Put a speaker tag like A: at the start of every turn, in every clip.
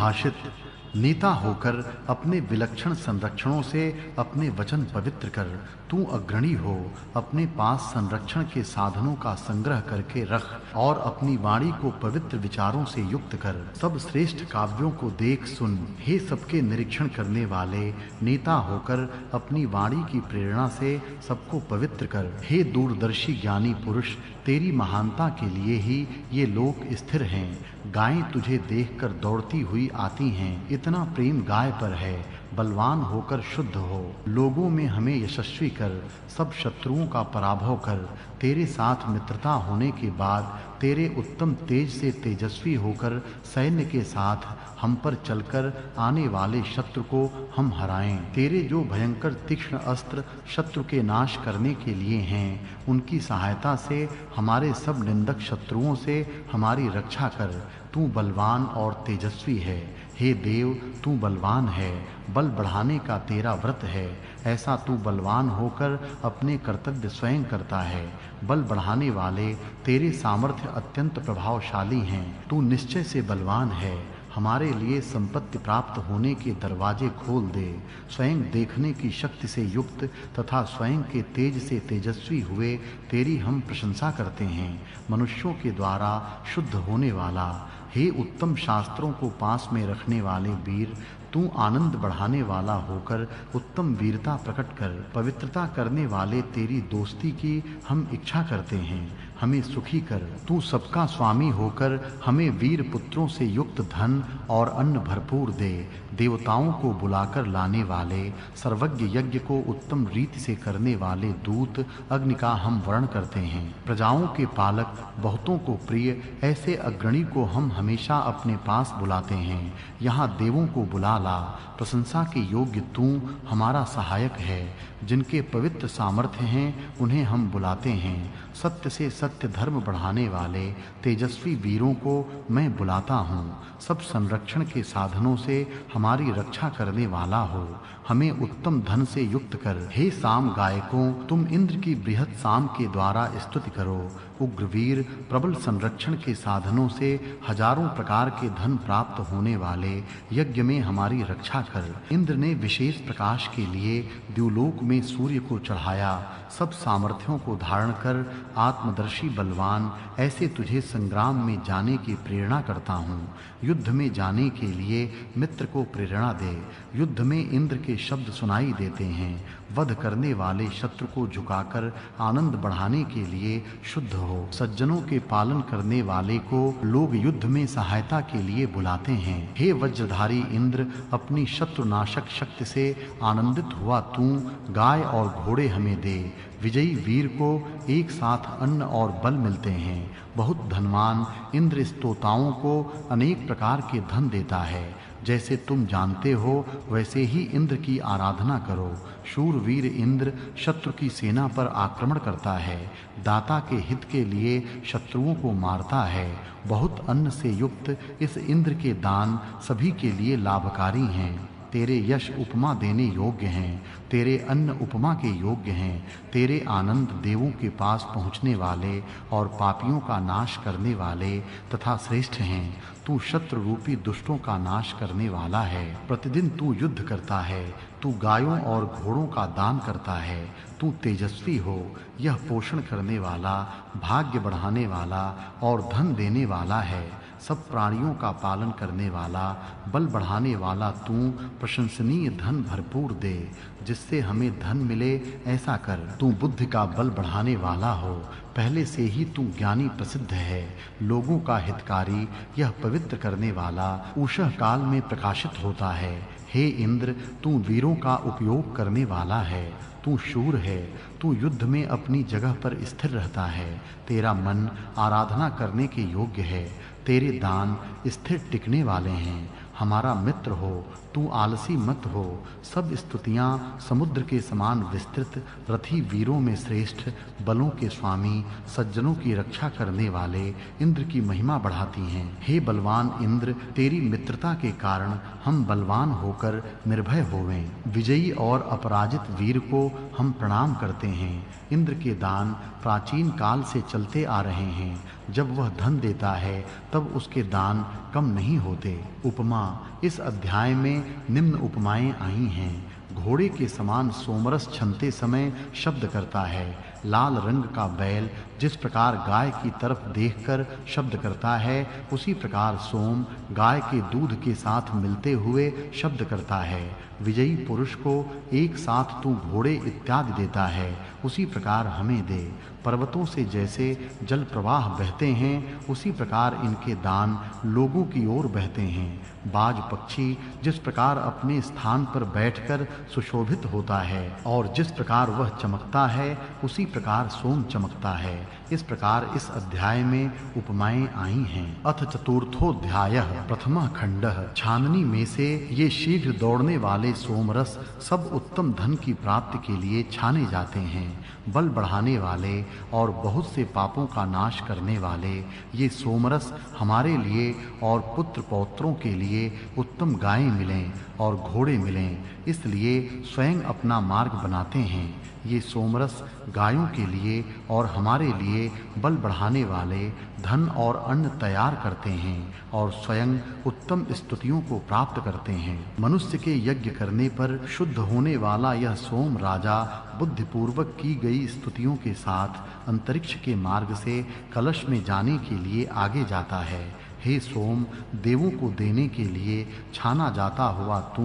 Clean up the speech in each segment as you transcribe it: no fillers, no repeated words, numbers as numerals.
A: भाषित नेता होकर अपने विलक्षण संरक्षणों से अपने वचन पवित्र कर तू अग्रणी हो। अपने पास संरक्षण के साधनों का संग्रह करके रख और अपनी वाणी को पवित्र विचारों से युक्त कर। सब श्रेष्ठ काव्यों को देख सुन। हे सबके निरीक्षण करने वाले नेता होकर अपनी वाणी की प्रेरणा से सबको पवित्र कर। हे दूरदर्शी ज्ञानी पुरुष, तेरी महानता के लिए ही ये लोक स्थिर हैं। गायें तुझे देखकर दौड़ती हुई आती हैं। इतना प्रेम गाय पर है। बलवान होकर शुद्ध हो। लोगों में हमें यशस्वी कर। सब शत्रुओं का पराभव कर। तेरे साथ मित्रता होने के बाद तेरे उत्तम तेज से तेजस्वी होकर सैन्य के साथ हम पर चलकर आने वाले शत्रु को हम हराएं। तेरे जो भयंकर तीक्ष्ण अस्त्र शत्रु के नाश करने के लिए हैं, उनकी सहायता से हमारे सब निंदक शत्रुओं से हमारी रक्षा कर। तू बलवान और तेजस्वी है। हे देव, तू बलवान है। बल बढ़ाने का तेरा व्रत है। ऐसा तू बलवान होकर अपने कर्तव्य स्वयं करता है। बल बढ़ाने वाले तेरे सामर्थ्य अत्यंत प्रभावशाली हैं। तू निश्चय से बलवान है। हमारे लिए संपत्ति प्राप्त होने के दरवाजे खोल दे। स्वयं देखने की शक्ति से युक्त तथा स्वयं के तेज से तेजस्वी हुए तेरी हम प्रशंसा करते हैं। मनुष्यों के द्वारा शुद्ध होने वाला, हे उत्तम शास्त्रों को पास में रखने वाले वीर, तू आनंद बढ़ाने वाला होकर उत्तम वीरता प्रकट कर। पवित्रता करने वाले तेरी दोस्ती की हम इच्छा करते हैं। हमें सुखी कर। तू सबका स्वामी होकर हमें वीर पुत्रों से युक्त धन और अन्न भरपूर दे। देवताओं को बुलाकर लाने वाले, सर्वज्ञ यज्ञ को उत्तम रीति से करने वाले दूत अग्नि का हम वर्ण करते हैं। प्रजाओं के पालक, बहुतों को प्रिय ऐसे अग्रणी को हम हमेशा अपने पास बुलाते हैं। यहाँ देवों को बुला ला। प्रशंसा के योग्य तू हमारा सहायक है। जिनके पवित्र सामर्थ्य हैं उन्हें हम बुलाते हैं। सत्य से सत्य धर्म बढ़ाने वाले तेजस्वी वीरों को मैं बुलाता हूँ। सब संरक्षण के साधनों से हमारी रक्षा करने वाला हो। हमें उत्तम धन से युक्त कर। हे साम गायकों, तुम इंद्र की बृहत् साम के द्वारा स्तुति करो। उग्रवीर, प्रबल संरक्षण के साधनों से हजारों प्रकार के धन प्राप्त होने वाले यज्ञ में हमारी रक्षा कर। इंद्र ने विशेष प्रकाश के लिए द्युलोक में सूर्य को चढ़ाया। सब सामर्थ्यों को धारण कर आत्मदर्शी बलवान, ऐसे तुझे संग्राम में जाने की प्रेरणा करता हूँ। युद्ध में जाने के लिए मित्र को प्रेरणा दे। युद्ध में इंद्र के शब्द सुनाई देते हैं। वध करने वाले शत्रु को झुकाकर आनंद बढ़ाने के लिए शुद्ध हो। सज्जनों के पालन करने वाले को लोग युद्ध में सहायता के लिए बुलाते हैं। हे वज्रधारी इंद्र, अपनी शत्रुनाशक शक्ति से आनंदित हुआ तू गाय और घोड़े हमें दे। विजयी वीर को एक साथ अन्न और बल मिलते हैं। बहुत धनवान इंद्र स्तोताओं को अनेक प्रकार के धन देता है। जैसे तुम जानते हो वैसे ही इंद्र की आराधना करो। शूरवीर इंद्र शत्रु की सेना पर आक्रमण करता है। दाता के हित के लिए शत्रुओं को मारता है। बहुत अन्न से युक्त इस इंद्र के दान सभी के लिए लाभकारी हैं। तेरे यश उपमा देने योग्य हैं। तेरे अन्न उपमा के योग्य हैं। तेरे आनंद देवों के पास पहुँचने वाले और पापियों का नाश करने वाले तथा श्रेष्ठ हैं। तू शत्रु रूपी दुष्टों का नाश करने वाला है। प्रतिदिन तू युद्ध करता है। तू गायों और घोड़ों का दान करता है। तू तेजस्वी हो। यह पोषण करने वाला, भाग्य बढ़ाने वाला और धन देने वाला है। सब प्राणियों का पालन करने वाला, बल बढ़ाने वाला तू प्रशंसनीय धन भरपूर दे। जिससे हमें धन मिले ऐसा कर। तू बुद्धि का बल बढ़ाने वाला हो। पहले से ही तू ज्ञानी प्रसिद्ध है। लोगों का हितकारी, यह पवित्र करने वाला उषः काल में प्रकाशित होता है। हे इंद्र, तू वीरों का उपयोग करने वाला है। तू शूर है। तू युद्ध में अपनी जगह पर स्थिर रहता है। तेरा मन आराधना करने के योग्य है। तेरे दान स्थिर टिकने वाले हैं। हमारा मित्र हो, तू आलसी मत हो। सब स्तुतियाँ समुद्र के समान विस्तृत, रथी वीरों में श्रेष्ठ, बलों के स्वामी, सज्जनों की रक्षा करने वाले इंद्र की महिमा बढ़ाती हैं। हे बलवान इंद्र, तेरी मित्रता के कारण हम बलवान होकर निर्भय होवें। विजयी और अपराजित वीर को हम प्रणाम करते हैं। इंद्र के दान प्राचीन काल से चलते आ रहे हैं। जब वह धन देता है तब उसके दान कम नहीं होते। उपमा, इस अध्याय में निम्न उपमाएं आई हैं। घोड़े के समान सोमरस छनते समय शब्द करता है। लाल रंग का बैल जिस प्रकार गाय की तरफ देखकर शब्द करता है, उसी प्रकार सोम गाय के दूध के साथ मिलते हुए शब्द करता है। विजयी पुरुष को एक साथ तू घोड़े इत्यादि देता है, उसी प्रकार हमें दे। पर्वतों से जैसे जल प्रवाह बहते हैं, उसी प्रकार इनके दान लोगों की ओर बहते हैं। बाज पक्षी जिस प्रकार अपने स्थान पर बैठकर सुशोभित होता है और जिस प्रकार वह चमकता है, उसी प्रकार सोम चमकता है। इस प्रकार इस अध्याय में उपमाएं आई हैं। अथ चतुर्थोऽध्यायः प्रथमः खंडः। छाननी में से ये शीघ्र दौड़ने वाले सोमरस सब उत्तम धन की प्राप्ति के लिए छाने जाते हैं। बल बढ़ाने वाले और बहुत से पापों का नाश करने वाले ये सोमरस हमारे लिए और पुत्र पौत्रों के लिए उत्तम गायें मिलें और घोड़े मिलें, इसलिए स्वयं अपना मार्ग बनाते हैं। ये सोमरस गायों के लिए और हमारे लिए बल बढ़ाने वाले धन और अन्न तैयार करते हैं और स्वयं उत्तम स्तुतियों को प्राप्त करते हैं। मनुष्य के यज्ञ करने पर शुद्ध होने वाला यह सोम राजा बुद्धिपूर्वक की गई स्तुतियों के साथ अंतरिक्ष के मार्ग से कलश में जाने के लिए आगे जाता है। हे सोम, देवों को देने के लिए छाना जाता हुआ तू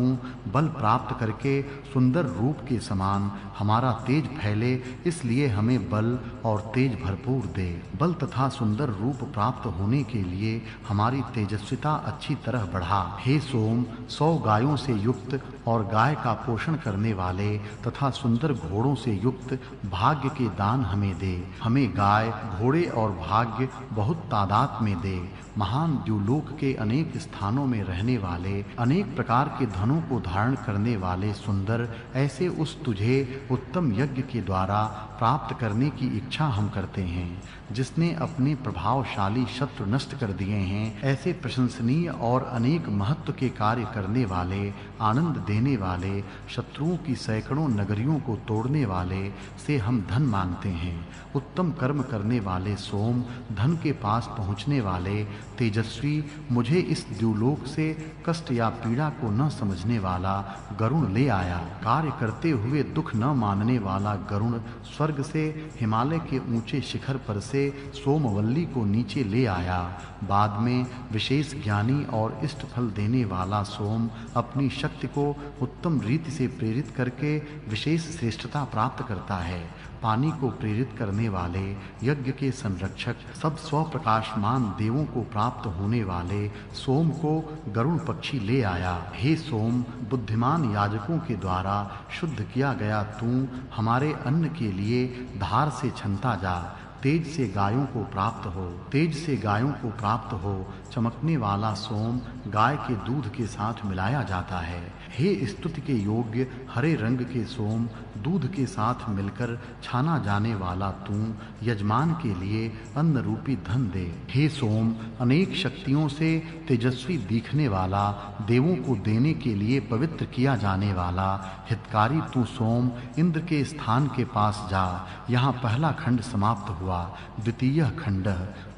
A: बल प्राप्त करके सुंदर रूप के समान हमारा तेज फैले, इसलिए हमें बल और तेज भरपूर दे। बल तथा सुंदर रूप प्राप्त होने के लिए हमारी तेजस्विता अच्छी तरह बढ़ा। हे सोम, 100 गायों से युक्त और गाय का पोषण करने वाले तथा सुंदर घोड़ों से युक्त भाग्य के दान हमें दे। हमें गाय, घोड़े और भाग्य बहुत तादाद में दे। महान द्युलोक के अनेक स्थानों में रहने वाले, अनेक प्रकार के धनों को धारण करने वाले सुंदर ऐसे उस तुझे उत्तम यज्ञ के द्वारा प्राप्त करने की इच्छा हम करते हैं, जिसने अपने प्रभावशाली शत्रु नष्ट कर दिए हैं। ऐसे प्रशंसनीय और अनेक महत्व के कार्य करने वाले, आनंद देने वाले, शत्रुओं की सैकड़ों नगरियों को तोड़ने वाले से हम धन मांगते हैं। उत्तम कर्म करने वाले सोम, धन के पास पहुँचने वाले तेजस्वी, मुझे इस द्युलोक से कष्ट या पीड़ा को न समझने वाला गरुण ले आया। कार्य करते हुए दुख न मानने वाला गरुण स्वर्ग से हिमालय के ऊंचे शिखर पर से सोमवल्ली को नीचे ले आया। बाद में विशेष ज्ञानी और इष्ट फल देने वाला सोम अपनी शक्ति को उत्तम रीति से प्रेरित करके विशेष श्रेष्ठता प्राप्त करता है। पानी को प्रेरित करने वाले, यज्ञ के संरक्षक, सब स्वप्रकाशमान देवों को प्राप्त होने वाले सोम को गरुण पक्षी ले आया। हे सोम, बुद्धिमान याजकों के द्वारा शुद्ध किया गया तू हमारे अन्न के लिए धार से छनता जा। तेज से गायों को प्राप्त हो, तेज से गायों को प्राप्त हो। चमकने वाला सोम गाय के दूध के साथ मिलाया जाता है। हे स्तुति के योग्य हरे रंग के सोम, दूध के साथ मिलकर छाना जाने वाला तू यजमान के लिए अन्न रूपी धन दे। हे सोम, अनेक शक्तियों से तेजस्वी दिखने वाला, देवों को देने के लिए पवित्र किया जाने वाला हितकारी तू सोम, इंद्र के स्थान के पास जा। यहाँ पहला खंड समाप्त हुआ। द्वितीय खंड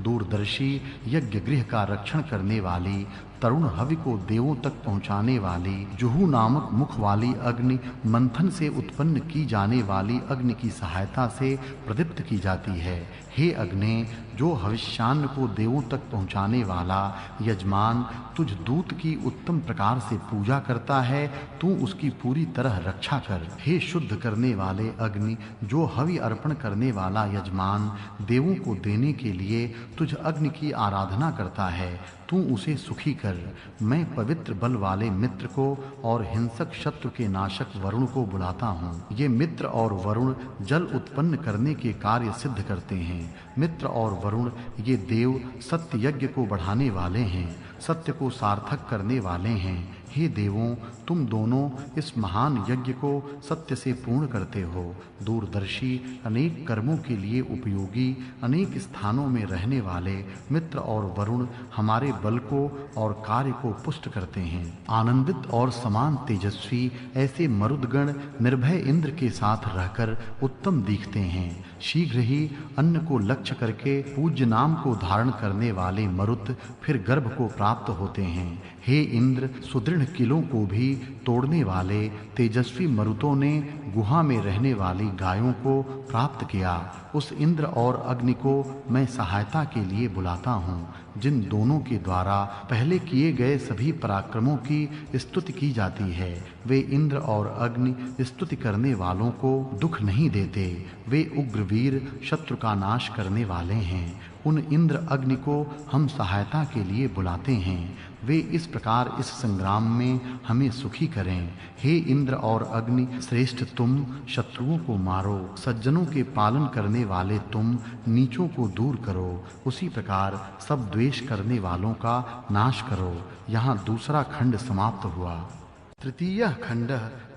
A: दूरदर्शी, यज्ञ गृह का रक्षण करने वाली, तरुण हवि को देवों तक पहुंचाने वाली, जुहू नामक मुख वाली अग्नि मंथन से उत्पन्न की जाने वाली अग्नि की सहायता से प्रदीप्त की जाती है। हे अग्नि, जो भविष्यान्न को देवों तक पहुंचाने वाला यजमान तुझ दूत की उत्तम प्रकार से पूजा करता है, तू उसकी पूरी तरह रक्षा कर। हे शुद्ध करने वाले अग्नि, जो हवि अर्पण करने वाला यजमान देवों को देने के लिए तुझ अग्नि की आराधना करता है, तू उसे सुखी कर। मैं पवित्र बल वाले मित्र को और हिंसक शत्रु के नाशक वरुण को बुलाता हूँ। ये मित्र और वरुण जल उत्पन्न करने के कार्य सिद्ध करते हैं। मित्र और वरुण ये देव सत्य यज्ञ को बढ़ाने वाले हैं, सत्य को सार्थक करने वाले हैं। हे देवों, तुम दोनों इस महान यज्ञ को सत्य से पूर्ण करते हो। दूरदर्शी, अनेक कर्मों के लिए उपयोगी, अनेक स्थानों में रहने वाले मित्र और वरुण हमारे बल को और कार्य को पुष्ट करते हैं। आनंदित और समान तेजस्वी ऐसे मरुदगण निर्भय इंद्र के साथ रहकर उत्तम दिखते हैं। शीघ्र ही अन्न को लक्ष्य करके पूज्य नाम को धारण करने वाले मरुत फिर गर्भ को प्राप्त होते हैं। हे इंद्र, सुदृढ़ किलों को भी तोड़ने वाले तेजस्वी मरुतों ने गुहा में रहने वाली गायों को प्राप्त किया। उस इंद्र और अग्नि को मैं सहायता के लिए बुलाता हूँ, जिन दोनों के द्वारा पहले किए गए सभी पराक्रमों की स्तुति की जाती है। वे इंद्र और अग्नि स्तुति करने वालों को दुख नहीं देते। वे उग्रवीर, शत्रु का नाश करने वाले हैं। उन इंद्र अग्नि को हम सहायता के लिए बुलाते हैं। वे इस प्रकार इस संग्राम में हमें सुखी करें। हे इंद्र और अग्नि श्रेष्ठ, तुम शत्रुओं को मारो, सज्जनों के पालन करने वाले तुम नीचों को दूर करो। उसी प्रकार सब द्वेष करने वालों का नाश करो। यहाँ दूसरा खंड समाप्त हुआ। तृतीय खंड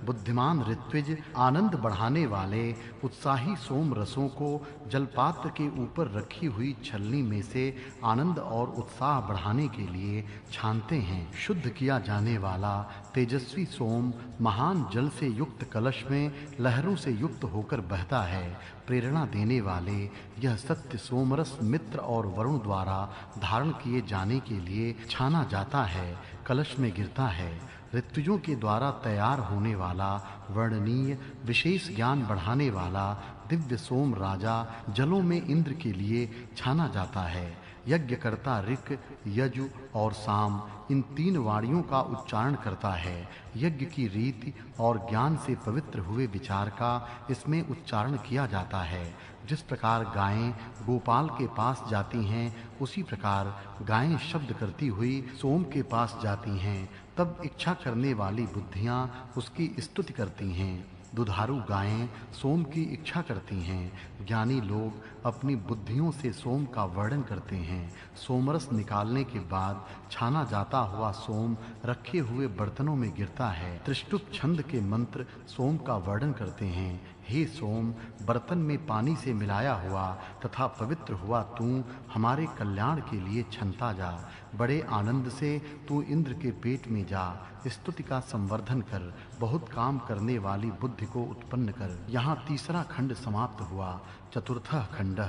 A: बुद्धिमान ऋत्विज आनंद बढ़ाने वाले उत्साही सोम रसों को जलपात्र के ऊपर रखी हुई छलनी में से आनंद और उत्साह बढ़ाने के लिए छानते हैं। शुद्ध किया जाने वाला तेजस्वी सोम महान जल से युक्त कलश में लहरों से युक्त होकर बहता है। प्रेरणा देने वाले यह सत्य सोमरस मित्र और वरुण द्वारा धारण किए जाने के लिए छाना जाता है, कलश में गिरता है। ऋत्विजों के द्वारा तैयार होने वाला वर्णनीय विशेष ज्ञान बढ़ाने वाला दिव्य सोम राजा जलों में इंद्र के लिए छाना जाता है। यज्ञकर्ता ऋक, यजु और साम इन तीन वाणियों का उच्चारण करता है। यज्ञ की रीति और ज्ञान से पवित्र हुए विचार का इसमें उच्चारण किया जाता है। जिस प्रकार गायें गोपाल के पास जाती हैं, उसी प्रकार गायें शब्द करती हुई सोम के पास जाती हैं। तब इच्छा करने वाली बुद्धियां उसकी स्तुति करती हैं। दुधारू गायें सोम की इच्छा करती हैं। ज्ञानी लोग अपनी बुद्धियों से सोम का वर्णन करते हैं। सोमरस निकालने के बाद छाना जाता हुआ सोम रखे हुए बर्तनों में गिरता है। त्रिष्टुप छंद के मंत्र सोम का वर्णन करते हैं। हे सोम, बर्तन में पानी से मिलाया हुआ तथा पवित्र हुआ तू हमारे कल्याण के लिए छनता जा। बड़े आनंद से तू इंद्र के पेट में जा। स्तुति का संवर्धन कर, बहुत काम करने वाली बुद्धि को उत्पन्न कर। यहाँ तीसरा खंड समाप्त हुआ। चतुर्थ खंड।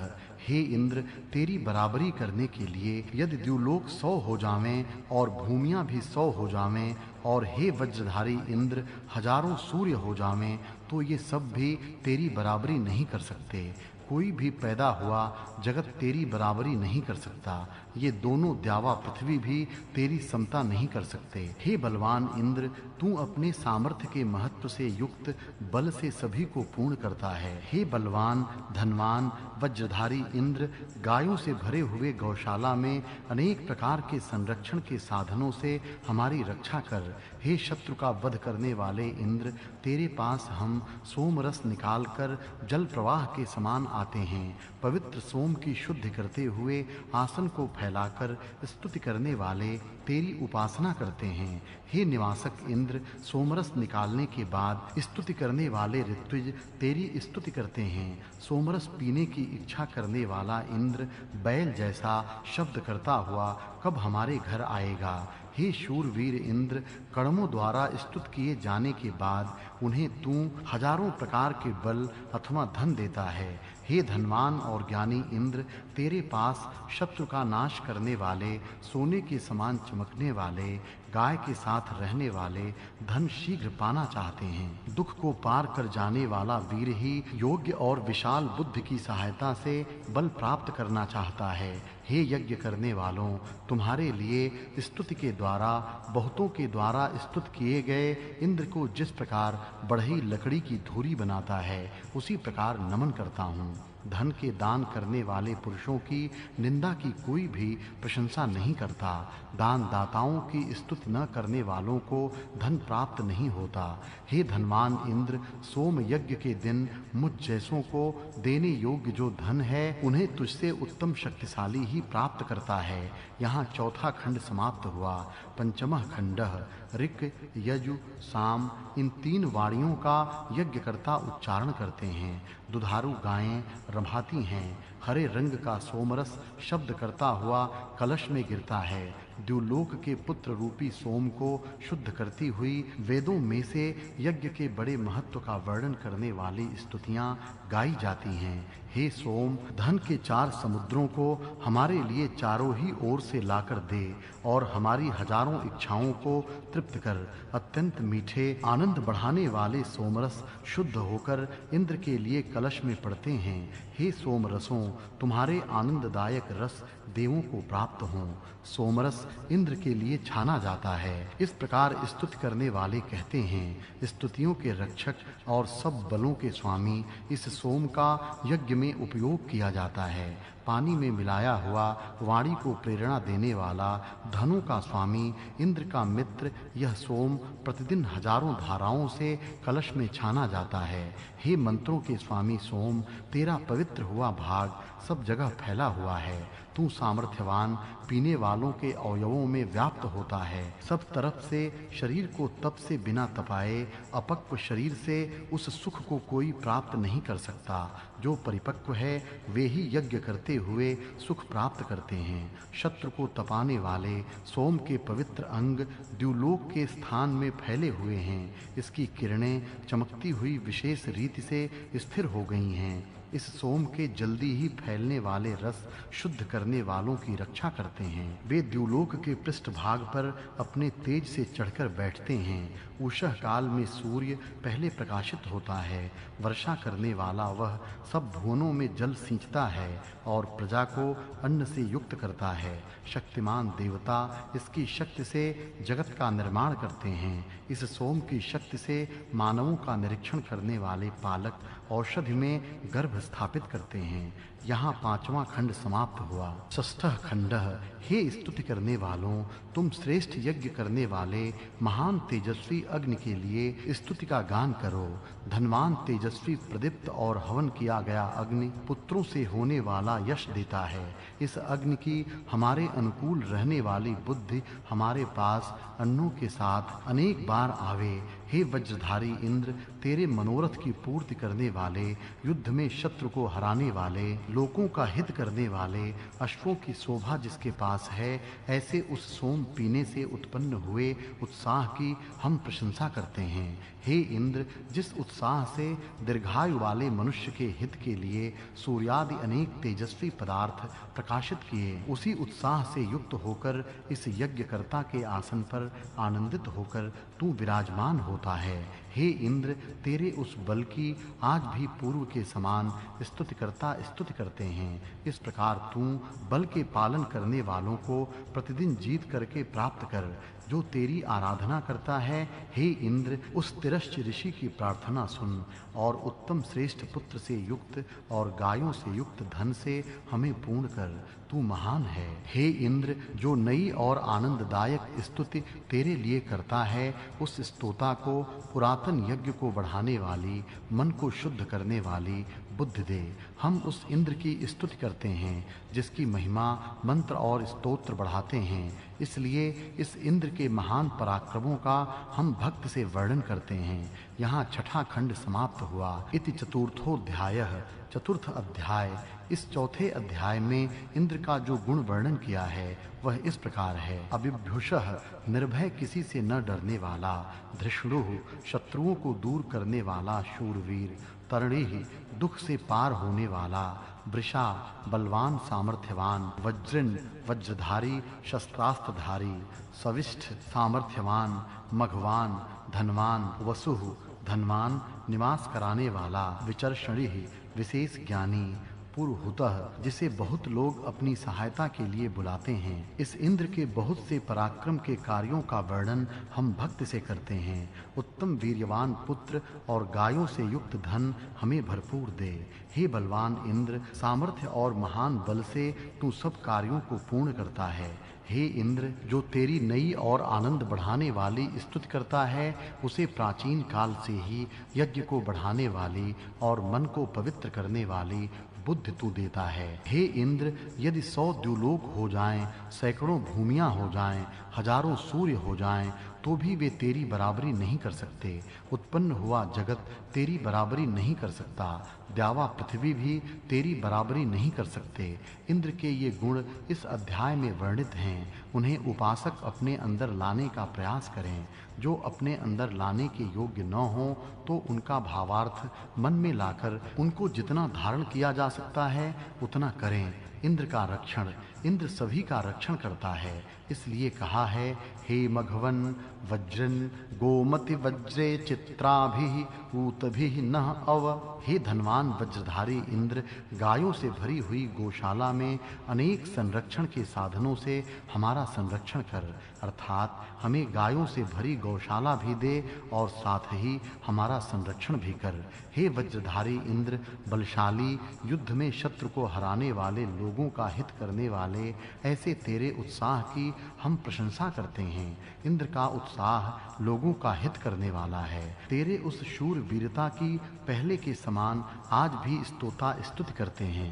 A: हे इंद्र, तेरी बराबरी करने के लिए यदि द्युलोक 100 हो जावें और भूमियां भी 100 हो जावें, और हे वज्रधारी इंद्र, हजारों सूर्य हो जावें, तो ये सब भी तेरी बराबरी नहीं कर सकते। कोई भी पैदा हुआ जगत तेरी बराबरी नहीं कर सकता। ये दोनों द्यावा पृथ्वी भी तेरी समता नहीं कर सकते। हे बलवान इंद्र, तू अपने सामर्थ्य के महत्व से युक्त बल से सभी को पूर्ण करता है। हे बलवान धनवान वज्रधारी इंद्र, गायों से भरे हुए गौशाला में अनेक प्रकार के संरक्षण के साधनों से हमारी रक्षा कर। हे शत्रु का वध करने वाले इंद्र, तेरे पास हम सोम रस निकालकर जल प्रवाह के समान आते हैं। पवित्र सोम की शुद्धि करते हुए आसन को फैलाकर स्तुति करने वाले तेरी उपासना करते हैं। हे निवासक इंद्र, सोमरस निकालने के बाद स्तुति करने वाले ऋत्विज तेरी स्तुति करते हैं। सोमरस पीने की इच्छा करने वाला इंद्र बैल जैसा शब्द करता हुआ कब हमारे घर आएगा। हे शूरवीर इंद्र, कर्मों द्वारा स्तुत किए जाने के बाद उन्हें तू हजारों प्रकार के बल अथवा धन देता है। हे धनवान और ज्ञानी इंद्र, तेरे पास शत्रु का नाश करने वाले, सोने के समान चमकने वाले, गाय के साथ रहने वाले धन शीघ्र पाना चाहते हैं। दुख को पार कर जाने वाला वीर ही योग्य और विशाल बुद्धि की सहायता से बल प्राप्त करना चाहता है। हे यज्ञ करने वालों, तुम्हारे लिए स्तुति के द्वारा बहुतों के द्वारा स्तुत किए गए इंद्र को जिस प्रकार बढ़ई लकड़ी की धुरी बनाता है, उसी प्रकार नमन करता हूँ। धन के दान करने वाले पुरुषों की निंदा की कोई भी प्रशंसा नहीं करता। दान दाताओं की स्तुति न करने वालों को धन प्राप्त नहीं होता। हे धनवान इंद्र, सोम यज्ञ के दिन मुझ जैसों को देने योग्य जो धन है, उन्हें तुझसे उत्तम शक्तिशाली ही प्राप्त करता है। यहाँ चौथा खंड समाप्त हुआ। पंचमः खंडः ऋक, यजु, साम इन तीन वाणियों का यज्ञकर्ता उच्चारण करते हैं। दुधारू गायें रभाती हैं। हरे रंग का सोमरस शब्द करता हुआ कलश में गिरता है। द्युलोक के पुत्र रूपी सोम को शुद्ध करती हुई वेदों में से यज्ञ के बड़े महत्व का वर्णन करने वाली स्तुतियां गाई जाती हैं। हे सोम, धन के 4 समुद्रों को हमारे लिए चारों ही ओर से लाकर दे और हमारी हजारों इच्छाओं को तृप्त कर। अत्यंत मीठे आनंद बढ़ाने वाले सोमरस शुद्ध होकर इंद्र के लिए कलश में पड़ते हैं। हे सोम रसों, तुम्हारे आनंददायक रस देवों को प्राप्त हों। सोमरस इंद्र के लिए छाना जाता है। इस प्रकार स्तुति करने वाले कहते हैं, स्तुतियों के रक्षक और सब बलों के स्वामी इस सोम का यज्ञ में उपयोग किया जाता है। पानी में मिलाया हुआ वाणी को प्रेरणा देने वाला धनों का स्वामी इंद्र का मित्र यह सोम प्रतिदिन हजारों धाराओं से कलश में छाना जाता है। हे मंत्रों के स्वामी सोम, तेरा पवित्र हुआ भाग सब जगह फैला हुआ है। तू सामर्थ्यवान पीने वालों के अवयवों में व्याप्त होता है। सब तरफ से शरीर को तप से बिना तपाए अपक्व शरीर से उस सुख को कोई प्राप्त नहीं कर सकता। जो परिपक्व है वे ही यज्ञ करते हुए सुख प्राप्त करते हैं। शत्रु को तपाने वाले सोम के पवित्र अंग द्युलोक के स्थान में फैले हुए हैं। इसकी किरणें चमकती हुई विशेष रीति से स्थिर हो गई हैं। इस सोम के जल्दी ही फैलने वाले रस शुद्ध करने वालों की रक्षा करते हैं। वे द्युलोक के पृष्ठभाग पर अपने तेज से चढ़कर बैठते हैं। उषः काल में सूर्य पहले प्रकाशित होता है। वर्षा करने वाला वह सब भुवनों में जल सींचता है और प्रजा को अन्न से युक्त करता है। शक्तिमान देवता इसकी शक्ति से जगत का निर्माण करते हैं। इस सोम की शक्ति से मानवों का निरीक्षण करने वाले पालक औषधि में गर्भ स्थापित करते हैं। यहाँ 5वां खंड समाप्त हुआ। षष्ठः खंडः। हे स्तुति करने वालों, तुम श्रेष्ठ यज्ञ करने वाले महान तेजस्वी अग्नि के लिए स्तुति का गान करो। धनवान तेजस्वी प्रदीप्त और हवन किया गया अग्नि पुत्रों से होने वाला यश देता है। इस अग्नि की हमारे अनुकूल रहने वाली बुद्धि हमारे पास अन्नों के साथ अनेक बार आवे। हे वज्रधारी इंद्र, तेरे मनोरथ की पूर्ति करने वाले, युद्ध में शत्रु को हराने वाले, लोगों का हित करने वाले, अश्वों की शोभा जिसके पास है, ऐसे उस सोम पीने से उत्पन्न हुए उत्साह की हम प्रशंसा करते हैं। हे इंद्र, जिस उत्साह से दीर्घायु वाले मनुष्य के हित के लिए सूर्यादि अनेक तेजस्वी पदार्थ प्रकाशित किए, उसी उत्साह से युक्त होकर इस यज्ञकर्ता के आसन पर आनंदित होकर तू विराजमान होता है। हे इंद्र, तेरे उस बल की आज भी पूर्व के समान स्तुतिकर्ता स्तुति करते हैं। इस प्रकार तू बल के पालन करने वालों को प्रतिदिन जीत करके प्राप्त कर। जो तेरी आराधना करता है, हे इंद्र, उस तिरश्च ऋषि की प्रार्थना सुन और उत्तम श्रेष्ठ पुत्र से युक्त और गायों से युक्त धन से हमें पूर्ण कर। तू महान है। हे इंद्र, जो नई और आनंददायक स्तुति तेरे लिए करता है, उस स्तोता को पुरातन यज्ञ को बढ़ाने वाली, मन को शुद्ध करने वाली बुद्धि दे। हम उस इंद्र की स्तुति करते हैं जिसकी महिमा मंत्र और स्तोत्र बढ़ाते हैं। इसलिए इस इंद्र के महान पराक्रमों का हम भक्त से वर्णन करते हैं। यहाँ छठा खंड समाप्त हुआ। इति चतुर्थोऽध्यायः। चतुर्थ अध्याय। इस चौथे अध्याय में इंद्र का जो गुण वर्णन किया है वह इस प्रकार है। अबिभ्युषः, निर्भय किसी से न डरने वाला। धृष्णुः, शत्रुओं को दूर करने वाला शूरवीर। तरणीः, दुख से पार होने वाला। वृषा, बलवान सामर्थ्यवान। वज्रिन, वज्रधारी शस्त्रास्त्रधारी। सविष्ठ, सामर्थ्यवान। मघवान, धनवान। वसुः, धनवान निवास कराने वाला। विचर्षणीः, विशेष ज्ञानी। पुरुहुतः, जिसे बहुत लोग अपनी सहायता के लिए बुलाते हैं। इस इंद्र के बहुत से पराक्रम के कार्यों का वर्णन हम भक्त से करते हैं। उत्तम वीर्यवान पुत्र और गायों से युक्त धन हमें भरपूर दे। हे बलवान इंद्र, सामर्थ्य और महान बल से तू सब कार्यों को पूर्ण करता है। हे इंद्र, जो तेरी नई और आनंद बढ़ाने वाली स्तुति करता है, उसे प्राचीन काल से ही यज्ञ को बढ़ाने वाली और मन को पवित्र करने वाली बुद्धि तू देता है। हे इंद्र, यदि 100 द्युलोक हो जाएं, सैकड़ों भूमियां हो जाएं, हजारों सूर्य हो जाएं, तो भी वे तेरी बराबरी नहीं कर सकते। उत्पन्न हुआ जगत तेरी बराबरी नहीं कर सकता। द्यावा पृथ्वी भी तेरी बराबरी नहीं कर सकते। इंद्र के ये गुण इस अध्याय में वर्णित हैं। उन्हें उपासक अपने अंदर लाने का प्रयास करें। जो अपने अंदर लाने के योग्य न हो तो उनका भावार्थ मन में लाकर उनको जितना धारण किया जा सकता है उतना करें। इंद्र का रक्षण, इंद्र सभी का रक्षण करता है, इसलिए कहा है, हे मघवन वज्रन गोमति वज्रे चित्राभिः ऊतभिः नः अव। हे धनवान वज्रधारी इंद्र, गायों से भरी हुई गौशाला में अनेक संरक्षण के साधनों से हमारा संरक्षण कर, अर्थात हमें गायों से भरी गौशाला भी दे और साथ ही हमारा संरक्षण भी कर। हे वज्रधारी इंद्र, बलशाली, युद्ध में शत्रु को हराने वाले, लोगों का हित करने वाले, ऐसे तेरे उत्साह की हम प्रशंसा करते हैं। इंद्र का उत्साह लोगों का हित करने वाला है। तेरे उस शूर वीरता की पहले के समान आज भी स्तोता स्तुति करते हैं।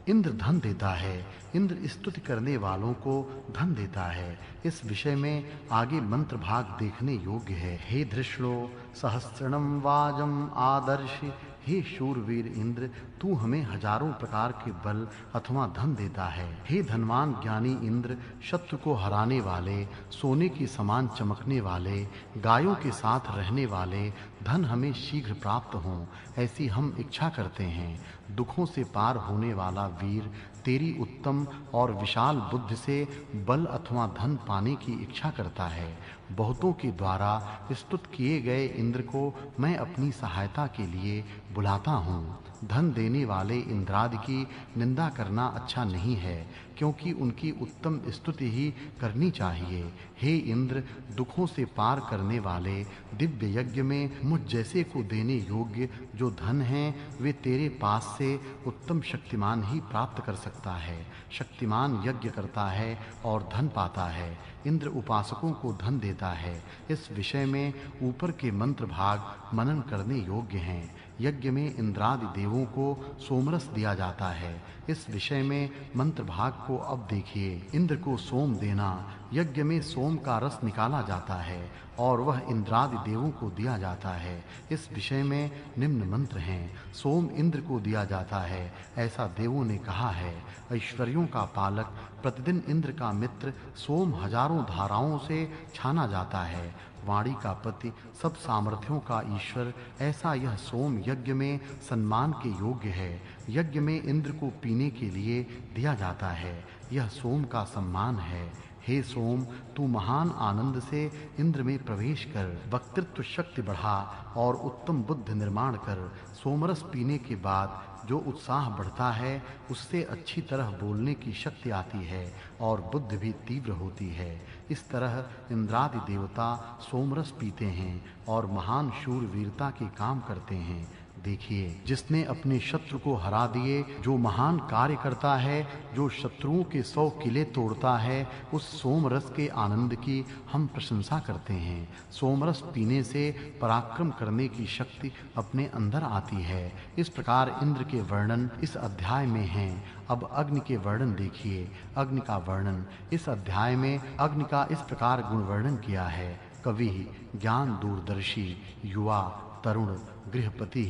A: इंद्र धन देता है, इंद्र स्तुति करने वालों को धन देता है। इस विषय में आगे मंत्र भाग देखने योग्य है। हे धृष्णो सहस्रणम वाजम आदर्श। हे शूरवीर इंद्र, तू हमें हजारों प्रकार के बल अथवा धन देता है। हे धनवान ज्ञानी इंद्र, शत्रु को हराने वाले, सोने के समान चमकने वाले, गायों के साथ रहने वाले, धन हमें शीघ्र प्राप्त हों ऐसी हम इच्छा करते हैं। दुखों से पार होने वाला वीर, तेरी उत्तम और विशाल बुद्धि से बल अथवा धन पाने की इच्छा करता है। बहुतों के द्वारा स्तुत किए गए इंद्र को मैं अपनी सहायता के लिए बुलाता हूँ। धन देने वाले इंद्रादि की निंदा करना अच्छा नहीं है, क्योंकि उनकी उत्तम स्तुति ही करनी चाहिए। हे इंद्र, दुखों से पार करने वाले, दिव्य यज्ञ में मुझ जैसे को देने योग्य जो धन हैं, वे तेरे पास से उत्तम शक्तिमान ही प्राप्त कर सकता है। शक्तिमान यज्ञ करता है और धन पाता है। इंद्र उपासकों को धन देता है। इस विषय में ऊपर के मंत्र भाग मनन करने योग्य हैं। यज्ञ में इंद्रादि देवों को सोमरस दिया जाता है। इस विषय में मंत्र भाग को अब देखिए। इंद्र को सोम देना, यज्ञ में सोम का रस निकाला जाता है और वह इंद्रादि देवों को दिया जाता है। इस विषय में निम्न मंत्र हैं। सोम इंद्र को दिया जाता है, ऐसा देवों ने कहा है। ऐश्वर्यों का पालक, प्रतिदिन इंद्र का मित्र, सोम हजारों धाराओं से छाना जाता है। वाणी का पति, सब सामर्थ्यों का ईश्वर, ऐसा यह सोम यज्ञ में सम्मान के योग्य है। यज्ञ में इंद्र को पीने के लिए दिया जाता है। यह सोम का सम्मान है। हे सोम, तू महान आनंद से इंद्र में प्रवेश कर, वक्तृत्व शक्ति बढ़ा और उत्तम बुद्धि निर्माण कर। सोमरस पीने के बाद जो उत्साह बढ़ता है, उससे अच्छी तरह बोलने की शक्ति आती है और बुद्धि भी तीव्र होती है। इस तरह इंद्रादि देवता सोमरस पीते हैं और महान शूर वीरता के काम करते हैं। देखिए, जिसने अपने शत्रु को हरा दिए, जो महान कार्य करता है, जो शत्रुओं के 100 किले तोड़ता है, उस सोमरस के आनंद की हम प्रशंसा करते हैं। सोमरस पीने से पराक्रम करने की शक्ति अपने अंदर आती है। इस प्रकार इंद्र के वर्णन इस अध्याय में हैं। अब अग्नि के वर्णन देखिए। अग्नि का वर्णन इस अध्याय में अग्नि का इस प्रकार गुण वर्णन किया है। कवि, ज्ञान दूरदर्शी, युवा, तरुण, गृहपति,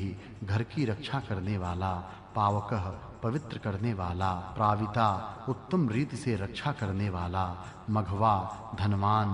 A: घर की रक्षा करने वाला, पावकः, पवित्र करने वाला, प्राविता, उत्तम रीति से रक्षा करने वाला, मघवा, धनवान,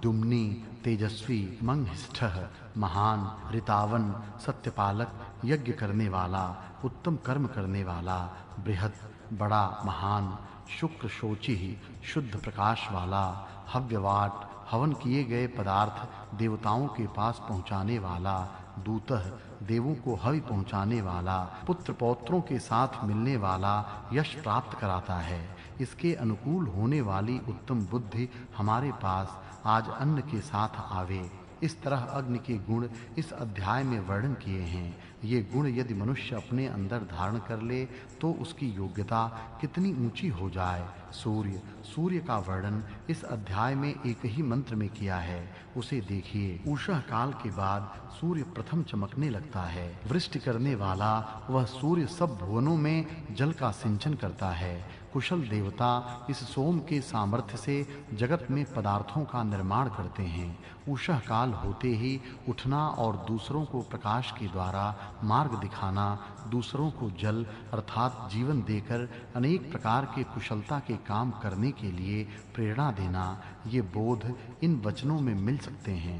A: दुम्नी, तेजस्वी, मंगहिष्ठः, महान, ऋतावन, सत्यपालक, यज्ञ करने वाला, उत्तम कर्म करने वाला, बृहत, बड़ा, महान, शुक्र शोची, शुद्ध प्रकाश वाला, हव्यवाट, हवन किए गए पदार्थ देवताओं के पास पहुंचाने वाला, दूतः, देवों को हवि पहुंचाने वाला, पुत्र पौत्रों के साथ मिलने वाला, यश प्राप्त कराता है। इसके अनुकूल होने वाली उत्तम बुद्धि हमारे पास आज अन्न के साथ आवे। इस तरह अग्नि के गुण इस अध्याय में वर्णन किए हैं। ये गुण यदि मनुष्य अपने अंदर धारण कर ले तो उसकी योग्यता कितनी ऊंची हो जाए। सूर्य, सूर्य का वर्णन इस अध्याय में एक ही मंत्र में किया है। उसे देखिए। उषः काल के बाद सूर्य प्रथम चमकने लगता है। वृष्टि करने वाला वह सूर्य सब भुवनों में जल का सिंचन करता है। कुशल देवता इस सोम के सामर्थ्य से जगत में पदार्थों का निर्माण करते हैं। उषः काल होते ही उठना और दूसरों को प्रकाश के द्वारा मार्ग दिखाना, दूसरों को जल अर्थात जीवन देकर अनेक प्रकार के कुशलता के काम करने के लिए प्रेरणा देना, ये बोध इन वचनों में मिल सकते हैं।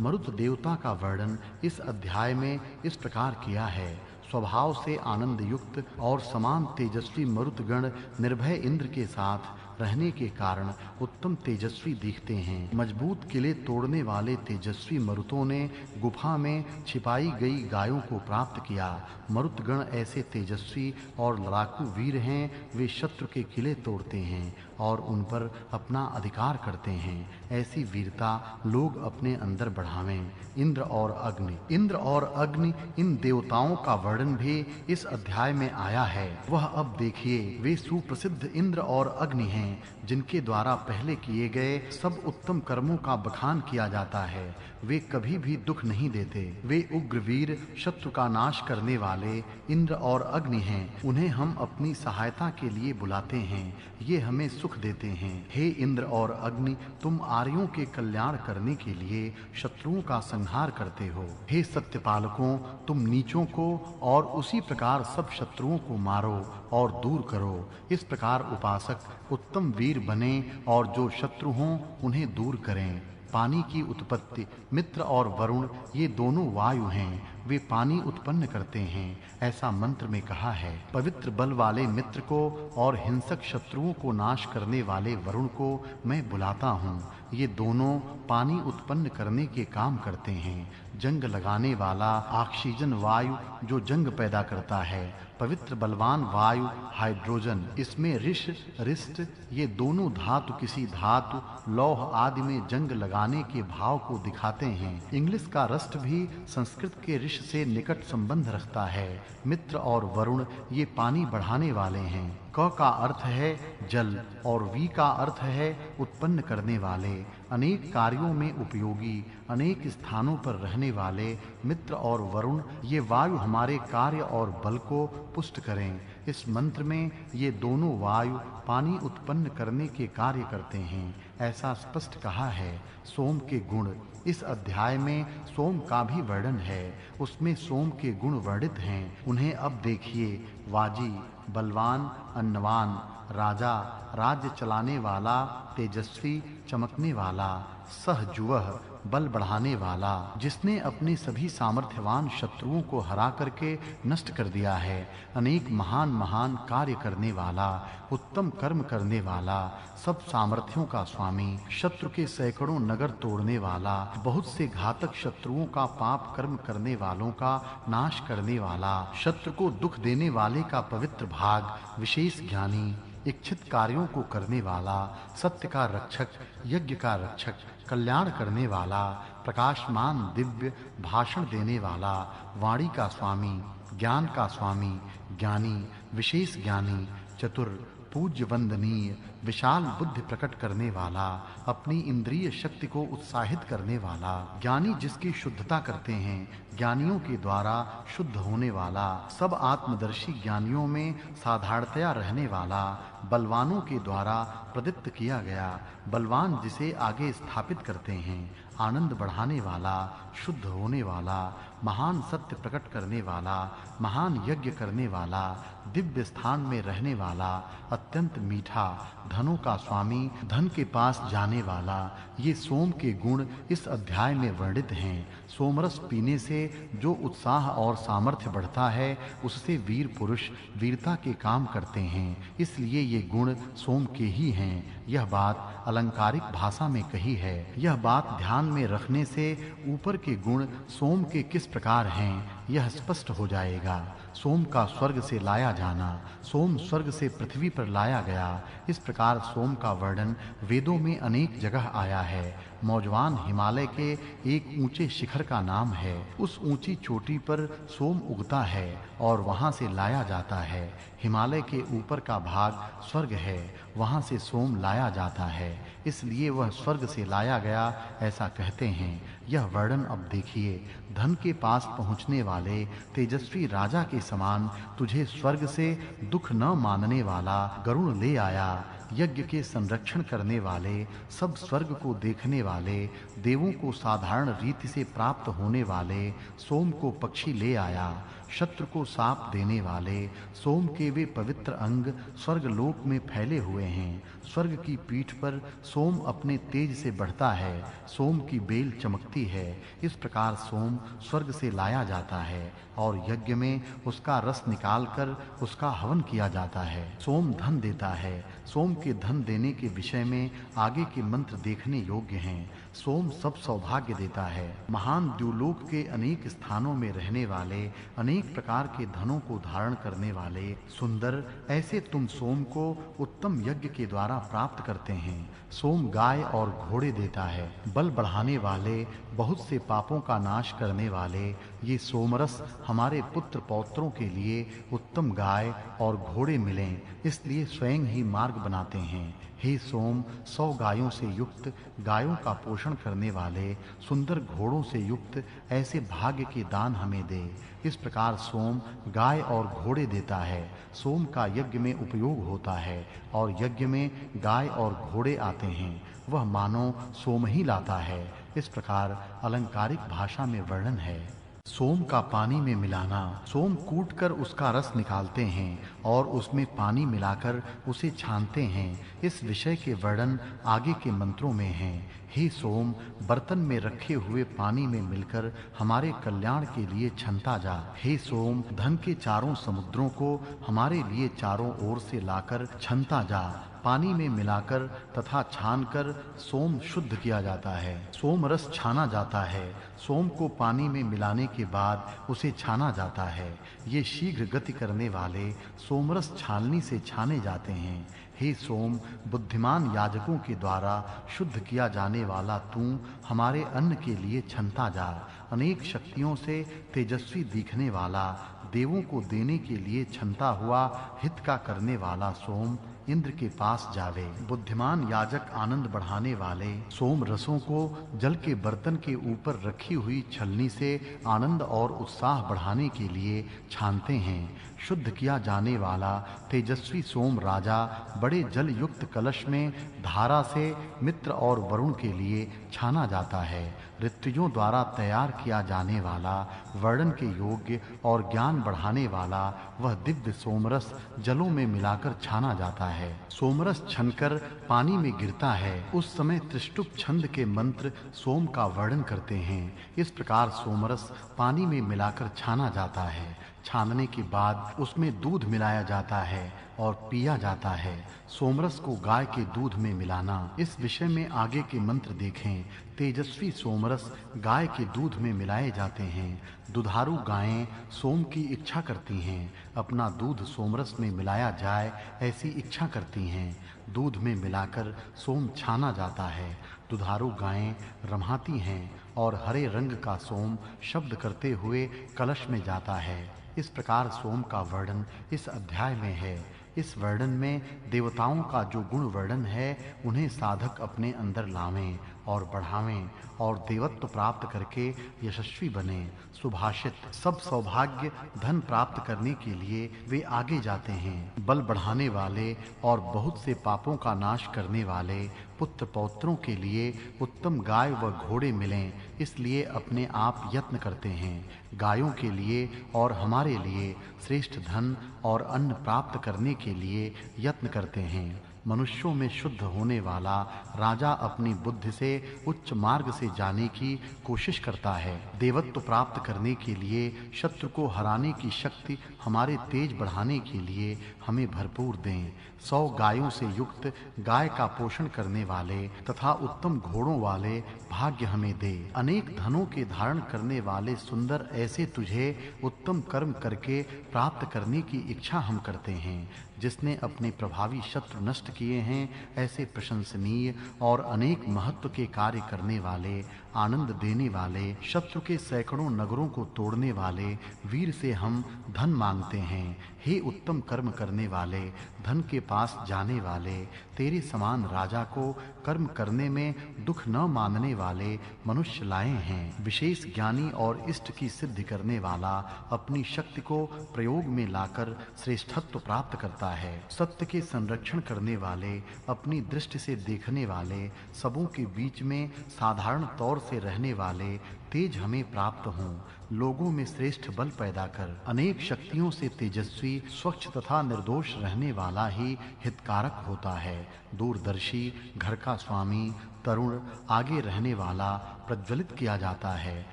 A: मरुत देवता का वर्णन इस अध्याय में इस प्रकार किया है। स्वभाव से आनंद युक्त और समान तेजस्वी मरुतगण निर्भय इंद्र के साथ रहने के कारण उत्तम तेजस्वी दिखते हैं। मजबूत किले तोड़ने वाले तेजस्वी मरुतों ने गुफा में छिपाई गई गायों को प्राप्त किया। मरुतगण ऐसे तेजस्वी और लड़ाकू वीर हैं, वे शत्रु के किले तोड़ते हैं और उन पर अपना अधिकार करते हैं। ऐसी वीरता लोग अपने अंदर बढ़ावें। इंद्र और अग्नि इन देवताओं का वर्णन भी इस अध्याय में आया है। वह अब देखिए, वे सुप्रसिद्ध इंद्र और अग्नि हैं, जिनके द्वारा पहले किए गए सब उत्तम कर्मों का बखान किया जाता है। वे कभी भी दुख नहीं देते। वे उग्रवीर, शत्रु का नाश करने वाले इंद्र और अग्नि हैं। उन्हें हम अपनी सहायता के लिए बुलाते हैं, ये हमें सुख देते हैं। हे इंद्र और अग्नि, तुम आर्यों के कल्याण करने के लिए शत्रुओं का संहार करते हो। हे सत्यपालकों, तुम नीचों को और उसी प्रकार सब शत्रुओं को मारो और दूर करो। इस प्रकार उपासक उत्तम वीर बने और जो शत्रु हों उन्हें दूर करें। पानी की उत्पत्ति मित्र और वरुण ये दोनों वायु हैं, वे पानी उत्पन्न करते हैं, ऐसा मंत्र में कहा है। पवित्र बल वाले मित्र को और हिंसक शत्रुओं को नाश करने वाले वरुण को मैं बुलाता हूँ। ये दोनों पानी उत्पन्न करने के काम करते हैं। जंग लगाने वाला ऑक्सीजन वायु जो जंग पैदा करता है। पवित्र बलवान वायु हाइड्रोजन, इसमें ऋष रिष्ट ये दोनों धातु किसी धातु लौह आदि में जंग लगाने के भाव को दिखाते हैं। इंग्लिश का रस्ट भी संस्कृत के ऋष से निकट संबंध रखता है। मित्र और वरुण ये पानी बढ़ाने वाले हैं। क का अर्थ है जल और वी का अर्थ है उत्पन्न करने वाले, अनेक कार्यों में उपयोगी, अनेक स्थानों पर रहने वाले मित्र और वरुण ये वायु हमारे कार्य और बल को पुष्ट करें। इस मंत्र में ये दोनों वायु पानी उत्पन्न करने के कार्य करते हैं, ऐसा स्पष्ट कहा है। सोम के गुण, इस अध्याय में सोम का भी वर्णन है। उसमें सोम के गुण वर्णित हैं। उन्हें अब देखिए। वाजी, बलवान, अन्नवान, राजा, राज्य चलाने वाला, तेजस्वी, चमकने वाला, सहजुवह, बल बढ़ाने वाला, जिसने अपने सभी सामर्थ्यवान शत्रुओं को हरा करके नष्ट कर दिया है, अनेक महान महान कार्य करने वाला, उत्तम कर्म करने वाला, सब सामर्थ्यों का स्वामी, शत्रु के सैकड़ों नगर तोड़ने वाला, बहुत से घातक शत्रुओं का पाप कर्म करने वालों का नाश करने वाला, शत्रु को दुख देने वाले का पवित्र भाग, विशेष ज्ञानी, इच्छित कार्यों को करने वाला, सत्य का रक्षक, यज्ञ का रक्षक, कल्याण करने वाला, प्रकाशमान दिव्य, भाषण देने वाला, वाणी का स्वामी, ज्ञान का स्वामी, ज्ञानी, विशेष ज्ञानी, चतुर, पूज्य वंदनीय, विशाल बुद्धि प्रकट करने वाला, अपनी इंद्रिय शक्ति को उत्साहित करने वाला, ज्ञानी जिसकी शुद्धता करते हैं, ज्ञानियों के द्वारा शुद्ध होने वाला, सब आत्मदर्शी ज्ञानियों में साधारणतया रहने वाला, बलवानों के द्वारा प्रदीप्त किया गया, बलवान जिसे आगे स्थापित करते हैं, आनंद बढ़ाने वाला, शुद्ध होने वाला, महान सत्य प्रकट करने वाला, महान यज्ञ करने वाला, दिव्य स्थान में रहने वाला, अत्यंत मीठा, धनों का स्वामी, धन के पास जाने वाला, ये सोम के गुण इस अध्याय में वर्णित हैं। सोमरस पीने से जो उत्साह और सामर्थ्य बढ़ता है, उससे वीर पुरुष वीरता के काम करते हैं, इसलिए ये गुण सोम के ही हैं। यह बात अलंकारिक भाषा में कही है। यह बात ध्यान में रखने से ऊपर के गुण सोम के किस प्रकार हैं, यह स्पष्ट हो जाएगा। सोम का स्वर्ग से लाया जाना, सोम स्वर्ग से पृथ्वी पर लाया गया। इस प्रकार सोम का वर्णन वेदों में अनेक जगह आया है। मौजवान हिमालय के एक ऊंचे शिखर का नाम है। उस ऊंची चोटी पर सोम उगता है और वहां से लाया जाता है। हिमालय के ऊपर का भाग स्वर्ग है, वहां से सोम लाया जाता है, इसलिए वह स्वर्ग से लाया गया, ऐसा कहते हैं। यह वर्णन अब देखिए। धन के पास पहुंचने वाले तेजस्वी राजा के समान तुझे स्वर्ग से दुख न मानने वाला गरुण ले आया। यज्ञ के संरक्षण करने वाले, सब स्वर्ग को देखने वाले, देवों को साधारण रीति से प्राप्त होने वाले सोम को पक्षी ले आया। शत्रु को साप देने वाले सोम के वे पवित्र अंग स्वर्ग लोक में फैले हुए हैं। स्वर्ग की पीठ पर सोम अपने तेज से बढ़ता है, सोम की बेल चमकती है। इस प्रकार सोम स्वर्ग से लाया जाता है और यज्ञ में उसका रस निकालकर उसका हवन किया जाता है। सोम धन देता है। सोम के धन देने के विषय में आगे के मंत्र देखने योग्य हैं। सोम सब सौभाग्य देता है। महान द्युलोक के अनेक स्थानों में रहने वाले, अनेक प्रकार के धनों को धारण करने वाले सुंदर, ऐसे तुम सोम को उत्तम यज्ञ के द्वारा प्राप्त करते हैं। सोम गाय और घोड़े देता है। बल बढ़ाने वाले, बहुत से पापों का नाश करने वाले ये सोमरस हमारे पुत्र पौत्रों के लिए उत्तम गाय और घोड़े मिलें, इसलिए स्वयं ही मार्ग बनाते हैं। हे सोम, 100 गायों से युक्त, गायों का पोषण करने वाले, सुंदर घोड़ों से युक्त ऐसे भाग्य के दान हमें दे। इस प्रकार सोम गाय और घोड़े देता है। सोम का यज्ञ में उपयोग होता है और यज्ञ में गाय और घोड़े आते हैं, वह मानो सोम ही लाता है। इस प्रकार अलंकारिक भाषा में वर्णन है। सोम का पानी में मिलाना। सोम कूटकर उसका रस निकालते हैं और उसमें पानी मिलाकर उसे छानते हैं। इस विषय के वर्णन आगे के मंत्रों में हैं। हे सोम, बर्तन में रखे हुए पानी में मिलकर हमारे कल्याण के लिए छनता जा। हे सोम, धन के चारों समुद्रों को हमारे लिए चारों ओर से लाकर छनता जा। पानी में मिलाकर तथा छानकर सोम शुद्ध किया जाता है। सोम रस छाना जाता है। सोम को पानी में मिलाने के बाद उसे छाना जाता है। ये शीघ्र गति करने वाले सोमरस छाननी से छाने जाते हैं। हे सोम, बुद्धिमान याजकों के द्वारा शुद्ध किया जाने वाला तू हमारे अन्न के लिए छनता जा। अनेक शक्तियों से तेजस्वी दिखने वाला, देवों को देने के लिए छनता हुआ हित का करने वाला सोम इंद्र के पास जावे। बुद्धिमान याजक आनंद बढ़ाने वाले सोम रसों को जल के बर्तन के ऊपर रखी हुई छलनी से आनंद और उत्साह बढ़ाने के लिए छानते हैं। शुद्ध किया जाने वाला तेजस्वी सोम राजा बड़े जल युक्त कलश में धारा से मित्र और वरुण के लिए छाना जाता है। ऋत्वियों द्वारा तैयार किया जाने वाला, वर्णन के योग्य और ज्ञान बढ़ाने वाला वह दिव्य सोमरस जलों में मिलाकर छाना जाता है। सोमरस छनकर पानी में गिरता है। उस समय त्रिष्टुप छंद के मंत्र सोम का वर्णन करते हैं। इस प्रकार सोमरस पानी में मिलाकर छाना जाता है। छानने के बाद उसमें दूध मिलाया जाता है और पिया जाता है। सोमरस को गाय के दूध में मिलाना। इस विषय में आगे के मंत्र देखें। तेजस्वी सोमरस गाय के दूध में मिलाए जाते हैं। दुधारू गायें सोम की इच्छा करती हैं, अपना दूध सोमरस में मिलाया जाए ऐसी इच्छा करती हैं। दूध में मिलाकर सोम छाना जाता है। दुधारू गायें रमाती हैं और हरे रंग का सोम शब्द करते हुए कलश में जाता है। इस प्रकार सोम का वर्णन इस अध्याय में है। इस वर्णन में देवताओं का जो गुण वर्णन है उन्हें साधक अपने अंदर लावें और बढ़ावें और देवत्व प्राप्त करके यशस्वी बने। सुभाषित। सब सौभाग्य धन प्राप्त करने के लिए वे आगे जाते हैं। बल बढ़ाने वाले और बहुत से पापों का नाश करने वाले पुत्र पौत्रों के लिए उत्तम गाय व घोड़े मिलें, इसलिए अपने आप यत्न करते हैं। गायों के लिए और हमारे लिए श्रेष्ठ धन और अन्न प्राप्त करने के लिए यत्न करते हैं। मनुष्यों में शुद्ध होने वाला राजा अपनी बुद्धि से उच्च मार्ग से जाने की कोशिश करता है। देवत्व प्राप्त करने के लिए, शत्रु को हराने की शक्ति हमारे तेज बढ़ाने के लिए हमें भरपूर दें। 100 गायों से युक्त, गाय का पोषण करने वाले तथा उत्तम घोड़ों वाले भाग्य हमें दे। अनेक धनों के धारण करने वाले सुंदर ऐसे तुझे उत्तम कर्म करके प्राप्त करने की इच्छा हम करते हैं। जिसने अपने प्रभावी शत्रु नष्ट किए हैं, ऐसे प्रशंसनीय और अनेक महत्व के कार्य करने वाले आनंद देने वाले, शत्रु के सैकड़ों नगरों को तोड़ने वाले वीर से हम धन मांगते हैं। हे उत्तम कर्म करने वाले, धन के पास जाने वाले, तेरे समान राजा को कर्म करने में दुख न मानने वाले मनुष्य लाए हैं। विशेष ज्ञानी और इष्ट की सिद्धि करने वाला अपनी शक्ति को प्रयोग में लाकर श्रेष्ठत्व प्राप्त करता है। सत्य के संरक्षण करने वाले, अपनी दृष्टि से देखने वाले, सबों के बीच में साधारण तौर से रहने वाले तेज हमें प्राप्त हों। लोगों में श्रेष्ठ बल पैदा कर, अनेक शक्तियों से तेजस्वी, स्वच्छ तथा निर्दोष रहने वाला ही हितकारक होता है। दूरदर्शी, घर का स्वामी, तरुण, आगे रहने वाला प्रज्वलित किया जाता है,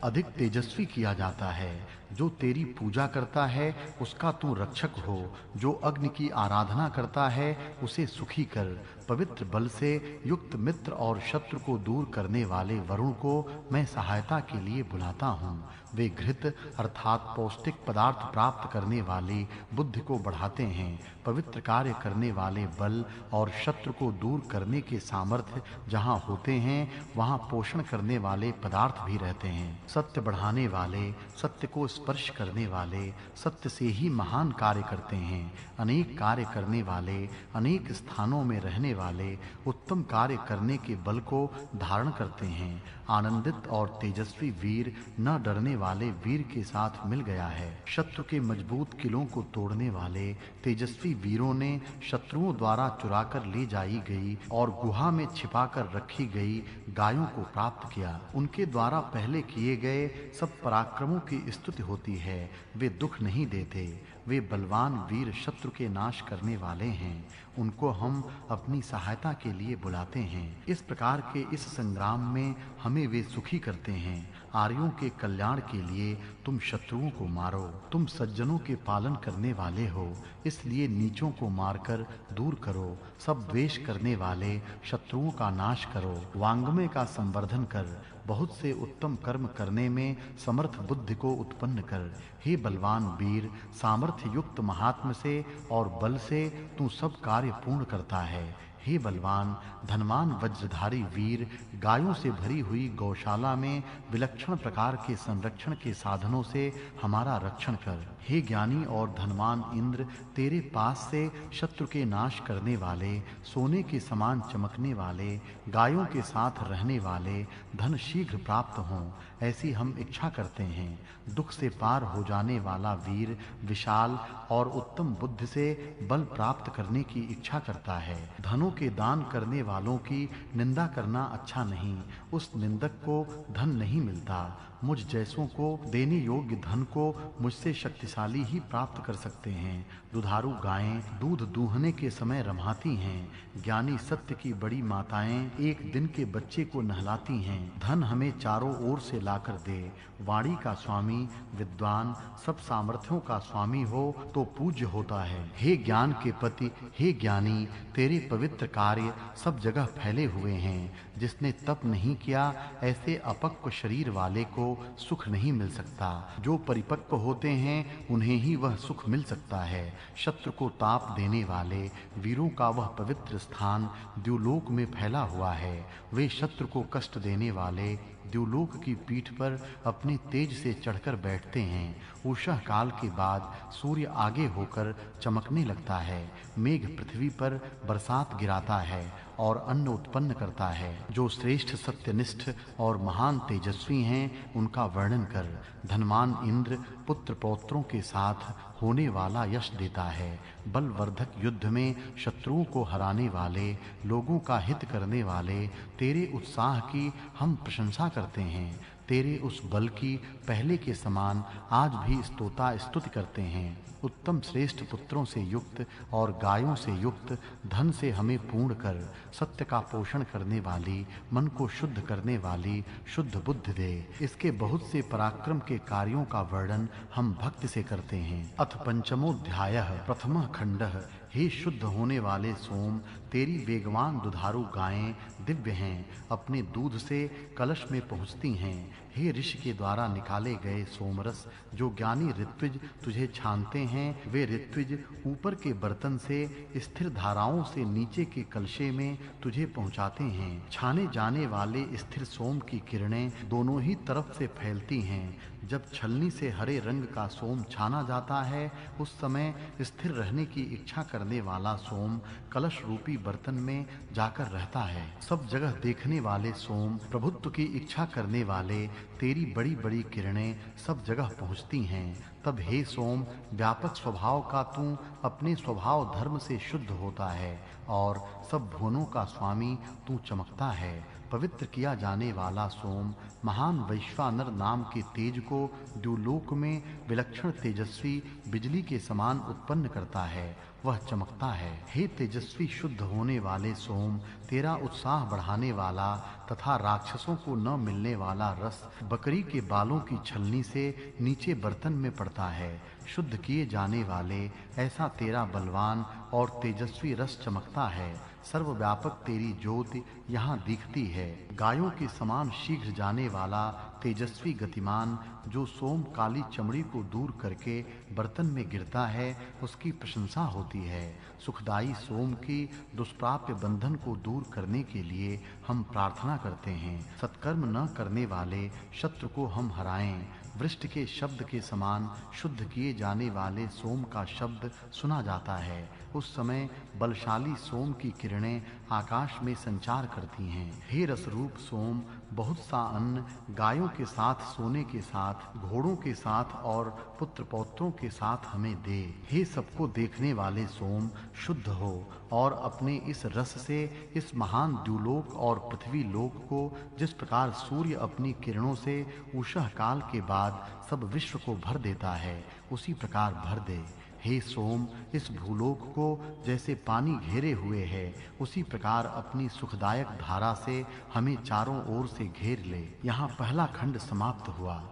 A: अधिक तेजस्वी किया जाता है। जो तेरी पूजा करता है उसका तू रक्षक हो, जो अग्नि की आराधना करता है उसे सुखी कर। पवित्र बल से युक्त मित्र और शत्रु को दूर करने वाले वरुण को मैं सहायता के लिए बुलाता हूँ। वे घृत अर्थात पौष्टिक पदार्थ प्राप्त करने वाली बुद्धि को बढ़ाते हैं। पवित्र कार्य करने वाले बल और शत्रु को दूर करने के सामर्थ्य जहाँ होते हैं वहाँ पोषण करने वाले पदार्थ भी रहते हैं। सत्य बढ़ाने वाले, सत्य को स्पर्श करने वाले सत्य से ही महान कार्य करते हैं। अनेक कार्य करने वाले, अनेक स्थानों में रहने वाले उत्तम कार्य करने के बल को धारण करते हैं। आनंदित और तेजस्वी वीर न डरने वाले वीर के साथ मिल गया है। शत्रु के मजबूत किलों को तोड़ने वाले तेजस्वी वीरों ने शत्रुओं द्वारा चुराकर ले जाई गई और गुहा में छिपाकर रखी गई गायों को प्राप्त किया। उनके द्वारा पहले किए गए सब पराक्रमों की स्तुति होती है। वे दुख नहीं देते। वे बलवान वीर शत्रु के नाश करने वाले हैं। उनको हम अपनी सहायता के लिए बुलाते हैं। इस प्रकार के इस संग्राम में हमें वे सुखी करते हैं। आर्यों के कल्याण के लिए तुम शत्रुओं को मारो। तुम सज्जनों के पालन करने वाले हो, इसलिए नीचों को मारकर दूर करो। सब द्वेष करने वाले शत्रुओं का नाश करो। वांग्मय का संवर्धन कर, बहुत से उत्तम कर्म करने में समर्थ बुद्धि को उत्पन्न कर। हे बलवान वीर, सामर्थ्य युक्त महात्म से और बल से तू सब कार्य पूर्ण करता है। हे बलवान धनवान वज्रधारी वीर, गायों से भरी हुई गौशाला में विलक्षण प्रकार के संरक्षण के साधनों से हमारा रक्षण कर। हे ज्ञानी और धनवान इंद्र, तेरे पास से शत्रु के नाश करने वाले, सोने के समान चमकने वाले, गायों के साथ रहने वाले धन शीघ्र प्राप्त हों, ऐसी हम इच्छा करते हैं। दुख से पार हो जाने वाला वीर विशाल और उत्तम बुद्धि से बल प्राप्त करने की इच्छा करता है। धनों के दान करने वालों की निंदा करना अच्छा नहीं, उस निंदक को धन नहीं मिलता। मुझ जैसों को देने योग्य धन को मुझसे शक्तिशाली ही प्राप्त कर सकते हैं। दुधारू गायें दूध दूहने के समय रमाती हैं। ज्ञानी सत्य की बड़ी माताएं एक दिन के बच्चे को नहलाती हैं। धन हमें चारों ओर से लाकर दे। वाणी का स्वामी विद्वान सब सामर्थ्यों का स्वामी हो तो पूज्य होता है। हे ज्ञान के पति, हे ज्ञानी, तेरे पवित्र कार्य सब जगह फैले हुए हैं। जिसने तप नहीं किया ऐसे अपक्व शरीर वाले को सुख नहीं मिल सकता। जो परिपक्व होते हैं उन्हें ही वह सुख मिल सकता है। शत्रु को ताप देने वाले वीरों का वह पवित्र स्थान द्युलोक में फैला हुआ है। वे शत्रु को कष्ट देने वाले द्युलोक की पीठ पर अपने तेज से चढ़कर बैठते हैं। उषः काल के बाद सूर्य आगे होकर चमकने लगता है। मेघ पृथ्वी पर बरसात गिराता है और अन्न उत्पन्न करता है। जो श्रेष्ठ सत्यनिष्ठ और महान तेजस्वी हैं उनका वर्णन कर। धनवान इंद्र पुत्र पौत्रों के साथ होने वाला यश देता है। बलवर्धक युद्ध में शत्रुओं को हराने वाले, लोगों का हित करने वाले तेरे उत्साह की हम प्रशंसा करते हैं। तेरे उस बल की पहले के समान आज भी स्तोता स्तुति करते हैं। उत्तम श्रेष्ठ पुत्रों से युक्त और गायों से युक्त धन से हमें पूर्ण कर। सत्य का पोषण करने वाली, मन को शुद्ध करने वाली शुद्ध बुद्धि दे। इसके बहुत से पराक्रम के कार्यों का वर्णन हम भक्ति से करते हैं। अथ पंचमोऽध्यायः प्रथमः खंडः। हे शुद्ध होने वाले सोम, तेरी वेगवान दुधारू गायें दिव्य हैं, अपने दूध से कलश में पहुँचती हैं। हे ऋषि के द्वारा निकाले गए सोमरस जो ज्ञानी ऋत्विज तुझे छानते हैं, वे ऋत्विज ऊपर के बर्तन से स्थिर धाराओं से नीचे के कलशे में तुझे पहुंचाते हैं। छाने जाने वाले स्थिर सोम की किरणें दोनों ही तरफ से फैलती हैं। जब छलनी से हरे रंग का सोम छाना जाता है, उस समय स्थिर रहने की इच्छा करने वाला सोम कलश रूपी बर्तन में जाकर रहता है। सब जगह देखने वाले सोम, प्रभुत्व की इच्छा करने वाले, तेरी बड़ी-बड़ी किरणें सब जगह पहुंचती हैं। तब हे सोम, व्यापक स्वभाव का तू अपने स्वभाव धर्म से शुद्ध होता है और सब भुवनों का स्वामी तू चमकता है। पवित्र किया जाने वाला सोम महान वैश्वानर नाम के तेज को द्युलोक में विलक्षण तेजस्वी बिजली के समान उत्पन्न करता है, वह चमकता है। हे तेजस्वी शुद्ध होने वाले सोम, तेरा उत्साह बढ़ाने वाला तथा राक्षसों को न मिलने वाला रस बकरी के बालों की छलनी से नीचे बर्तन में पड़ता है। शुद्ध किए जाने वाले ऐसा तेरा बलवान और तेजस्वी रस चमकता है। सर्वव्यापक तेरी ज्योति यहाँ दिखती है। गायों के समान शीघ्र जाने वाला तेजस्वी गतिमान जो सोम काली चमड़ी को दूर करके बर्तन में गिरता है, उसकी प्रशंसा होती है। सुखदाई सोम की दुष्प्राप्य बंधन को दूर करने के लिए हम प्रार्थना करते हैं। सत्कर्म न करने वाले शत्रु को हम हराएं। वृष्टि के शब्द के समान शुद्ध किए जाने वाले सोम का शब्द सुना जाता है। उस समय बलशाली सोम की किरणें आकाश में संचार करती हैं। हे रसरूप सोम, बहुत सा अन्न गायों के साथ, सोने के साथ, घोड़ों के साथ और पुत्र पौत्रों के साथ हमें दे। हे सबको देखने वाले सोम, शुद्ध हो और अपने इस रस से इस महान द्युलोक और पृथ्वी लोक को जिस प्रकार सूर्य अपनी किरणों से उषः काल के बाद सब विश्व को भर देता है, उसी प्रकार भर दे। हे सोम, इस भूलोक को जैसे पानी घेरे हुए है, उसी प्रकार अपनी सुखदायक धारा से हमें चारों ओर से घेर ले। यहाँ पहला खंड समाप्त हुआ।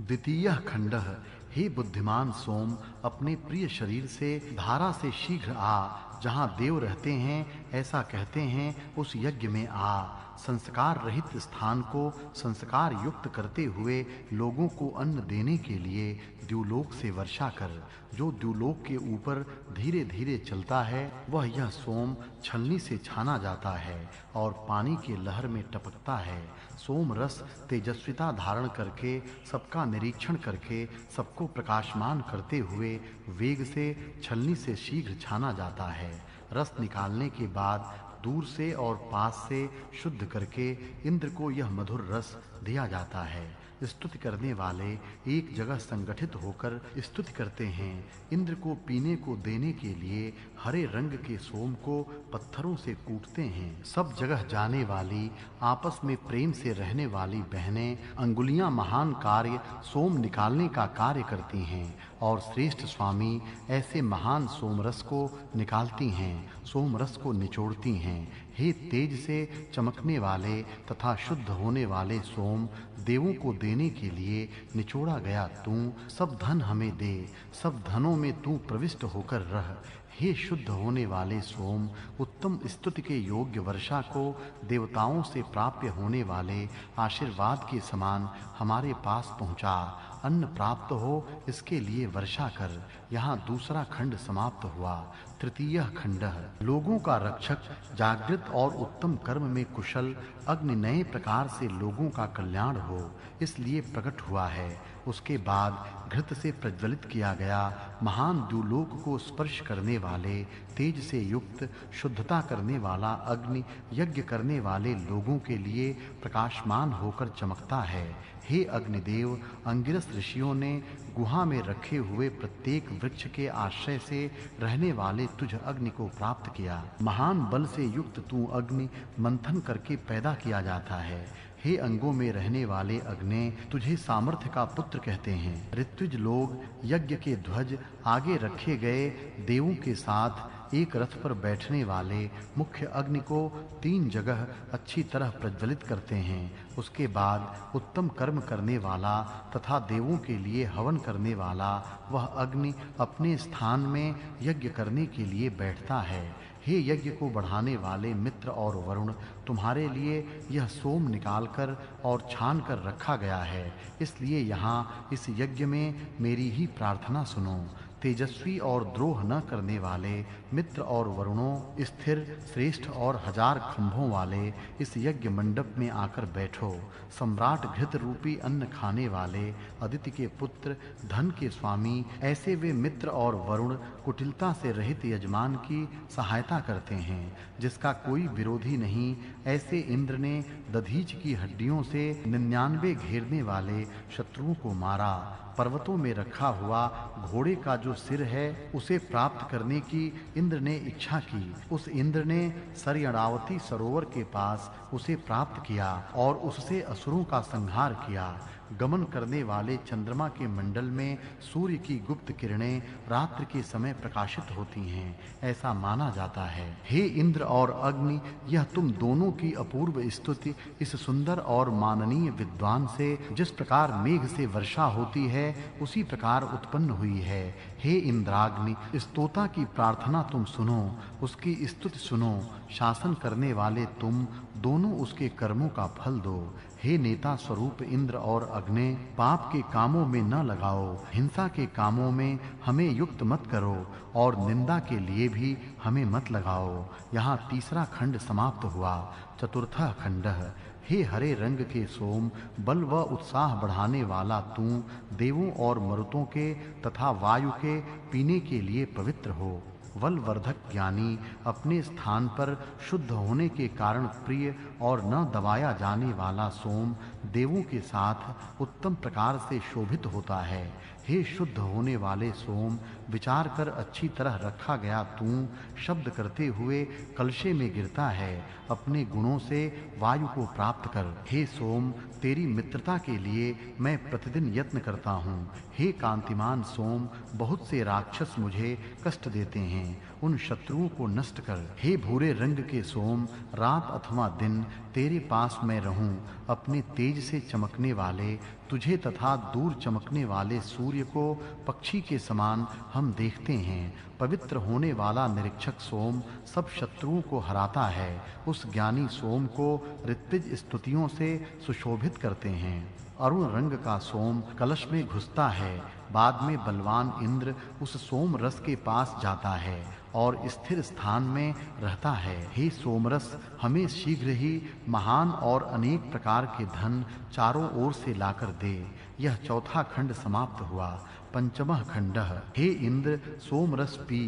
A: द्वितीय खंडः हे बुद्धिमान सोम, अपने प्रिय शरीर से धारा से शीघ्र आ। जहाँ देव रहते हैं, ऐसा कहते हैं, उस यज्ञ में आ। संस्कार रहित स्थान को संस्कार युक्त करते हुए लोगों को अन्न देने के लिए द्युलोक से वर्षा कर। जो द्युलोक के ऊपर धीरे धीरे चलता है, वह यह सोम छलनी से छाना जाता है और पानी की लहर में टपकता है। सोम रस तेजस्विता धारण करके, सबका निरीक्षण करके, सबको प्रकाशमान करते हुए वेग से छलनी से शीघ्र छाना जाता है। रस निकालने के बाद दूर से और पास से शुद्ध करके इंद्र को यह मधुर रस दिया जाता है। स्तुति करने वाले एक जगह संगठित होकर स्तुति करते हैं। इंद्र को पीने को देने के लिए हरे रंग के सोम को पत्थरों से कूटते हैं। सब जगह जाने वाली, आपस में प्रेम से रहने वाली बहनें अंगुलियां महान कार्य सोम निकालने का कार्य करती हैं और श्रेष्ठ स्वामी ऐसे महान सोमरस को निकालती हैं, सोमरस को निचोड़ती हैं। हे तेज से चमकने वाले तथा शुद्ध होने वाले सोम, देवों को देने के लिए निचोड़ा गया तू सब धन हमें दे, सब धनों में तू प्रविष्ट होकर रह। हे शुद्ध होने वाले सोम, उत्तम स्तुति के योग्य वर्षा को देवताओं से प्राप्य होने वाले आशीर्वाद के समान हमारे पास पहुंचा। अन्न प्राप्त हो, इसके लिए वर्षा कर। यहाँ दूसरा खंड समाप्त हुआ। तृतीय खंडः लोगों का रक्षक, जागृत और उत्तम कर्म में कुशल अग्नि नए प्रकार से लोगों का कल्याण हो, इसलिए प्रकट हुआ है। उसके बाद घृत से प्रज्वलित किया गया महान द्युलोक को स्पर्श करने वाले, तेज से युक्त, शुद्धता करने वाला अग्नि यज्ञ करने वाले लोगों के लिए प्रकाशमान होकर चमकता है। हे अग्निदेव, अंगिरस ऋषियों ने गुहा में रखे हुए प्रत्येक वृक्ष के आश्रय से रहने वाले तुझ अग्नि को प्राप्त किया। महान बल से युक्त तू अग्नि मंथन करके पैदा किया जाता है। हे अंगों में रहने वाले अग्नि, तुझे सामर्थ्य का पुत्र कहते हैं। ऋत्विज लोग यज्ञ के ध्वज आगे रखे गए देवों के साथ एक रथ पर बैठने वाले मुख्य अग्नि को 3 जगह अच्छी तरह प्रज्वलित करते हैं। उसके बाद उत्तम कर्म करने वाला तथा देवों के लिए हवन करने वाला वह अग्नि अपने स्थान में यज्ञ करने के लिए बैठता है। हे यज्ञ को बढ़ाने वाले मित्र और वरुण, तुम्हारे लिए यह सोम निकालकर और छान कर रखा गया है, इसलिए यहाँ इस यज्ञ में मेरी ही प्रार्थना सुनो। तेजस्वी और द्रोह न करने वाले मित्र और वरुणों, स्थिर श्रेष्ठ और 1000 खंभों वाले इस यज्ञ मंडप में आकर बैठो। सम्राट घृत रूपी अन्न खाने वाले अदिति के पुत्र, धन के स्वामी, ऐसे वे मित्र और वरुण कुटिलता से रहित यजमान की सहायता करते हैं, जिसका कोई विरोधी नहीं। ऐसे इंद्र ने दधीच की हड्डियों से 99 घेरने वाले शत्रुओं को मारा। पर्वतों में रखा हुआ घोड़े का जो सिर है, उसे प्राप्त करने की इंद्र ने इच्छा की। उस इंद्र ने सरयणावती सरोवर के पास उसे प्राप्त किया और उससे असुरों का संहार किया। गमन करने वाले चंद्रमा के मंडल में सूर्य की गुप्त किरणें रात्रि के समय प्रकाशित होती हैं, ऐसा माना जाता है। हे इंद्र और अग्नि, यह तुम दोनों की अपूर्व स्तुति इस सुंदर और माननीय विद्वान से जिस प्रकार मेघ से वर्षा होती है, उसी प्रकार उत्पन्न हुई है। हे इंद्राग्नि, स्तोता की प्रार्थना तुम सुनो, उसकी स्तुति सुनो। शासन करने वाले तुम दोनों उसके कर्मों का फल दो। हे नेता स्वरूप इंद्र और अग्नि, पाप के कामों में न लगाओ, हिंसा के कामों में हमें युक्त मत करो और निंदा के लिए भी हमें मत लगाओ। यहाँ तीसरा खंड समाप्त हुआ। चतुर्थ खंडः। हे हरे रंग के सोम, बल व उत्साह बढ़ाने वाला तू देवों और मरुतों के तथा वायु के पीने के लिए पवित्र हो। बल वर्धक ज्ञानी, अपने स्थान पर शुद्ध होने के कारण प्रिय और न दबाया जाने वाला सोम देवों के साथ उत्तम प्रकार से शोभित होता है। हे शुद्ध होने वाले सोम, विचार कर अच्छी तरह रखा गया तू शब्द करते हुए कलशे में गिरता है। अपने गुणों से वायु को प्राप्त कर। हे सोम, तेरी मित्रता के लिए मैं प्रतिदिन यत्न करता हूँ। हे कांतिमान सोम, बहुत से राक्षस मुझे कष्ट देते हैं, उन शत्रुओं को नष्ट कर। हे भूरे रंग के सोम, रात अथवा दिन तेरे पास मैं रहूं। अपने तेज से चमकने वाले तुझे तथा दूर चमकने वाले सूर्य को पक्षी के समान हम देखते हैं। पवित्र होने वाला निरीक्षक सोम सब शत्रुओं को हराता है। उस ज्ञानी सोम को ऋत्विज स्तुतियों से सुशोभित करते हैं। अरुण रंग का सोम कलश में घुसता है। बाद में बलवान इंद्र उस सोम रस के पास जाता है और स्थिर स्थान में रहता है। हे सोमरस, हमें शीघ्र ही महान और अनेक प्रकार के धन चारों ओर से लाकर दे। यह चौथा खंड समाप्त हुआ। पंचमः खंडः। हे इंद्र, सोमरस पी,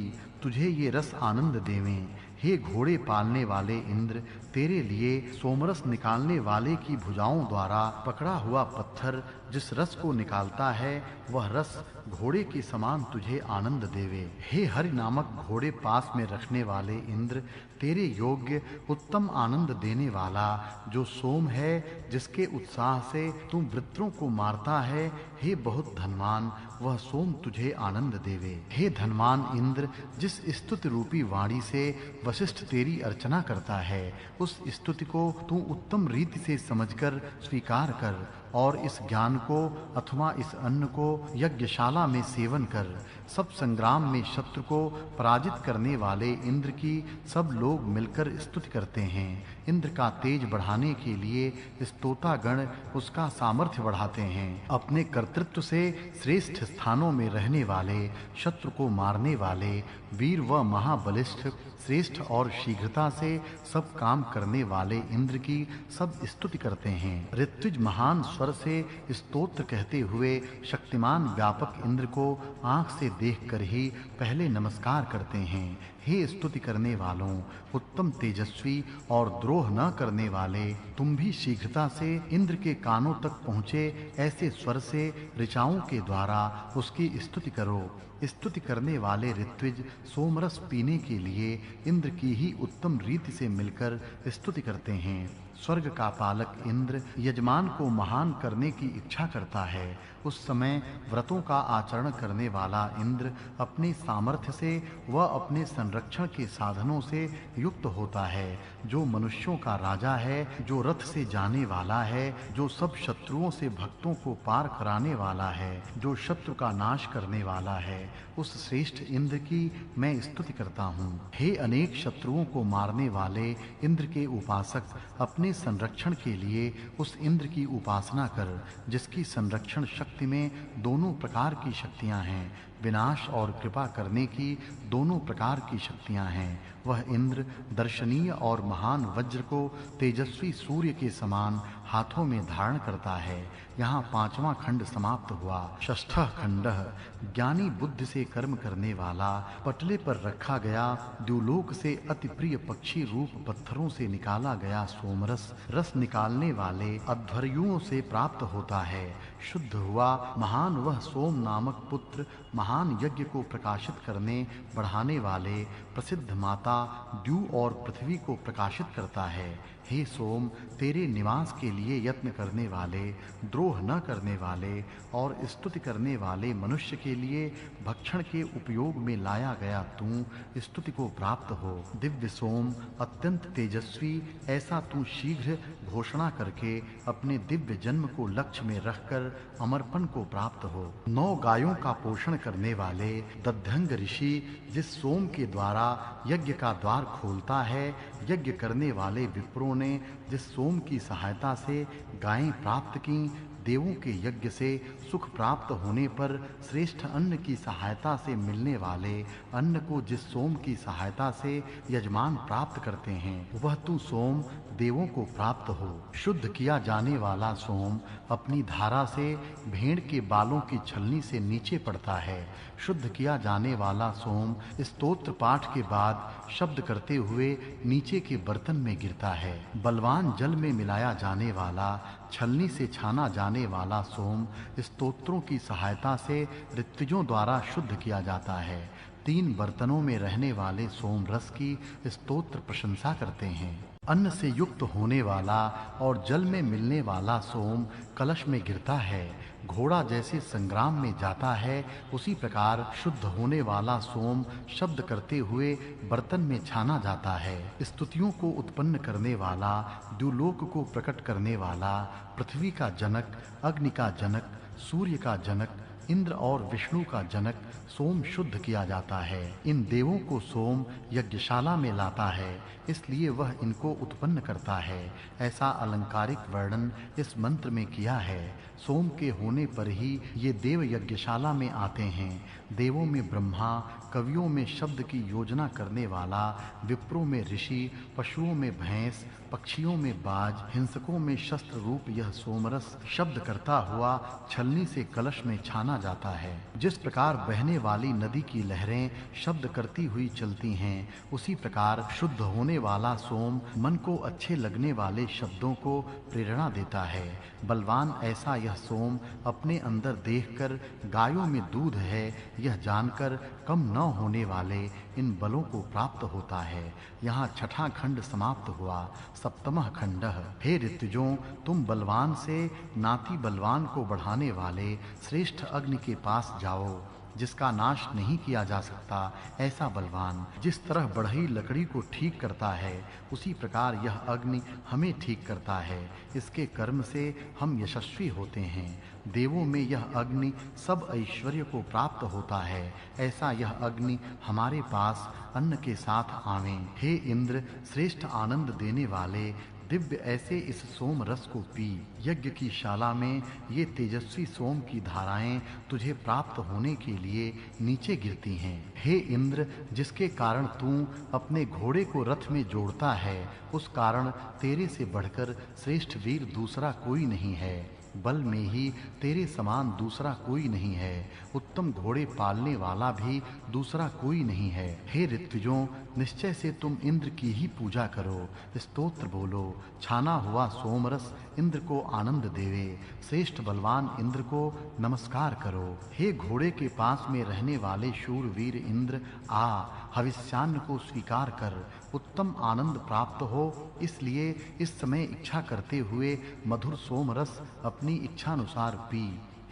A: तुझे ये रस आनंद देवें। हे घोड़े पालने वाले इंद्र, तेरे लिए सोमरस निकालने वाले की भुजाओं द्वारा पकड़ा हुआ पत्थर जिस रस को निकालता है, वह रस घोड़े के समान तुझे आनंद देवे। हे हरि नामक घोड़े पास में रखने वाले इंद्र, तेरे योग्य उत्तम आनंद देने वाला जो सोम है, जिसके उत्साह से तू वृत्रों को मारता है, हे बहुत धनवान, वह सोम तुझे आनंद देवे। हे धनवान इंद्र, जिस स्तुति रूपी वाणी से वशिष्ठ तेरी अर्चना करता है, उस स्तुति को तू उत्तम रीति से समझकर स्वीकार कर और इस ज्ञान को अथवा इस अन्न को यज्ञशाला में सेवन कर। सब संग्राम में शत्रु को पराजित करने वाले इंद्र की सब लोग मिलकर स्तुति करते हैं। इंद्र का तेज बढ़ाने के लिए स्तोता गण उसका सामर्थ्य बढ़ाते हैं। अपने कर्तृत्व से श्रेष्ठ स्थानों में रहने वाले, शत्रु को मारने वाले, वीर व महाबलिष्ठ, श्रेष्ठ और शीघ्रता से सब काम करने वाले इंद्र की सब स्तुति करते हैं। ऋत्विज महान स्वर से स्तोत्र कहते हुए शक्तिमान व्यापक इंद्र को आंख से देखकर ही पहले नमस्कार करते हैं। हे स्तुति करने वालों, उत्तम तेजस्वी और द्रोह न करने वाले, तुम भी शीघ्रता से इंद्र के कानों तक पहुँचे ऐसे स्वर से ऋचाओं के द्वारा उसकी स्तुति करो। स्तुति करने वाले ऋत्विज सोमरस पीने के लिए इंद्र की ही उत्तम रीति से मिलकर स्तुति करते हैं। स्वर्ग का पालक इंद्र यजमान को महान करने की इच्छा करता है उस समय व्रतों का आचरण करने वाला इंद्र अपने सामर्थ्य से व अपने संरक्षण के साधनों से युक्त होता है, जो मनुष्यों का राजा है, जो रथ से जाने वाला है, जो सब शत्रुओं से भक्तों को पार कराने वाला है, जो शत्रु का नाश करने वाला है, उस श्रेष्ठ इंद्र की मैं स्तुति करता हूँ। हे अनेक शत्रुओं को मारने वाले इंद्र के उपासक, अपने संरक्षण के लिए उस इंद्र की उपासना कर, जिसकी संरक्षण शक्ति में दोनों प्रकार की शक्तियां हैं, विनाश और कृपा करने की दोनों प्रकार की शक्तियां हैं। वह इंद्र दर्शनीय और महान वज्र को तेजस्वी सूर्य के समान हाथों में धारण करता है। यहाँ पांचवा खंड समाप्त हुआ। षष्ठः खंडः ज्ञानी बुद्धि से कर्म करने वाला, पटले पर रखा गया द्युलोक से अति प्रिय पक्षी रूप पत्थरों से निकाला गया सोमरस, रस निकालने वाले अध्वर्युओं से प्राप्त होता है। शुद्ध हुआ महान वह सोम नामक पुत्र, महान यज्ञ को प्रकाशित करने बढ़ाने वाले प्रसिद्ध माता द्यू और पृथ्वी को प्रकाशित करता है। हे सोम, तेरे निवास के लिए यत्न करने वाले, द्रोह न करने वाले और स्तुति करने वाले मनुष्य के लिए भक्षण के उपयोग में लाया गया तू स्तुति को प्राप्त हो। दिव्य सोम, अत्यंत तेजस्वी, ऐसा तू शीघ्र घोषणा करके अपने दिव्य जन्म को लक्ष्य में रखकर अमरपन को प्राप्त हो। 9 गायों का पोषण करने वाले दध्यंग ऋषि जिस सोम के द्वारा यज्ञ का द्वार खोलता है, यज्ञ करने वाले विप्रों ने जिस सोम की सहायता से गायें प्राप्त की, देवों के यज्ञ से सुख प्राप्त होने पर श्रेष्ठ अन्न की सहायता से मिलने वाले अन्न को जिस सोम की सहायता से यजमान प्राप्त करते हैं, वह तू सोम देवों को प्राप्त हो। शुद्ध किया जाने वाला सोम अपनी धारा से भेड़ के बालों की छलनी से नीचे पड़ता है। शुद्ध किया जाने वाला सोम स्तोत्र पाठ के बाद शब्द करते हुए नीचे के बर्तन में गिरता है। बलवान जल में मिलाया जाने वाला, छलनी से छाना जाने वाला सोम स्तोत्रों की सहायता से ऋत्विजों द्वारा शुद्ध किया जाता है। 3 बर्तनों में रहने वाले सोम रस की स्तोत्र प्रशंसा करते हैं। अन्न से युक्त होने वाला और जल में मिलने वाला सोम कलश में गिरता है। घोड़ा जैसे संग्राम में जाता है, उसी प्रकार शुद्ध होने वाला सोम शब्द करते हुए बर्तन में छाना जाता है। स्तुतियों को उत्पन्न करने वाला, द्युलोक को प्रकट करने वाला, पृथ्वी का जनक, अग्नि का जनक, सूर्य का जनक, इंद्र और विष्णु का जनक सोम शुद्ध किया जाता है। इन देवों को सोम यज्ञशाला में लाता है, इसलिए वह इनको उत्पन्न करता है। ऐसा अलंकारिक वर्णन इस मंत्र में किया है। सोम के होने पर ही ये देव यज्ञशाला में आते हैं। देवों में ब्रह्मा, कवियों में शब्द की योजना करने वाला, विप्रों में ऋषि, पशुओं में भैंस, पक्षियों में बाज, हिंसकों में शस्त्र रूप यह सोमरस शब्द करता हुआ छलनी से कलश में छाना जाता है। जिस प्रकार बहने वाली नदी की लहरें शब्द करती हुई चलती हैं, उसी प्रकार शुद्ध होने वाला सोम मन को अच्छे लगने वाले शब्दों को प्रेरणा देता है। बलवान ऐसा यह सोम अपने अंदर देखकर गायों में दूध है यह जानकर कम न होने वाले इन बलों को प्राप्त होता है। यहाँ छठा खंड समाप्त हुआ। सप्तमः खंडः हे ऋतुजों, तुम बलवान से नाती बलवान को बढ़ाने वाले श्रेष्ठ अग्नि के पास जाओ, जिसका नाश नहीं किया जा सकता। ऐसा बलवान जिस तरह बढ़ई लकड़ी को ठीक करता है, उसी प्रकार यह अग्नि हमें ठीक करता है। इसके कर्म से हम यशस्वी होते हैं। देवों में यह अग्नि सब ऐश्वर्य को प्राप्त होता है। ऐसा यह अग्नि हमारे पास अन्न के साथ आवे। हे इंद्र, श्रेष्ठ आनंद देने वाले दिव्य ऐसे इस सोम रस को पी। यज्ञ की शाला में ये तेजस्वी सोम की धाराएं तुझे प्राप्त होने के लिए नीचे गिरती हैं। हे इंद्र, जिसके कारण तू अपने घोड़े को रथ में जोड़ता है, उस कारण तेरे से बढ़कर श्रेष्ठ वीर दूसरा कोई नहीं है। बल में ही तेरे समान दूसरा कोई नहीं है। उत्तम घोड़े पालने वाला भी दूसरा कोई नहीं है। हे ऋत्विजों, निश्चय से तुम इंद्र की ही पूजा करो, स्तोत्र बोलो। छाना हुआ सोमरस इंद्र को आनंद देवे। श्रेष्ठ बलवान इंद्र को नमस्कार करो। हे घोड़े के पास में रहने वाले शूरवीर इंद्र, आ हविष्यान्न को स्वीकार कर। उत्तम आनंद प्राप्त हो, इसलिए इस समय इच्छा करते हुए मधुर सोमरस अपनी इच्छानुसार पी।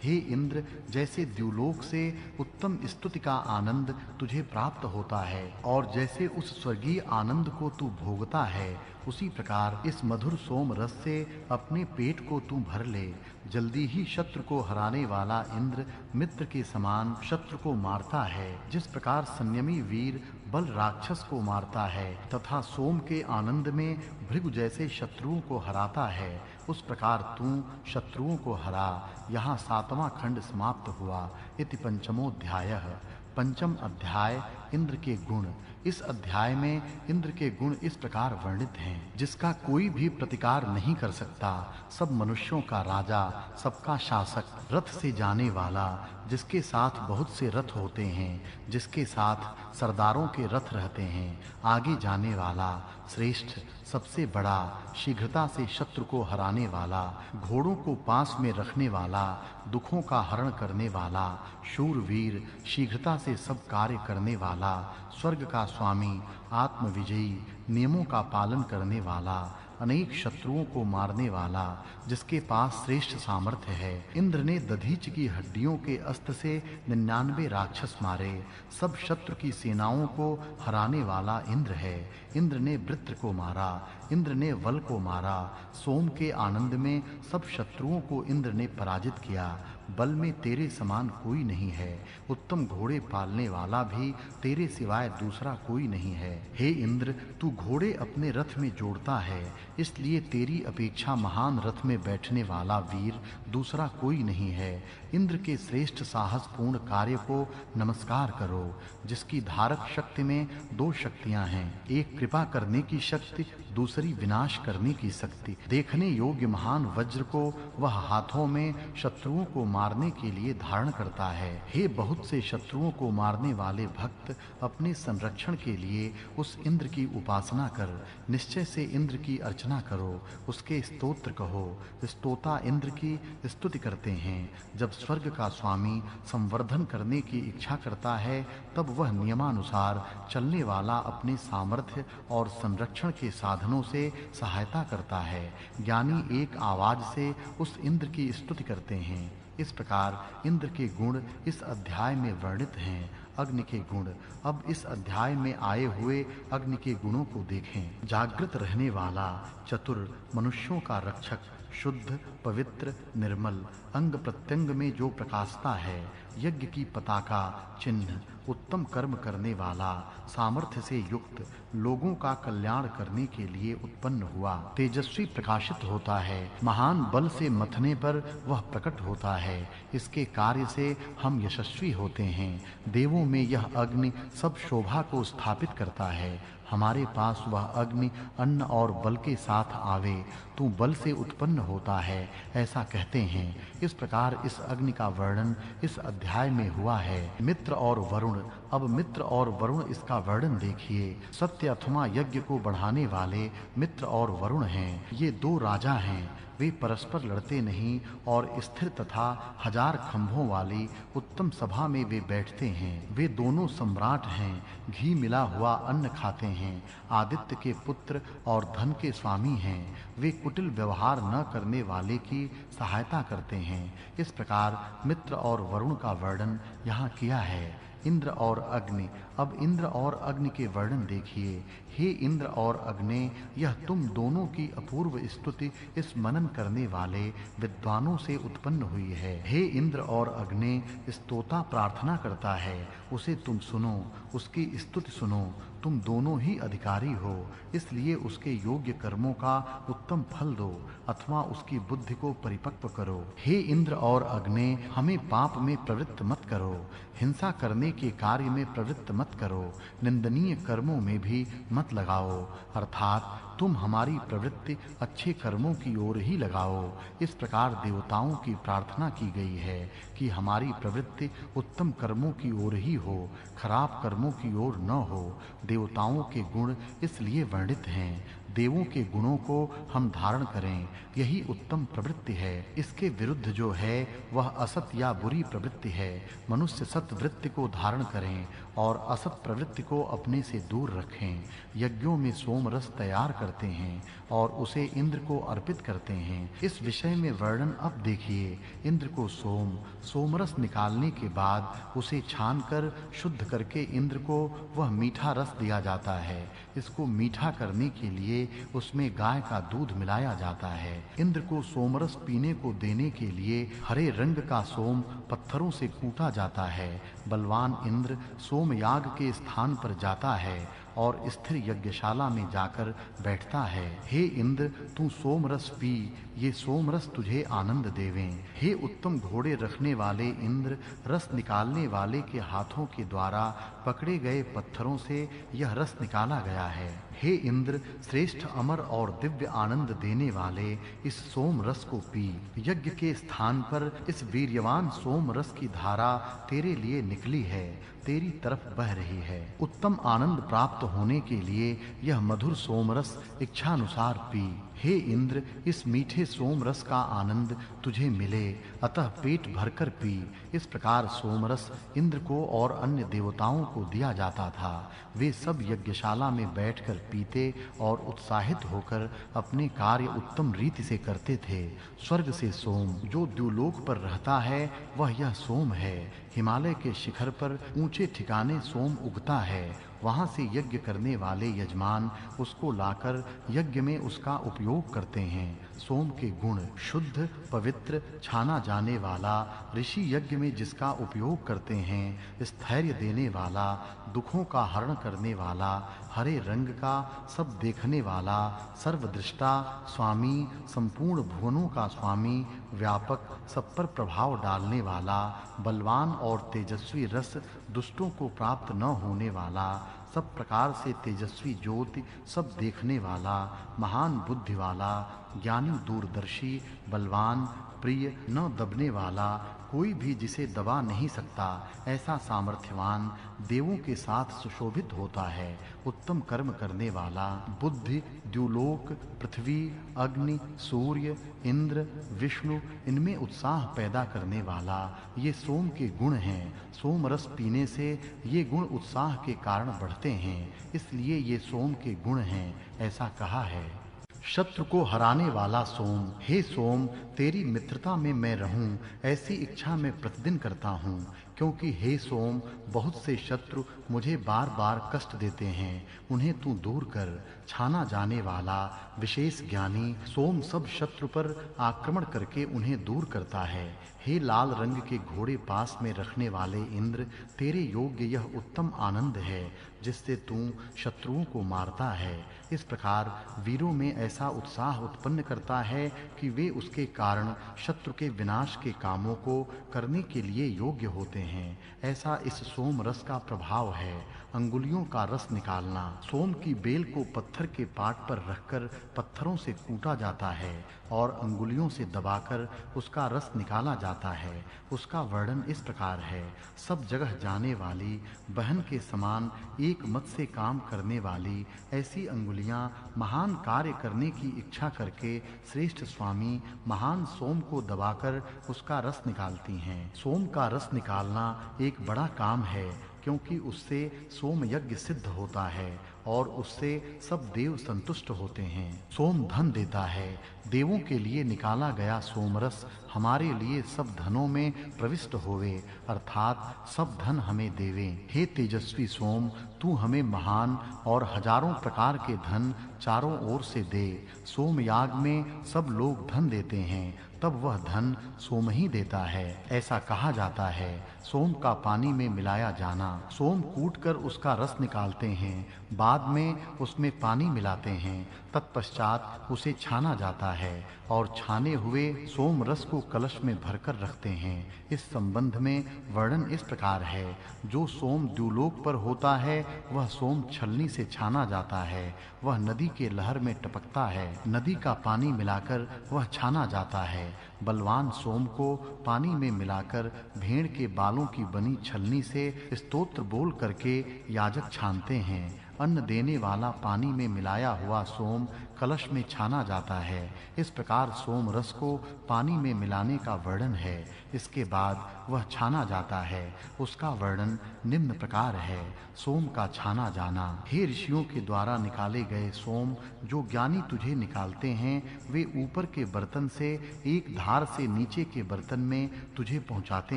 A: हे इंद्र, जैसे द्युलोक से उत्तम स्तुति का आनंद तुझे प्राप्त होता है और जैसे उस स्वर्गीय आनंद को तू भोगता है, उसी प्रकार इस मधुर सोम रस से अपने पेट को तू भर ले। जल्दी ही शत्रु को हराने वाला इंद्र मित्र के समान शत्रु को मारता है। जिस प्रकार संयमी वीर बल राक्षस को मारता है तथा सोम के आनंद में भृगु जैसे शत्रुओं को हराता है, उस प्रकार तू शत्रुओं को हरा। यहाँ 7वां खंड समाप्त हुआ। इति पंचमोऽध्यायः। पंचम अध्याय इंद्र के गुण। इस अध्याय में इंद्र के गुण इस प्रकार वर्णित हैं, जिसका कोई भी प्रतिकार नहीं कर सकता। सब मनुष्यों का राजा, सबका शासक, रथ से जाने वाला, जिसके साथ बहुत से रथ होते हैं, जिसके साथ सरदारों के रथ रहते हैं, आगे जाने वाला, श्रेष्ठ, सबसे बड़ा, शीघ्रता से शत्रु को हराने वाला, घोड़ों को पास में रखने वाला, दुखों का हरण करने वाला, शूरवीर, शीघ्रता से सब कार्य करने वाला, स्वर्ग का स्वामी, आत्मविजयी, नियमों का पालन करने वाला, अनेक शत्रुओं को मारने वाला, जिसके पास श्रेष्ठ सामर्थ्य है। इंद्र ने दधीच की हड्डियों के अस्त्र से 99 राक्षस मारे। सब शत्रु की सेनाओं को हराने वाला इंद्र है। इंद्र ने वृत्र को मारा, इंद्र ने वल को मारा। सोम के आनंद में सब शत्रुओं को इंद्र ने पराजित किया। बल में तेरे समान कोई नहीं है। उत्तम घोड़े पालने वाला भी तेरे सिवाय दूसरा कोई नहीं है। हे इंद्र, तू घोड़े अपने रथ में जोड़ता है, इसलिए तेरी अपेक्षा महान रथ में बैठने वाला वीर दूसरा कोई नहीं है। इंद्र के श्रेष्ठ साहसपूर्ण कार्य को नमस्कार करो, जिसकी धारक शक्ति में 2 शक्तियां हैं, एक कृपा करने की शक्ति, दूसरी विनाश करने की शक्ति। देखने योग्य महान वज्र को वह हाथों में शत्रुओं को मारने के लिए धारण करता है। हे बहुत से शत्रुओं को मारने वाले भक्त, अपने संरक्षण के लिए उस इंद्र की उपासना कर। निश्चय से इंद्र की अर्चना करो, उसके स्तोत्र कहो। स्तोता इंद्र की स्तुति करते हैं। जब स्वर्ग का स्वामी संवर्धन करने की इच्छा करता है, तब वह नियमानुसार चलने वाला अपने सामर्थ्य और संरक्षण के साधनों से सहायता करता है। ज्ञानी एक आवाज से उस इंद्र की स्तुति करते हैं। इस प्रकार इंद्र के गुण इस अध्याय में वर्णित हैं। अग्नि के गुण। अब इस अध्याय में आए हुए अग्नि के गुणों को देखें। जागृत रहने वाला, चतुर, मनुष्यों का रक्षक, शुद्ध, पवित्र, निर्मल, अंग प्रत्यंग में जो प्रकाशता है, यज्ञ की पताका, चिन्ह, उत्तम कर्म करने वाला, सामर्थ्य से युक्त, लोगों का कल्याण करने के लिए उत्पन्न हुआ, तेजस्वी प्रकाशित होता है, महान बल से मथने पर वह प्रकट होता है, इसके कार्य से हम यशस्वी होते हैं। देवों में यह अग्नि सब शोभा को स्थापित करता है। हमारे पास वह अग्नि अन्न और बल के साथ आवे, तू बल से उत्पन्न होता है, ऐसा कहते हैं। इस प्रकार इस अग्नि का वर्णन इस अध्याय में हुआ है। मित्र और वरुण। अब मित्र और वरुण इसका वर्णन देखिए। सत्य अथवा यज्ञ को बढ़ाने वाले मित्र और वरुण हैं। ये 2 राजा हैं। वे परस्पर लड़ते नहीं और स्थिर तथा 1000 खंभों वाली उत्तम सभा में वे बैठते हैं। वे दोनों सम्राट हैं, घी मिला हुआ अन्न खाते हैं, आदित्य के पुत्र और धन के स्वामी हैं। वे कुटिल व्यवहार न करने वाले की सहायता करते हैं। इस प्रकार मित्र और वरुण का वर्णन यहाँ किया है। इंद्र और अग्नि। अब इंद्र और अग्नि के वर्णन देखिए। हे इंद्र और अग्नि, यह तुम दोनों की अपूर्व स्तुति इस मनन करने वाले विद्वानों से उत्पन्न हुई है। हे इंद्र और अग्नि, स्तोता प्रार्थना करता है, उसे तुम सुनो, उसकी स्तुति सुनो। तुम दोनों ही अधिकारी हो, इसलिए उसके योग्य कर्मों का उत्तम फल दो अथवा उसकी बुद्धि को परिपक्व करो। हे इंद्र और अग्नि, हमें पाप में प्रवृत्त मत करो, हिंसा करने के कार्य में प्रवृत्त मत करो, निंदनीय कर्मों में भी मत लगाओ, अर्थात तुम हमारी प्रवृत्ति अच्छे कर्मों की ओर ही लगाओ। इस प्रकार देवताओं की प्रार्थना की गई है कि हमारी प्रवृत्ति उत्तम कर्मों की ओर ही हो, खराब कर्मों की ओर न हो। देवताओं के गुण इसलिए वर्णित हैं। देवों के गुणों को हम धारण करें, यही उत्तम प्रवृत्ति है। इसके विरुद्ध जो है वह असत या बुरी प्रवृत्ति है। मनुष्य सत वृत्ति को धारण करें और असत प्रवृत्ति को अपने से दूर रखें। यज्ञों में सोम रस तैयार करते हैं और उसे इंद्र को अर्पित करते हैं। इस विषय में वर्णन अब देखिए। इंद्र को सोमरस निकालने के बाद उसे छानकर शुद्ध करके इंद्र को वह मीठा रस दिया जाता है। इसको मीठा करने के लिए उसमें गाय का दूध मिलाया जाता है। इंद्र को सोमरस पीने को देने के लिए हरे रंग का सोम पत्थरों से कूटा जाता है। बलवान इंद्र सोमयाग के स्थान पर जाता है और स्थिर यज्ञशाला में जाकर बैठता है। हे इंद्र, तू सोमरस पी, ये सोमरस तुझे आनंद देवें। हे उत्तम घोड़े रखने वाले इंद्र, रस निकालने वाले के हाथों के द्वारा पकड़े गए पत्थरों से यह रस निकाला गया है। हे इंद्र, श्रेष्ठ अमर और दिव्य आनंद देने वाले इस सोम रस को पी। यज्ञ के स्थान पर इस वीर्यवान सोम रस की धारा तेरे लिए निकली है, तेरी तरफ बह रही है। उत्तम आनंद प्राप्त होने के लिए यह मधुर सोम रस इच्छानुसार पी। हे इंद्र, इस मीठे सोम रस का आनंद तुझे मिले, अतः पेट भरकर पी। इस प्रकार सोम रस इंद्र को और अन्य देवताओं को दिया जाता था। वे सब यज्ञशाला में बैठकर पीते और उत्साहित होकर अपने कार्य उत्तम रीति से करते थे। स्वर्ग से सोम जो द्युलोक पर रहता है वह यह सोम है। हिमालय के शिखर पर ऊंचे ठिकाने सोम उगता है। वहां से यज्ञ करने वाले यजमान उसको लाकर यज्ञ में उसका उपयोग करते हैं। सोम के गुण: शुद्ध, पवित्र, छाना जाने वाला, ऋषि यज्ञ में जिसका उपयोग करते हैं, स्थैर्य देने वाला, दुखों का हरण करने वाला, हरे रंग का, सब देखने वाला, सर्वदृष्टा, स्वामी, संपूर्ण भुवनों का स्वामी, व्यापक, सब पर प्रभाव डालने वाला, बलवान और तेजस्वी रस, दुष्टों को प्राप्त न होने वाला, सब प्रकार से तेजस्वी ज्योति, सब देखने वाला, महान बुद्धि वाला, ज्ञानी, दूरदर्शी, बलवान, प्रिय, न दबने वाला, कोई भी जिसे दबा नहीं सकता, ऐसा सामर्थ्यवान, देवों के साथ सुशोभित होता है, उत्तम कर्म करने वाला, बुद्धि, द्युलोक, पृथ्वी, अग्नि, सूर्य, इंद्र, विष्णु, इनमें उत्साह पैदा करने वाला, ये सोम के गुण हैं। सोम रस पीने से ये गुण उत्साह के कारण बढ़ते हैं, इसलिए ये सोम के गुण हैं, ऐसा कहा है। शत्रु को हराने वाला सोम। हे सोम, तेरी मित्रता में मैं रहूं, ऐसी इच्छा मैं प्रतिदिन करता हूं, क्योंकि हे सोम, बहुत से शत्रु मुझे बार-बार कष्ट देते हैं, उन्हें तू दूर कर। छाना जाने वाला, विशेष ज्ञानी, सोम सब शत्रु पर आक्रमण करके उन्हें दूर करता है। हे लाल रंग के घोड़े पास में रखने वाले इंद्र, तेरे योग्य यह उत्तम आनंद है जिससे तू शत्रुओं को मारता है। इस प्रकार वीरों में ऐसा उत्साह उत्पन्न करता है कि वे उसके कारण शत्रु के विनाश के कामों को करने के लिए योग्य होते हैं। ऐसा इस सोम रस का प्रभाव है। अंगुलियों का रस निकालना। सोम की बेल को पत्थर के पाट पर रखकर पत्थरों से कूटा जाता है और अंगुलियों से दबाकर उसका रस निकाला जाता है। उसका वर्णन इस प्रकार है। सब जगह जाने वाली, बहन के समान एक मत से काम करने वाली ऐसी अंगुलियां महान कार्य करने की इच्छा करके श्रेष्ठ स्वामी महान सोम को दबाकर उसका रस निकालती हैं। सोम का रस निकालना एक बड़ा काम है, क्योंकि उससे सोम यज्ञ सिद्ध होता है और उससे सब देव संतुष्ट होते हैं। सोम धन देता है। देवों के लिए निकाला गया सोमरस हमारे लिए सब धनों में प्रविष्ट होवे, अर्थात सब धन हमें देवे। हे तेजस्वी सोम, तू हमें महान और हजारों प्रकार के धन चारों ओर से दे। सोमयाग में सब लोग धन देते हैं, तब वह धन सोम ही देता है, ऐसा कहा जाता है। सोम का पानी में मिलाया जाना। सोम कूटकर उसका रस निकालते हैं, बाद में उसमें पानी मिलाते हैं, तत्पश्चात उसे छाना जाता है और छाने हुए सोम रस को कलश में भरकर रखते हैं। इस संबंध में वर्णन इस प्रकार है। जो सोम द्युलोक पर होता है वह सोम छलनी से छाना जाता है, वह नदी के लहर में टपकता है, नदी का पानी मिलाकर वह छाना जाता है। बलवान सोम को पानी में मिलाकर भेड़ के बालों की बनी छलनी से स्तोत्र बोल करके याजक छानते हैं। अन्न देने वाला पानी में मिलाया हुआ सोम कलश में छाना जाता है। इस प्रकार सोम रस को पानी में मिलाने का वर्णन है। इसके बाद वह छाना जाता है। उसका वर्णन निम्न प्रकार है। सोम का छाना जाना। हे ऋषियों के द्वारा निकाले गए सोम जो ज्ञानी तुझे निकालते हैं, वे ऊपर के बर्तन से एक धार से नीचे के बर्तन में तुझे पहुंचाते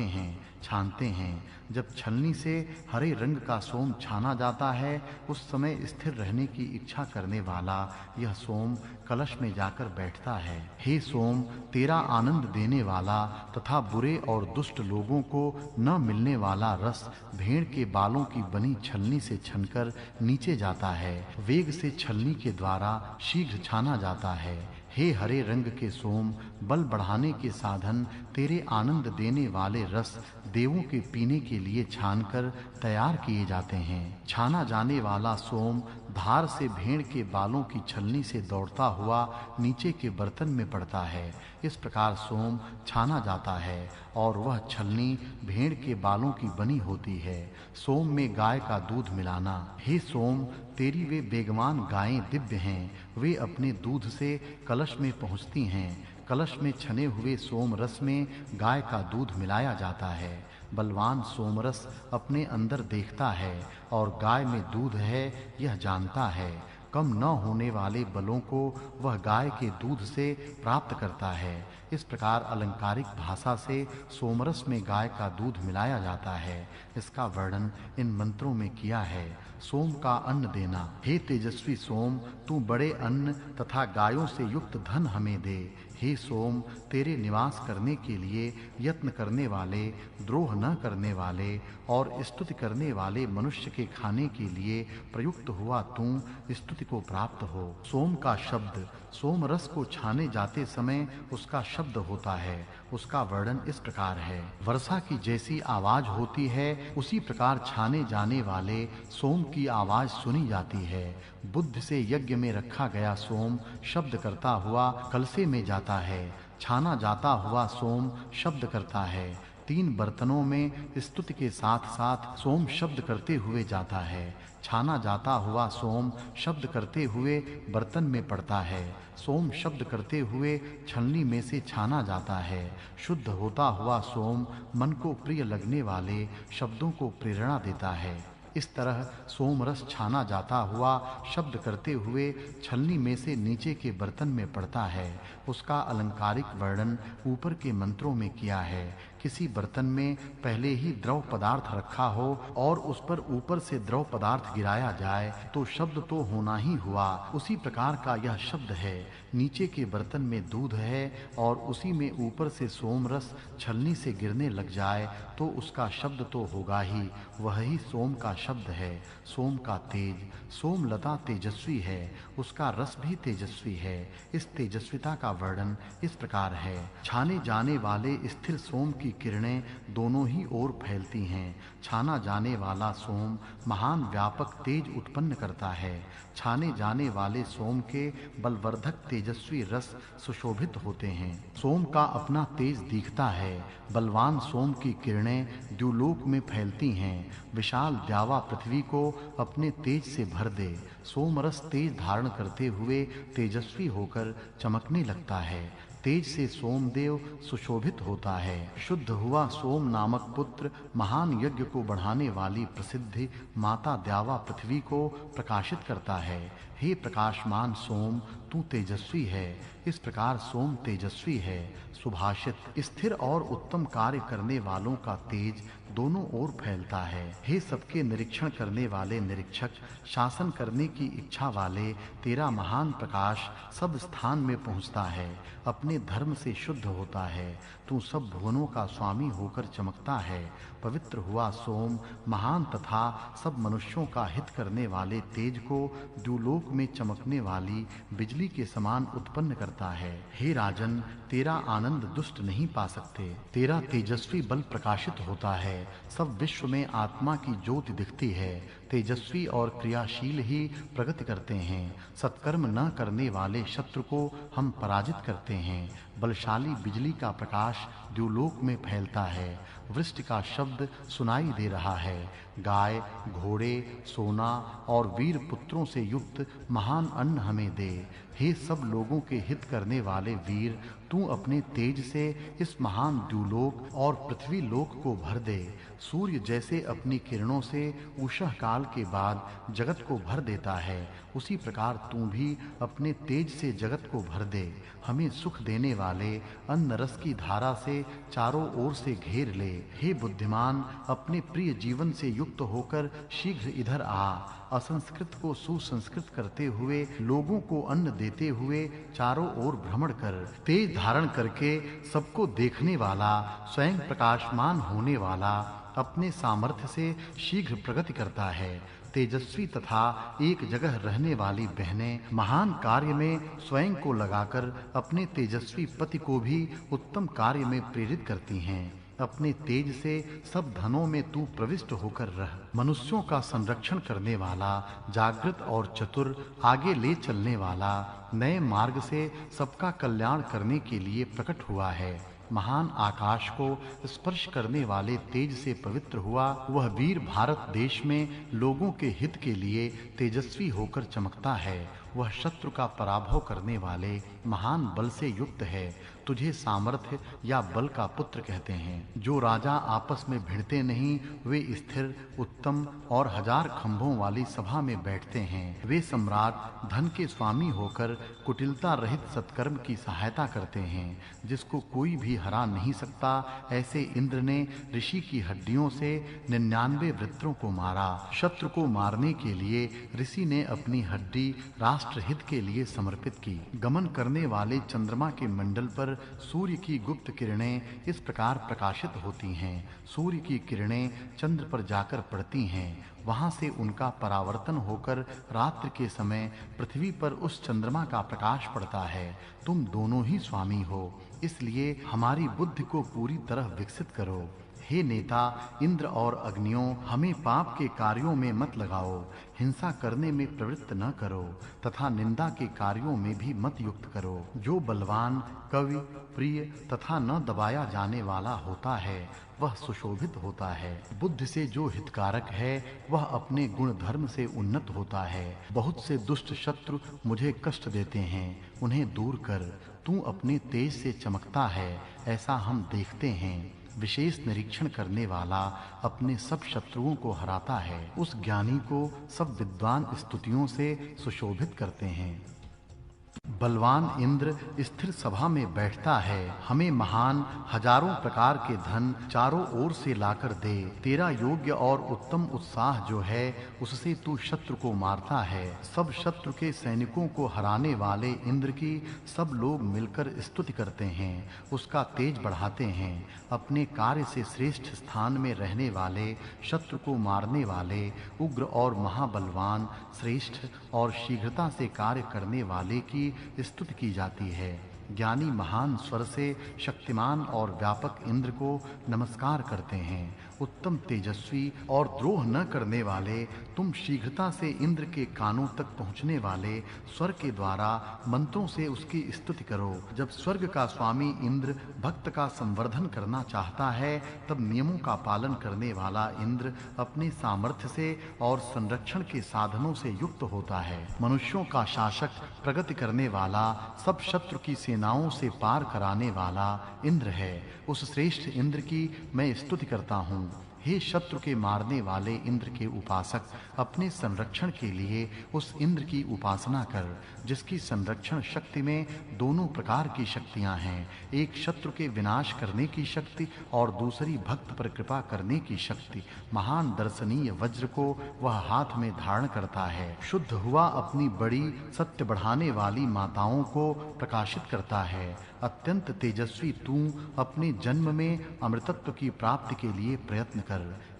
A: हैं, छानते हैं। जब छलनी से हरे रंग का सोम छाना जाता है, उस समय स्थिर रहने की इच्छा करने वाला यह सोम कलश में जाकर बैठता है। हे सोम, तेरा आनंद देने वाला तथा बुरे और दुष्ट लोगों को न मिलने वाला रस भेड़ के बालों की बनी छलनी से छनकर नीचे जाता है। वेग से छलनी के द्वारा शीघ्र छाना जाता है। हे हरे रंग के सोम, बल बढ़ाने के साधन तेरे आनंद देने वाले रस देवों के पीने के लिए छानकर तैयार किए जाते हैं। छाना जाने वाला सोम धार से भेड़ के बालों की छलनी से दौड़ता हुआ नीचे के बर्तन में पड़ता है। इस प्रकार सोम छाना जाता है और वह छलनी भेड़ के बालों की बनी होती है। सोम में गाय का दूध मिलाना। हे सोम, तेरी वे बेगवान गायें दिव्य हैं। वे अपने दूध से कलश में पहुँचती हैं। कलश में छने हुए सोम रस में गाय का दूध मिलाया जाता है। बलवान सोमरस अपने अंदर देखता है और गाय में दूध है यह जानता है। कम न होने वाले बलों को वह गाय के दूध से प्राप्त करता है। इस प्रकार अलंकारिक भाषा से सोमरस में गाय का दूध मिलाया जाता है। इसका वर्णन इन मंत्रों में किया है। सोम का अन्न देना। हे तेजस्वी सोम, तू बड़े अन्न तथा गायों से युक्त धन हमें दे। हे सोम, तेरे निवास करने के लिए यत्न करने वाले, द्रोह न करने वाले और स्तुति करने वाले मनुष्य के खाने के लिए प्रयुक्त हुआ तू स्तुति को प्राप्त हो। सोम का शब्द। सोम रस को छाने जाते समय उसका शब्द होता है। उसका वर्णन इस प्रकार है। वर्षा की जैसी आवाज होती है, उसी प्रकार छाने जाने वाले सोम की आवाज सुनी जाती है। बुद्ध से यज्ञ में रखा गया सोम शब्द करता हुआ कलसे में जाता है। छाना जाता हुआ सोम शब्द करता है। 3 बर्तनों में स्तुति के साथ-साथ सोम शब्द करते हुए जाता है। छाना जाता हुआ सोम शब्द करते हुए बर्तन में पड़ता है। सोम शब्द करते हुए छलनी में से छाना जाता है। शुद्ध होता हुआ सोम मन को प्रिय लगने वाले शब्दों को प्रेरणा देता है। इस तरह सोम रस छाना जाता हुआ शब्द करते हुए छलनी में से नीचे के बर्तन में पड़ता है। उसका अलंकारिक वर्णन ऊपर के मंत्रों में किया है। किसी बर्तन में पहले ही द्रव पदार्थ रखा हो और उस पर ऊपर से द्रव पदार्थ गिराया जाए तो शब्द तो होना ही हुआ। उसी प्रकार का यह शब्द है। नीचे के बर्तन में दूध है और उसी में ऊपर से सोम रस छलनी से गिरने लग जाए तो उसका शब्द तो होगा ही। वही सोम का शब्द है। सोम का तेज। सोम लता तेजस्वी है, उसका रस भी तेजस्वी है। इस तेजस्विता का वर्णन इस प्रकार है। छाने जाने वाले स्थिर सोम की किरणें दोनों ही ओर फैलती हैं। छाना जाने वाला सोम महान व्यापक तेज उत्पन्न करता है। छाने जाने वाले सोम के बलवर्धक तेजस्वी रस सुशोभित होते हैं। सोम का अपना तेज दिखता है। बलवान सोम की किरणें द्युलोक में फैलती हैं। विशाल द्यावा पृथ्वी को अपने तेज से भर दे। सोम रस तेज धारण करते हुए तेजस्वी होकर चमकने लगता है। तेज से सोमदेव सुशोभित होता है। शुद्ध हुआ सोम नामक पुत्र महान यज्ञ को बढ़ाने वाली प्रसिद्ध माता द्यावा पृथ्वी को प्रकाशित करता है। हे प्रकाशमान सोम, तू तेजस्वी है। इस प्रकार सोम तेजस्वी है। सुभाषित। स्थिर और उत्तम कार्य करने वालों का तेज दोनों ओर फैलता है। हे सबके निरीक्षण करने वाले निरीक्षक, शासन करने की इच्छा वाले, तेरा महान प्रकाश सब स्थान में पहुंचता है। अपने धर्म से शुद्ध होता है। तू सब भुवनों का स्वामी होकर चमकता है। पवित्र हुआ सोम महान तथा सब मनुष्यों का हित करने वाले तेज को द्युलोक में चमकने वाली बिजली के समान उत्पन्न करता है। हे राजन, तेरा आनंद दुष्ट नहीं पा सकते। तेरा तेजस्वी बल प्रकाशित होता है। सब विश्व में आत्मा की ज्योति दिखती है। तेजस्वी और क्रियाशील ही प्रगति करते हैं। सत्कर्म न करने वाले शत्रु को हम पराजित करते हैं। बलशाली बिजली का प्रकाश द्युलोक में फैलता है। वृष्टि का शब्द सुनाई दे रहा है। गाय, घोड़े, सोना और वीर पुत्रों से युक्त महान अन्न हमें दे। हे सब लोगों के हित करने वाले वीर, तू अपने तेज से इस महान द्युलोक और पृथ्वी लोक को भर दे। सूर्य जैसे अपनी किरणों से उषः काल के बाद जगत को भर देता है, उसी प्रकार तू भी अपने तेज से जगत को भर दे। हमें सुख देने वाले अन्न रस की धारा से चारों ओर से घेर ले। हे बुद्धिमान, अपने प्रिय जीवन से युक्त होकर शीघ्र इधर आ। असंस्कृत को सुसंस्कृत करते हुए, लोगों को अन्न देते हुए चारों ओर भ्रमण कर। तेज धारण करके सबको देखने वाला, स्वयं प्रकाशमान होने वाला, अपने सामर्थ्य से शीघ्र प्रगति करता है। तेजस्वी तथा एक जगह रहने वाली बहनें महान कार्य में स्वयं को लगाकर अपने तेजस्वी पति को भी उत्तम कार्य में प्रेरित करती हैं। अपने तेज से सब धनों में तू प्रविष्ट होकर रह। मनुष्यों का संरक्षण करने वाला, जागृत और चतुर, आगे ले चलने वाला, नए मार्ग से सबका कल्याण करने के लिए प्रकट हुआ है। महान आकाश को स्पर्श करने वाले तेज से पवित्र हुआ वह वीर भारत देश में लोगों के हित के लिए तेजस्वी होकर चमकता है। वह शत्रु का पराभव करने वाले महान बल से युक्त है। तुझे सामर्थ्य या बल का पुत्र कहते हैं। जो राजा आपस में भिड़ते नहीं, वे स्थिर, उत्तम और 1000 खंभों वाली सभा में बैठते हैं। वे सम्राट धन के स्वामी होकर कुटिलता रहित सत्कर्म की सहायता करते हैं, जिसको कोई भी हरा नहीं सकता। ऐसे इंद्र ने ऋषि की हड्डियों से 99 वृत्रों को मारा। शत्रु को मारने के लिए ऋषि ने अपनी हड्डी राष्ट्रहित के लिए समर्पित की। गमन करने वाले चंद्रमा के मंडल पर सूर्य की गुप्त किरणें इस प्रकार प्रकाशित होती हैं। सूर्य की किरणें चंद्र पर जाकर पड़ती हैं, वहां से उनका परावर्तन होकर रात्रि के समय पृथ्वी पर उस चंद्रमा का प्रकाश पड़ता है। तुम दोनों ही स्वामी हो, इसलिए हमारी बुद्धि को पूरी तरह विकसित करो। हे नेता इंद्र और अग्नियों, हमें पाप के कार्यों में मत लगाओ। हिंसा करने में प्रवृत्त न करो तथा निंदा के कार्यों में भी मत युक्त करो। जो बलवान, कवि, प्रिय तथा न दबाया जाने वाला होता है, वह सुशोभित होता है। बुद्धि से जो हितकारक है, वह अपने गुण धर्म से उन्नत होता है। बहुत से दुष्ट शत्रु मुझे कष्ट देते हैं, उन्हें दूर कर। तू अपने तेज से चमकता है, ऐसा हम देखते हैं। विशेष निरीक्षण करने वाला अपने सब शत्रुओं को हराता है। उस ज्ञानी को सब विद्वान स्तुतियों से सुशोभित करते हैं। बलवान इंद्र स्थिर सभा में बैठता है। हमें महान हजारों प्रकार के धन चारों ओर से लाकर दे। तेरा योग्य और उत्तम उत्साह जो है, उससे तू शत्रु को मारता है। सब शत्रु के सैनिकों को हराने वाले इंद्र की सब लोग मिलकर स्तुति करते हैं, उसका तेज बढ़ाते हैं। अपने कार्य से श्रेष्ठ स्थान में रहने वाले, शत्रु को मारने वाले, उग्र और महाबलवान, श्रेष्ठ और शीघ्रता से कार्य करने वाले की स्तुति की जाती है। ज्ञानी महान स्वर से शक्तिमान और व्यापक इंद्र को नमस्कार करते हैं। उत्तम तेजस्वी और द्रोह न करने वाले, तुम शीघ्रता से इंद्र के कानों तक पहुंचने वाले स्वर के द्वारा मंत्रों से उसकी स्तुति करो। जब स्वर्ग का स्वामी इंद्र भक्त का संवर्धन करना चाहता है, तब नियमों का पालन करने वाला इंद्र अपने सामर्थ्य से और संरक्षण के साधनों से युक्त होता है। मनुष्यों का शासक, प्रगति करने वाला, सब शत्रु की सेनाओं से पार कराने वाला इंद्र है। उस श्रेष्ठ इंद्र की मैं स्तुति करता हूँ। हे शत्रु के मारने वाले इंद्र के उपासक, अपने संरक्षण के लिए उस इंद्र की उपासना कर, जिसकी संरक्षण शक्ति में दोनों प्रकार की शक्तियां हैं। एक शत्रु के विनाश करने की शक्ति और दूसरी भक्त पर कृपा करने की शक्ति। महान दर्शनीय वज्र को वह हाथ में धारण करता है। शुद्ध हुआ अपनी बड़ी सत्य बढ़ाने वाली माताओं को प्रकाशित करता है। अत्यंत तेजस्वी तू अपने जन्म में अमृतत्व की प्राप्ति के लिए प्रयत्न कर।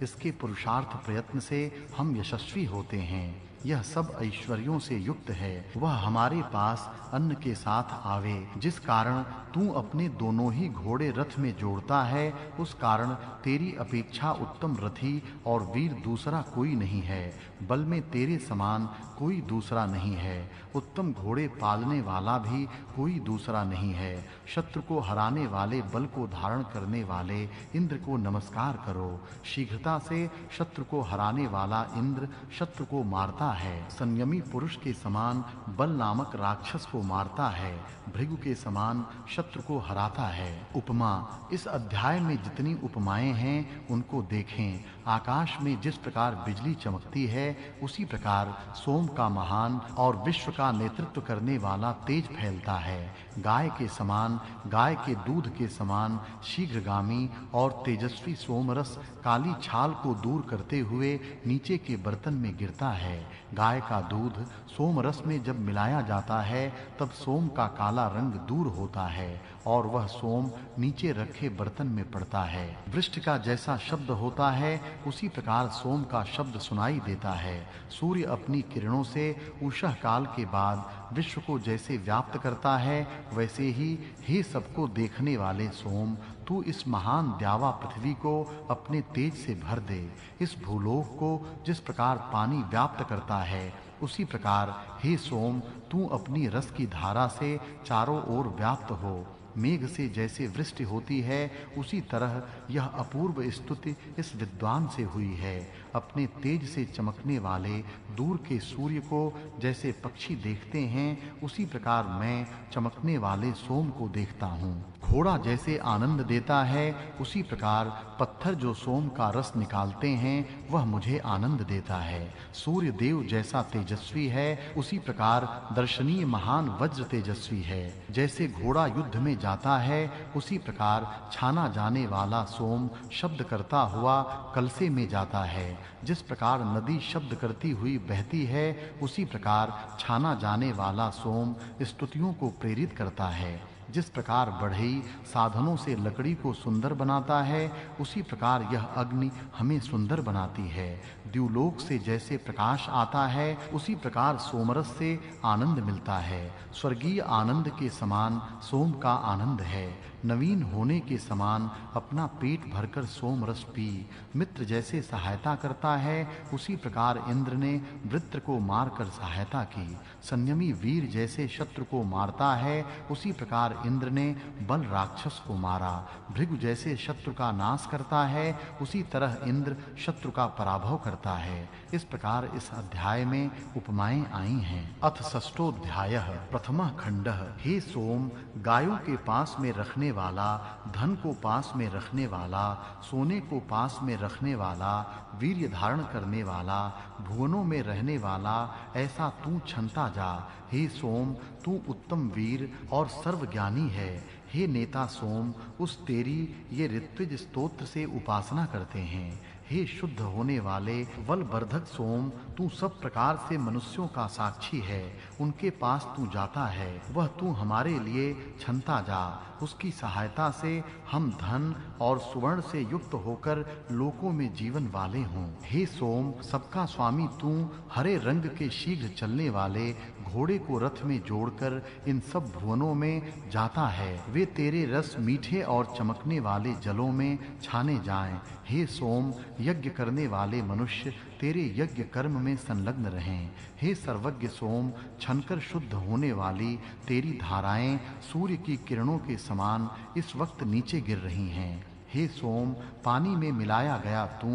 A: इसके पुरुषार्थ प्रयत्न से हम यशस्वी होते हैं। यह सब ऐश्वर्यों से युक्त है, वह हमारे पास अन्न के साथ आवे। जिस कारण तू अपने दोनों ही घोड़े रथ में जोड़ता है, उस कारण तेरी अपेक्षा उत्तम रथी और वीर दूसरा कोई नहीं है। बल में तेरे समान कोई दूसरा नहीं है। उत्तम घोड़े पालने वाला भी कोई दूसरा नहीं है। शत्रु को हराने वाले, बल को धारण करने वाले इंद्र को नमस्कार करो। शीघ्रता से शत्रु को हराने वाला इंद्र शत्रु को मारता है। संयमी पुरुष के समान बल नामक राक्षस को मारता है। भृगु के समान शत्रु को हराता है। उपमा। इस अध्याय में जितनी उपमाएं हैं उनको देखें। आकाश में जिस प्रकार बिजली चमकती है, उसी प्रकार सोम का महान और विश्व का नेतृत्व करने वाला तेज फैलता है। गाय के समान, गाय के दूध के समान शीघ्रगामी और तेजस्वी सोमरस काली छाल को दूर करते हुए नीचे के बर्तन में गिरता है। गाय का दूध सोमरस में जब मिलाया जाता है, तब सोम का काला रंग दूर होता है और वह सोम नीचे रखे बर्तन में पड़ता है। वृष्टि का जैसा शब्द होता है, उसी प्रकार सोम का शब्द सुनाई देता है। सूर्य अपनी किरणों से उषः काल के बाद विश्व को जैसे व्याप्त करता है, वैसे ही हे सबको देखने वाले सोम, तू इस महान द्यावा पृथ्वी को अपने तेज से भर दे। इस भूलोक को जिस प्रकार पानी व्याप्त करता है, उसी प्रकार हे सोम, तू अपनी रस की धारा से चारों ओर व्याप्त हो। मेघ से जैसे वृष्टि होती है, उसी तरह यह अपूर्व स्तुति इस विद्वान से हुई है। अपने तेज से चमकने वाले दूर के सूर्य को जैसे पक्षी देखते हैं, उसी प्रकार मैं चमकने वाले सोम को देखता हूँ। घोड़ा जैसे आनंद देता है, उसी प्रकार पत्थर जो सोम का रस निकालते हैं, वह मुझे आनंद देता है। सूर्य देव जैसा तेजस्वी है, उसी प्रकार दर्शनीय महान वज्र तेजस्वी है। जैसे घोड़ा युद्ध में जाता है, उसी प्रकार छाना जाने वाला सोम शब्द करता हुआ कलसे में जाता है। जिस प्रकार नदी शब्द करती हुई बहती है, उसी प्रकार छाना जाने वाला सोम स्तुतियों को प्रेरित करता है। जिस प्रकार बढ़ई साधनों से लकड़ी को सुंदर बनाता है, उसी प्रकार यह अग्नि हमें सुंदर बनाती है। द्युलोक से जैसे प्रकाश आता है, उसी प्रकार सोमरस से आनंद मिलता है। स्वर्गीय आनंद के समान सोम का आनंद है। नवीन होने के समान अपना पेट भरकर सोम रस पी। मित्र जैसे सहायता करता है, उसी प्रकार इंद्र ने वृत्र को मारकर सहायता की। संयमी वीर जैसे शत्रु को मारता है, उसी प्रकार इंद्र ने बल राक्षस को मारा। भृगु जैसे शत्रु का नाश करता है, उसी तरह इंद्र शत्रु का पराभव करता है। इस प्रकार इस अध्याय में उपमाएं आई हैं। अथ षष्ठोऽध्यायः प्रथमः खंडः। हे सोम, गायों के पास में रखने वाला, धन को पास में रखने वाला, सोने को पास में रखने वाला, वीर्य धारण करने वाला, भुवनों में रहने वाला, ऐसा तू छनता जा। हे सोम, तू उत्तम वीर और सर्वज्ञानी है। हे नेता सोम, उस तेरी ये ऋत्विज स्तोत्र से उपासना करते हैं। हे शुद्ध होने वाले बलवर्धक सोम, तू सब प्रकार से मनुष्यों का साक्षी है। उनके पास तू जाता है, वह तू हमारे लिए छनता जा। उसकी सहायता से हम धन और सुवर्ण से युक्त होकर लोकों में जीवन वाले हों। हे सोम, सबका स्वामी तू हरे रंग के शीघ्र चलने वाले घोड़े को रथ में जोड़कर इन सब भुवनों में जाता है। वे तेरे रस मीठे और चमकने वाले जलों में छाने जाएं। हे सोम, यज्ञ करने वाले मनुष्य तेरे यज्ञ कर्म में संलग्न रहें। हे सर्वज्ञ सोम, छनकर शुद्ध होने वाली तेरी धाराएं सूर्य की किरणों के समान इस वक्त नीचे गिर रही हैं। हे सोम, पानी में मिलाया गया तू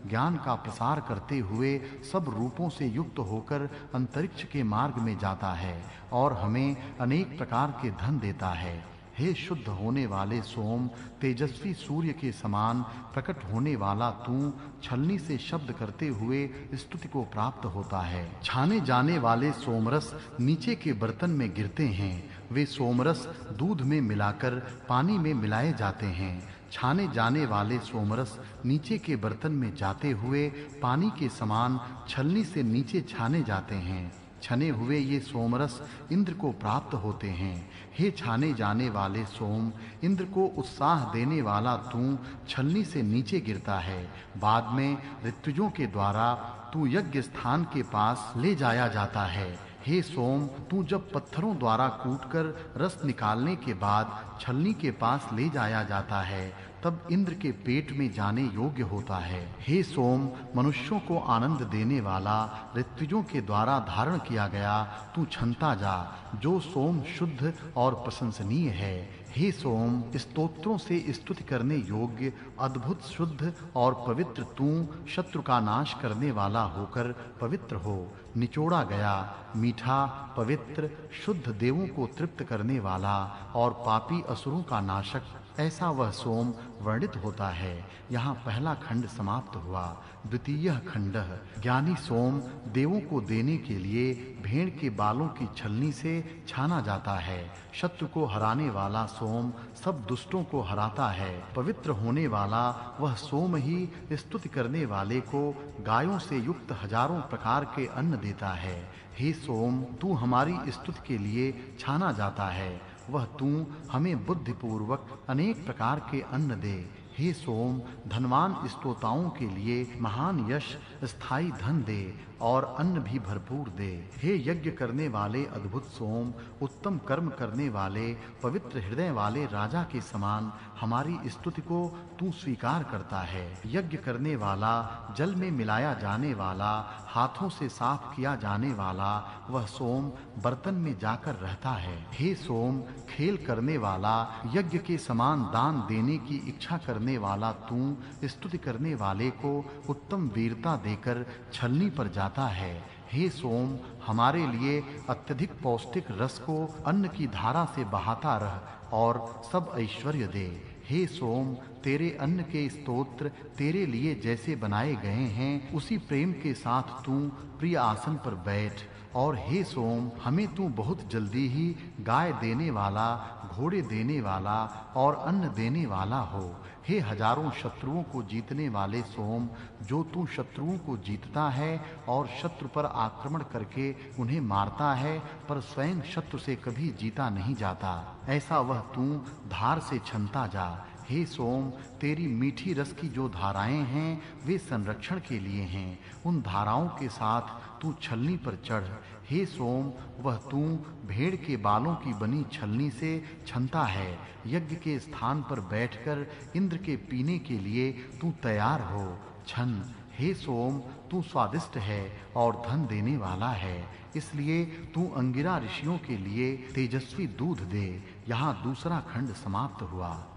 A: ज्ञान का प्रसार करते हुए सब रूपों से युक्त होकर अंतरिक्ष के मार्ग में जाता है और हमें अनेक प्रकार के धन देता है। हे शुद्ध होने वाले सोम, तेजस्वी सूर्य के समान प्रकट होने वाला तू छलनी से शब्द करते हुए स्तुति को प्राप्त होता है। छाने जाने वाले सोमरस नीचे के बर्तन में गिरते हैं। वे सोमरस दूध में मिलाकर पानी में मिलाए जाते हैं। छाने जाने वाले सोमरस नीचे के बर्तन में जाते हुए पानी के समान छलनी से नीचे छाने जाते हैं। छने हुए ये सोमरस इंद्र को प्राप्त होते हैं। हे छाने जाने वाले सोम, इंद्र को उत्साह देने वाला तू छलनी से नीचे गिरता है। बाद में ऋतुजों के द्वारा तू यज्ञ स्थान के पास ले जाया जाता है। हे सोम, तू जब पत्थरों द्वारा कूटकर रस निकालने के बाद छलनी के पास ले जाया जाता है, तब इंद्र के पेट में जाने योग्य होता है। हे सोम, मनुष्यों को आनंद देने वाला ऋतुजों के द्वारा धारण किया गया तू छनता जा, जो सोम शुद्ध और प्रशंसनीय है। हे सोम, स्तोत्रों से स्तुति करने योग्य अद्भुत शुद्ध और पवित्र तू शत्रु का नाश करने वाला होकर पवित्र हो। निचोड़ा गया, मीठा, पवित्र, शुद्ध, देवों को तृप्त करने वाला और पापी असुरों का नाशक, ऐसा वह सोम वर्णित होता है। यहाँ पहला खंड समाप्त हुआ। द्वितीय खंड। ज्ञानी सोम देवों को देने के लिए भेड़ के बालों की छलनी से छाना जाता है। शत्रु को हराने वाला सोम सब दुष्टों को हराता है। पवित्र होने वाला वह सोम ही स्तुति करने वाले को गायों से युक्त हजारों प्रकार के अन्न देता है। हे सोम, तू हमारी स्तुति के लिए छाना जाता है। वह तू हमें बुद्धिपूर्वक अनेक प्रकार के अन्न दे। हे सोम, धनवान स्तोताओं के लिए महान यश, स्थायी धन दे और अन्न भी भरपूर दे। हे यज्ञ करने वाले अद्भुत सोम, उत्तम कर्म करने वाले पवित्र हृदय वाले राजा के समान हमारी स्तुति को तू स्वीकार करता है। यज्ञ करने वाला, जल में मिलाया जाने वाला, हाथों से साफ किया जाने वाला वह सोम बर्तन में जाकर रहता है। हे सोम, खेल करने वाला, यज्ञ के समान दान देने की इच्छा करने वाला तू स्तुति करने वाले को उत्तम वीरता देकर छलनी पर जाता है। हे सोम, हमारे लिए अत्यधिक पौष्टिक रस को अन्न की धारा से बहाता रह और सब ऐश्वर्य दे। हे सोम, तेरे अन्न के स्तोत्र तेरे लिए जैसे बनाए गए हैं, उसी प्रेम के साथ तू प्रिय आसन पर बैठ। और हे सोम, हमें तू बहुत जल्दी ही गाय देने वाला, घोड़े देने वाला और अन्न देने वाला हो। हे हजारों शत्रुओं को जीतने वाले सोम, जो तू शत्रुओं को जीतता है और शत्रु पर आक्रमण करके उन्हें मारता है, पर स्वयं शत्रु से कभी जीता नहीं जाता, ऐसा वह तू धार से छनता जा। हे सोम, तेरी मीठी रस की जो धाराएं हैं वे संरक्षण के लिए हैं। उन धाराओं के साथ तू छलनी पर चढ़। हे सोम, वह तू भेड़ के बालों की बनी छलनी से छनता है। यज्ञ के स्थान पर बैठकर इंद्र के पीने के लिए तू तैयार हो, छन। हे सोम, तू स्वादिष्ट है और धन देने वाला है, इसलिए तू अंगिरा ऋषियों के लिए तेजस्वी दूध दे। यहाँ दूसरा खंड समाप्त हुआ।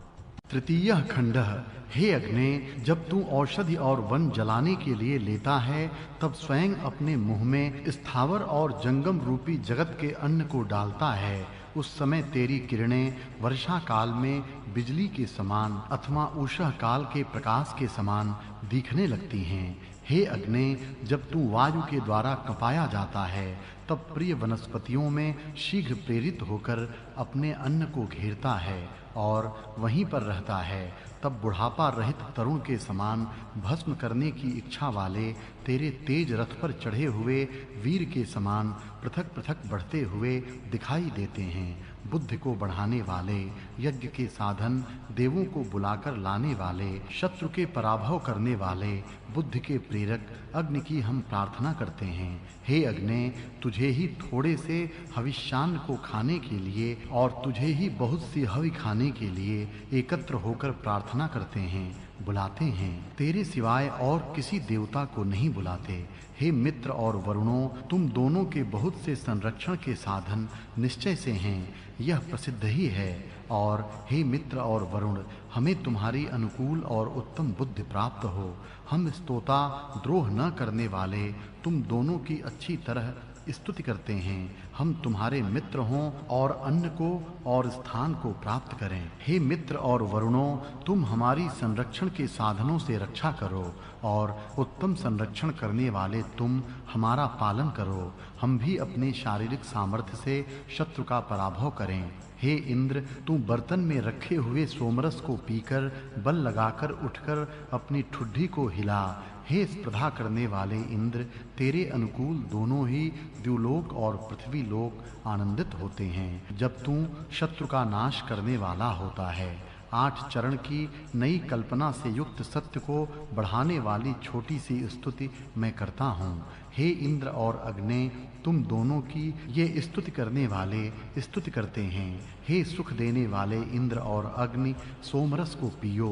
A: तृतीय खंड। हे अग्नि, जब तू औषधि और वन जलाने के लिए लेता है, तब स्वयं अपने मुंह में स्थावर और जंगम रूपी जगत के अन्न को डालता है। उस समय तेरी किरणें वर्षा काल में बिजली के समान अथवा उषः काल के प्रकाश के समान दिखने लगती हैं। हे अग्नि, जब तू वायु के द्वारा कपाया जाता है, तब प्रिय वनस्पतियों में शीघ्र प्रेरित होकर अपने अन्न को घेरता है और वहीं पर रहता है। तब बुढ़ापा रहित तरुण के समान भस्म करने की इच्छा वाले तेरे तेज रथ पर चढ़े हुए वीर के समान पृथक-पृथक बढ़ते हुए दिखाई देते हैं। बुद्धि को बढ़ाने वाले, यज्ञ के साधन, देवों को बुलाकर लाने वाले, शत्रु के पराभव करने वाले, बुद्धि के प्रेरक अग्नि की हम प्रार्थना करते हैं। हे अग्नि, तुझे ही थोड़े से हविष्यान्न को खाने के लिए और तुझे ही बहुत सी हवि खाने के लिए एकत्र होकर प्रार्थना करते हैं, बुलाते हैं। तेरे सिवाय और किसी देवता को नहीं बुलाते। हे मित्र और वरुणों, तुम दोनों के बहुत से संरक्षण के साधन निश्चय से हैं, यह प्रसिद्ध ही है। और हे मित्र और वरुण, हमें तुम्हारी अनुकूल और उत्तम बुद्धि प्राप्त हो। हम स्तोता द्रोह न करने वाले तुम दोनों की अच्छी तरह स्तुति करते हैं। हम तुम्हारे मित्र हों और अन्न को और स्थान को प्राप्त करें। हे मित्र और वरुणों, तुम हमारी संरक्षण के साधनों से रक्षा करो और उत्तम संरक्षण करने वाले तुम हमारा पालन करो। हम भी अपने शारीरिक सामर्थ्य से शत्रु का पराभव करें। हे इंद्र, तू बर्तन में रखे हुए सोमरस को पीकर बल लगाकर उठकर अपनी ठुड्डी को हिला। हे स्पर्धा करने वाले इंद्र, तेरे अनुकूल दोनों ही द्युलोक और पृथ्वी लोक आनंदित होते हैं जब तू शत्रु का नाश करने वाला होता है। 8 चरण की नई कल्पना से युक्त सत्य को बढ़ाने वाली छोटी सी स्तुति मैं करता हूँ। हे इंद्र और अग्नि, तुम दोनों की ये स्तुति करने वाले स्तुति करते हैं। हे सुख देने वाले इंद्र और अग्नि, सोमरस को पियो।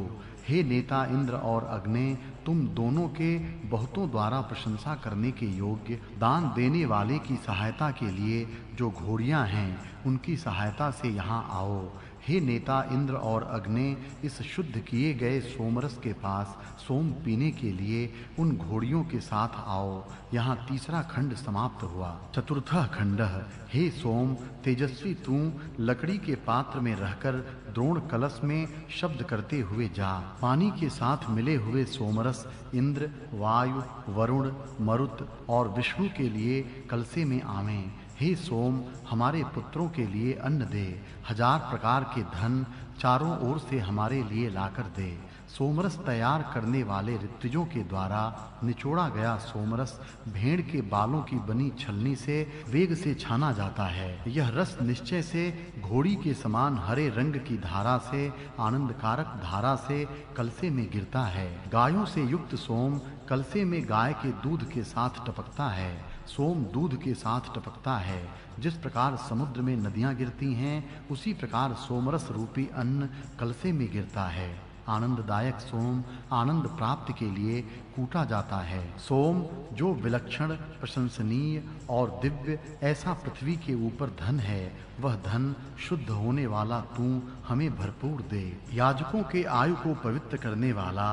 A: हे नेता इंद्र और अग्नि, तुम दोनों के बहुतों द्वारा प्रशंसा करने के योग्य दान देने वाले की सहायता के लिए जो घोड़ियां हैं, उनकी सहायता से यहाँ आओ। हे नेता इंद्र और अग्नि, इस शुद्ध किए गए सोमरस के पास सोम पीने के लिए उन घोड़ियों के साथ आओ। यहाँ तीसरा खंड समाप्त हुआ। चतुर्थः खंडः। हे सोम तेजस्वी, तू लकड़ी के पात्र में रहकर द्रोण कलश में शब्द करते हुए जा। पानी के साथ मिले हुए सोमरस इंद्र, वायु, वरुण, मरुत और विष्णु के लिए कलसे में आवें। हे सोम, हमारे पुत्रों के लिए अन्न दे। 1000 प्रकार के धन चारों ओर से हमारे लिए लाकर दे। सोमरस तैयार करने वाले ऋत्विजों के द्वारा निचोड़ा गया सोमरस भेड़ के बालों की बनी छलनी से वेग से छाना जाता है। यह रस निश्चय से घोड़ी के समान हरे रंग की धारा से, आनंदकारक धारा से कलसे में गिरता है। गायों से युक्त सोम कलसे में गाय के दूध के साथ टपकता है। सोम दूध के साथ टपकता है। जिस प्रकार समुद्र में नदियां गिरती हैं, उसी प्रकार सोमरस रूपी अन्न कलसे में गिरता है। आनंददायक सोम आनंद प्राप्ति के लिए कूटा जाता है। सोम जो विलक्षण, प्रशंसनीय और दिव्य ऐसा पृथ्वी के ऊपर धन है, वह धन शुद्ध होने वाला तू हमें भरपूर दे। याजकों के आयु को पवित्र करने वाला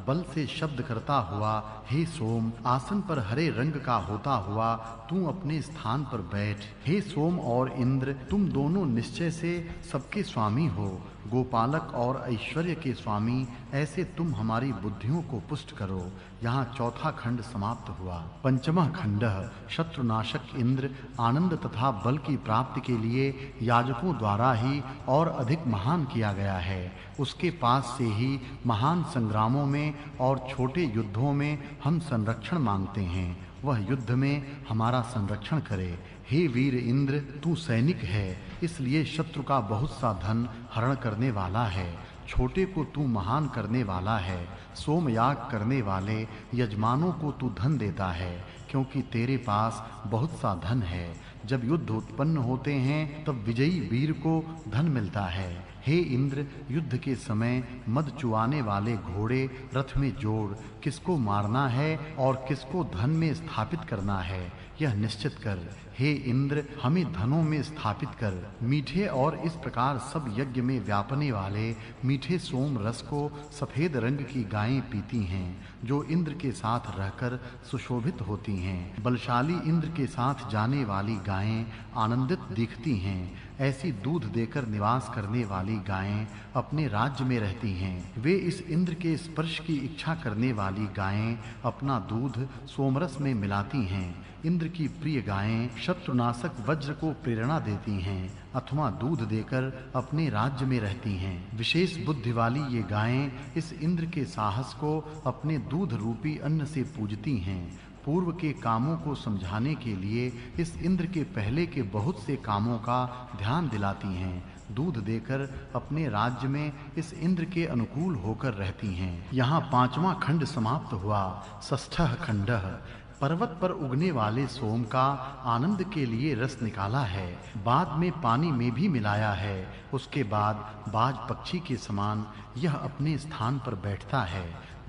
A: बल से शब्द करता हुआ, हे सोम, आसन पर हरे रंग का होता हुआ तू अपने स्थान पर बैठ। हे सोम और इंद्र, तुम दोनों निश्चय से सबके स्वामी हो। गोपालक और ऐश्वर्य के स्वामी, ऐसे तुम हमारी बुद्धियों को पुष्ट करो। यहाँ चौथा खंड समाप्त हुआ। पंचमः खंडः। शत्रुनाशक इंद्र आनंद तथा बल की प्राप्ति के लिए याजकों द्वारा ही और अधिक महान किया गया है। उसके पास से ही महान संग्रामों में और छोटे युद्धों में हम संरक्षण मांगते हैं। वह युद्ध में हमारा संरक्षण करे। हे वीर इंद्र, तू सैनिक है, इसलिए शत्रु का बहुत सा धन हरण करने वाला है। छोटे को तू महान करने वाला है। सोमयाग करने वाले यजमानों को तू धन देता है, क्योंकि तेरे पास बहुत सा धन है। जब युद्ध उत्पन्न होते हैं, तब विजयी वीर को धन मिलता है। हे इंद्र, युद्ध के समय मद चुआने वाले घोड़े रथ में जोड़। किसको मारना है और किसको धन में स्थापित करना है, यह निश्चित कर। हे इंद्र, हमें धनों में स्थापित कर। मीठे और इस प्रकार सब यज्ञ में व्यापने वाले मीठे सोम रस को सफेद रंग की गायें पीती हैं, जो इंद्र के साथ रहकर सुशोभित होती हैं। बलशाली इंद्र के साथ जाने वाली गायें आनंदित दिखती हैं। ऐसी दूध देकर निवास करने वाली गायें अपने राज्य में रहती हैं। वे इस इंद्र के स्पर्श की इच्छा करने वाली गायें अपना दूध सोमरस में मिलाती हैं। इंद्र की प्रिय गायें शत्रुनाशक वज्र को प्रेरणा देती हैं अथवा दूध देकर अपने राज्य में रहती हैं। विशेष बुद्धि वाली ये गायें इस इंद्र के साहस को अपने दूध रूपी अन्न से पूजती हैं। पूर्व के कामों को समझाने के लिए इस इंद्र के पहले के बहुत से कामों का ध्यान दिलाती हैं। दूध देकर अपने राज्य में इस इंद्र के अनुकूल होकर रहती हैं। यहाँ 5वां खंड समाप्त हुआ। षष्ठः खंडः। पर्वत पर उगने वाले सोम का आनंद के लिए रस निकाला है, बाद में पानी में भी मिलाया है। उसके बाद बाज पक्षी के समान यह अपने स्थान पर बैठता है।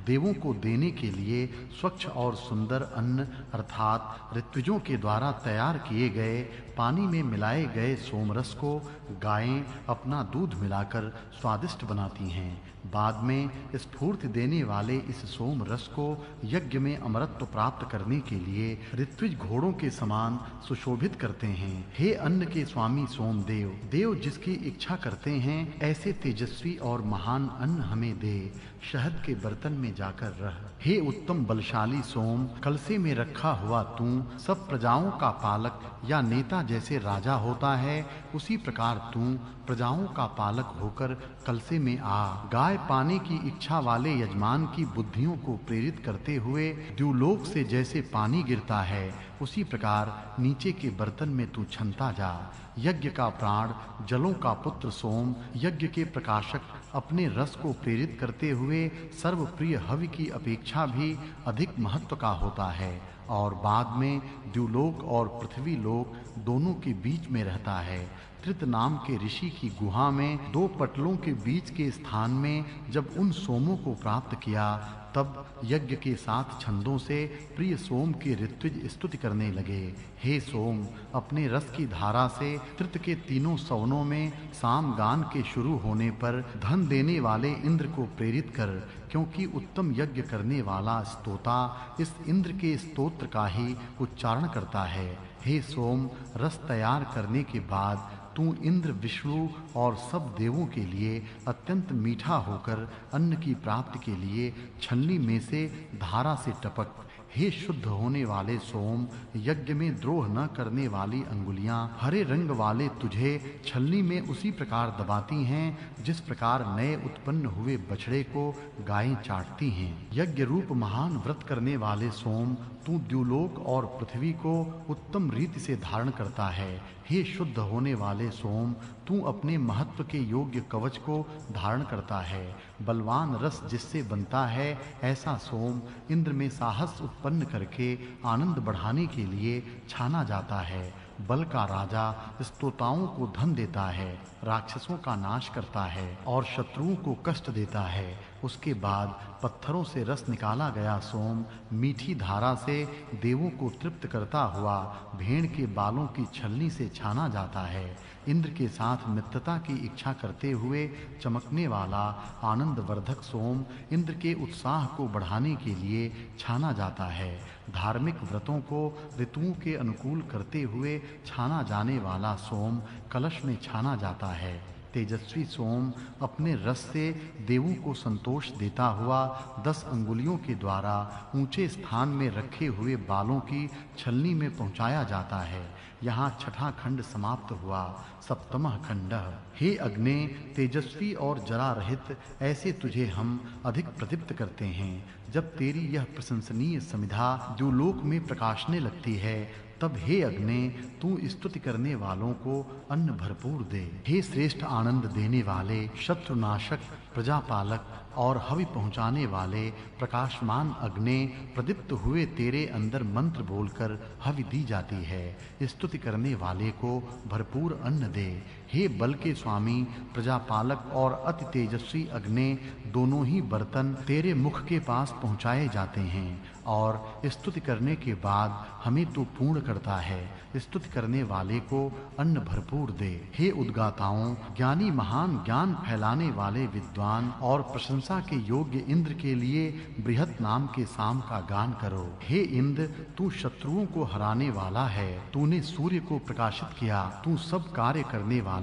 A: देवों को देने के लिए स्वच्छ और सुंदर अन्न अर्थात ऋत्विजों के द्वारा तैयार किए गए पानी में मिलाए गए सोमरस को गायें अपना दूध मिलाकर स्वादिष्ट बनाती हैं। बाद में स्फूर्ति देने वाले इस सोम रस को यज्ञ में अमरत्व प्राप्त करने के लिए ऋत्विज घोड़ों के समान सुशोभित करते हैं। हे अन्न के स्वामी सोमदेव, देव जिसकी इच्छा करते हैं ऐसे तेजस्वी और महान अन्न हमें दे। शहद के बर्तन में जाकर रह। हे उत्तम बलशाली सोम, कलसे में रखा हुआ तू सब प्रजाओं का पालक या नेता जैसे राजा होता है, उसी प्रकार तू प्रजाओं का पालक होकर कलसे में आ। गाय पाने की इच्छा वाले यजमान की बुद्धियों को प्रेरित करते हुए द्युलोक से जैसे पानी गिरता है, उसी प्रकार नीचे के बर्तन में तू छनता जा। यज्ञ का प्राण, जलों का पुत्र सोम, यज्ञ के प्रकाशक अपने रस को प्रेरित करते हुए सर्वप्रिय हवि की अपेक्षा भी अधिक महत्व का होता है और बाद में द्युलोक और पृथ्वी लोक दोनों के बीच में रहता है। त्रित नाम के ऋषि की गुहा में दो पटलों के बीच के स्थान में जब उन सोमों को प्राप्त किया, तब यज्ञ के साथ छंदों से प्रिय सोम की ऋत्विज स्तुति करने लगे। हे सोम, अपने रस की धारा से त्रित के तीनों सवनों में साम गान के शुरू होने पर धन देने वाले इंद्र को प्रेरित कर, क्योंकि उत्तम यज्ञ करने वाला स्तोता इस इंद्र के स्तोत्र का ही उच्चारण करता है। हे सोम, रस तैयार करने के बाद तू इंद्र, विष्णु और सब देवों के लिए अत्यंत मीठा होकर अन्न की प्राप्ति के लिए छलनी में से धारा से टपक। हे शुद्ध होने वाले सोम, यज्ञ में द्रोह न करने वाली अंगुलियां हरे रंग वाले तुझे छलनी में उसी प्रकार दबाती हैं जिस प्रकार नए उत्पन्न हुए बछड़े को गायें चाटती हैं। यज्ञ रूप महान व्रत करने वाले सोम, तू द्युलोक और पृथ्वी को उत्तम रीति से धारण करता है। हे शुद्ध होने वाले सोम, तू अपने महत्व के योग्य कवच को धारण करता है। बलवान रस जिससे बनता है, ऐसा सोम इंद्र में साहस उत्पन्न करके आनंद बढ़ाने के लिए छाना जाता है। बल का राजा स्तोताओं को धन देता है, राक्षसों का नाश करता है और शत्रुओं को कष्ट देता है। उसके बाद पत्थरों से रस निकाला गया सोम मीठी धारा से देवों को तृप्त करता हुआ भेड़ के बालों की छलनी से छाना जाता है। इंद्र के साथ मित्रता की इच्छा करते हुए चमकने वाला आनंद वर्धक सोम इंद्र के उत्साह को बढ़ाने के लिए छाना जाता है। धार्मिक व्रतों को ऋतुओं के अनुकूल करते हुए छाना जाने वाला सोम कलश में छाना जाता है। तेजस्वी सोम अपने रस से देवों को संतोष देता हुआ 10 अंगुलियों के द्वारा ऊंचे स्थान में रखे हुए बालों की छलनी में पहुंचाया जाता है। यहाँ छठा खंड समाप्त हुआ। सप्तमः खंड। हे अग्ने, तेजस्वी और जरा रहित ऐसे तुझे हम अधिक प्रदीप्त करते हैं। जब तेरी यह प्रशंसनीय समिधा द्युलोक में प्रकाशने लगती है, तब हे अग्ने, तू स्तुति करने वालों को अन्न भरपूर दे। हे श्रेष्ठ आनंद देने वाले, शत्रुनाशक, प्रजापालक और हवि पहुंचाने वाले प्रकाशमान अग्ने, प्रदीप्त हुए तेरे अंदर मंत्र बोलकर हवि दी जाती है। स्तुति करने वाले को भरपूर अन्न दे। हे बल के स्वामी, प्रजापालक और अति तेजस्वी अग्ने, दोनों ही बर्तन तेरे मुख के पास पहुंचाए जाते हैं और स्तुति करने के बाद हमें तू पूर्ण करता है। स्तुति करने वाले को अन्न भरपूर दे। हे उद्गाताओं, ज्ञानी महान ज्ञान फैलाने वाले विद्वान और प्रशंसा के योग्य इंद्र के लिए बृहत नाम के साम का गान करो। हे इंद्र, तू शत्रुओं को हराने वाला है। तूने सूर्य को प्रकाशित किया। तू सब कार्य करने वाला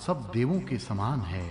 A: सब देवों के समान है।